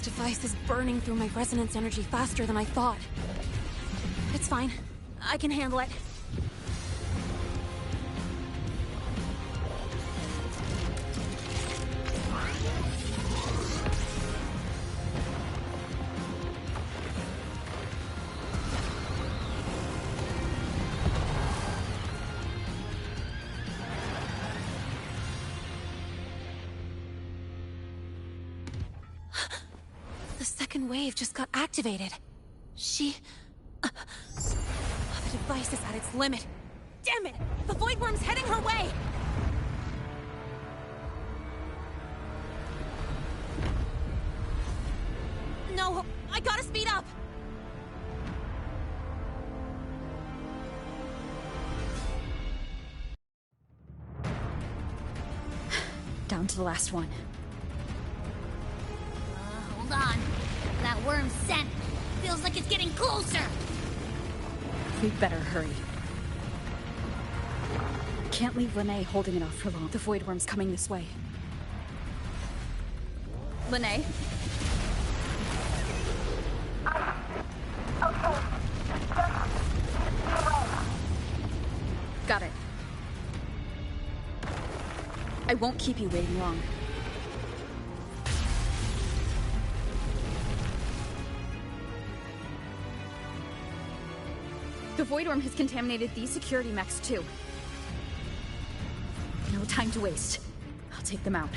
Device is burning through my resonance energy faster than I thought. It's fine. I can handle it. Wave just got activated. The device is at its limit. Damn it! The Void Worm's heading her way! No! no! I gotta speed up! Down to the last one. Hold on. That worm's scent feels like it's getting closer. We'd better hurry. Can't leave Lene holding it off for long. The void worm's coming this way. Lene? Got it. I won't keep you waiting long. The void worm has contaminated these security mechs too. No time to waste. I'll take them out.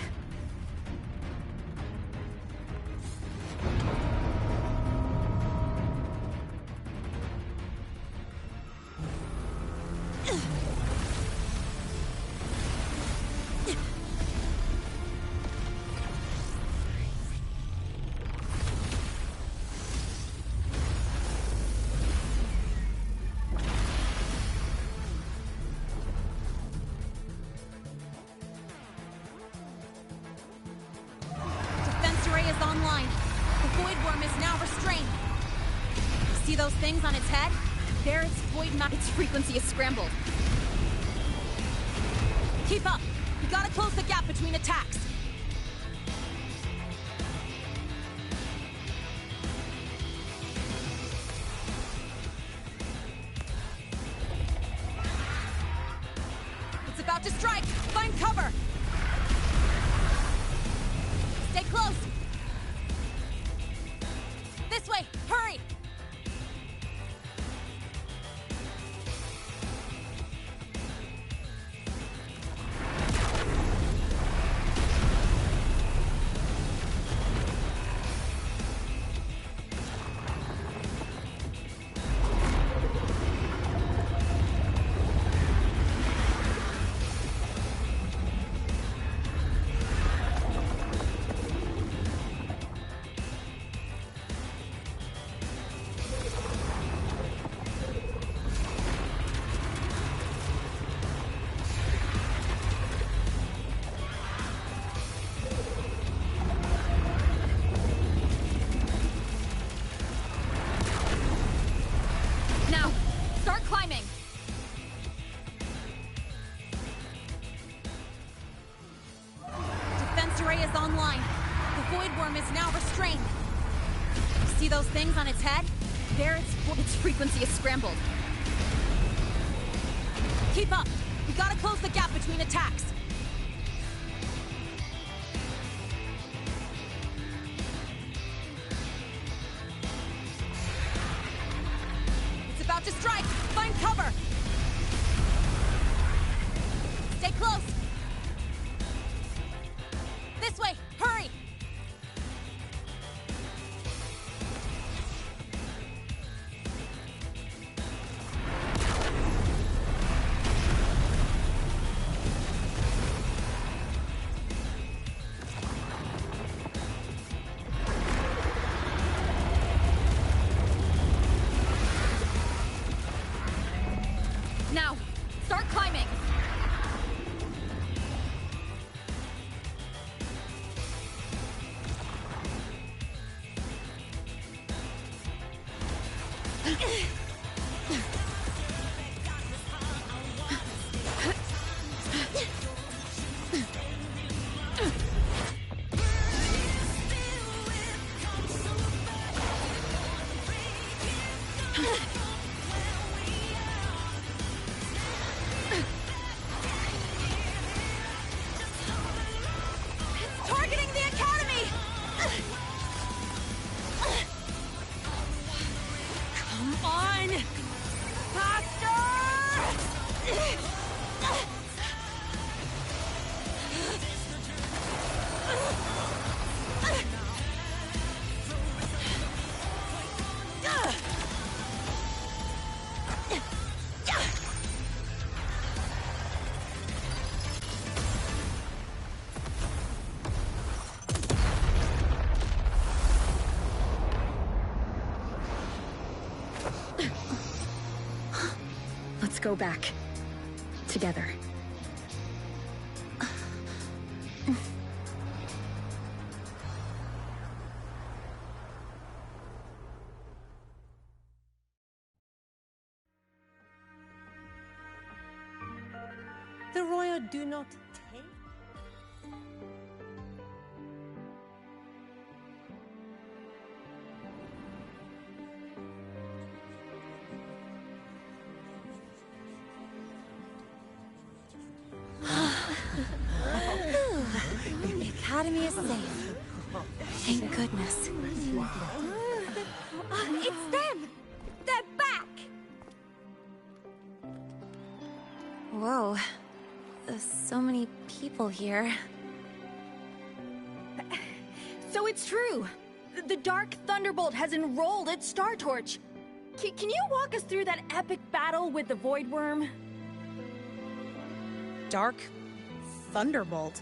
Things on its head? There its void its frequency is scrambled. Keep up! We gotta close the gap between attacks! It's about to strike! Find cover! Stay close! This way! Hurry! Things on its head? There its frequency is scrambled. Keep up! We gotta close the gap between attacks! It's about to strike! Find cover! Stay close! This way! Hurry! On! Let's go back. Together. The royal do not take? The Academy is safe. Thank goodness. It's them! They're back! Whoa. There's so many people here. So it's true! The Dark Thunderbolt has enrolled at Star Torch! Can you walk us through that epic battle with the Void Worm? Dark Thunderbolt?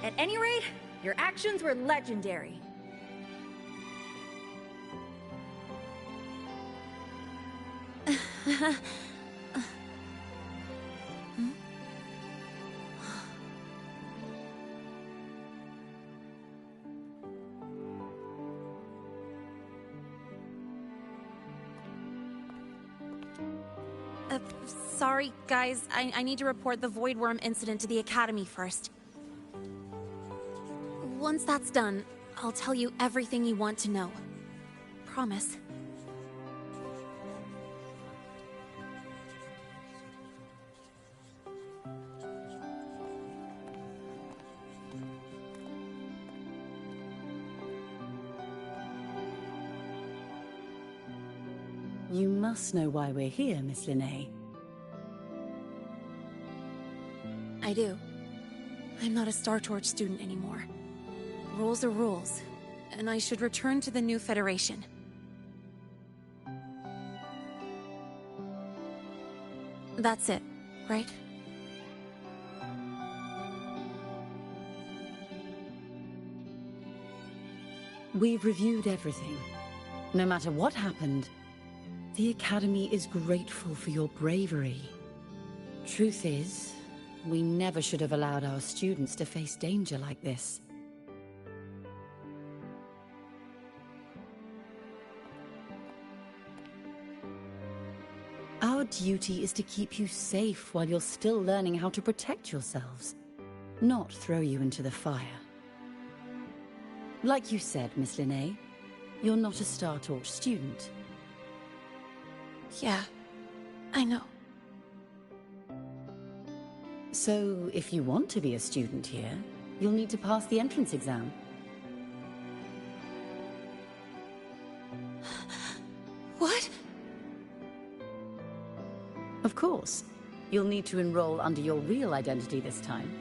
At any rate, your actions were legendary. Sorry, guys. I need to report the Void Worm incident to the Academy first. Once that's done, I'll tell you everything you want to know. Promise. You must know why we're here, Miss Linnae. I do. I'm not a Star Torch student anymore. Rules are rules, and I should return to the new Federation. That's it, right? We've reviewed everything. No matter what happened, the Academy is grateful for your bravery. Truth is, we never should have allowed our students to face danger like this. Our duty is to keep you safe while you're still learning how to protect yourselves, not throw you into the fire. Like you said, Miss Linnae, you're not a Star Torch student. Yeah, I know. So, if you want to be a student here, you'll need to pass the entrance exam. What? Of course. You'll need to enroll under your real identity this time.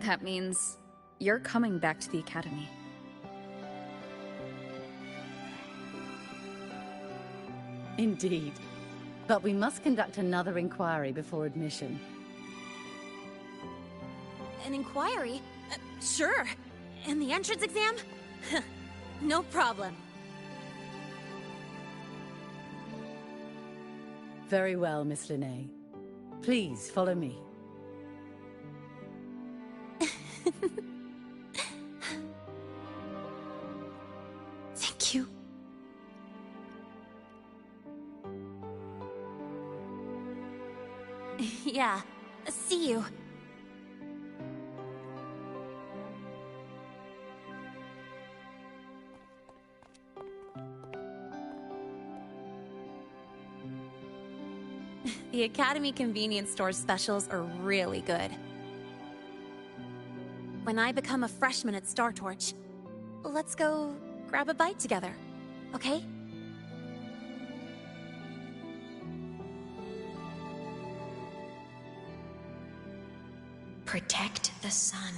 That means you're coming back to the Academy. Indeed. But we must conduct another inquiry before admission. An inquiry? Sure. And the entrance exam? No problem. Very well, Miss Linnae. Please, follow me. Thank you. Yeah. See you. The Academy convenience store specials are really good. When I become a freshman at Star Torch, let's go grab a bite together, okay? Protect the sun.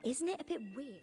Isn't it a bit weird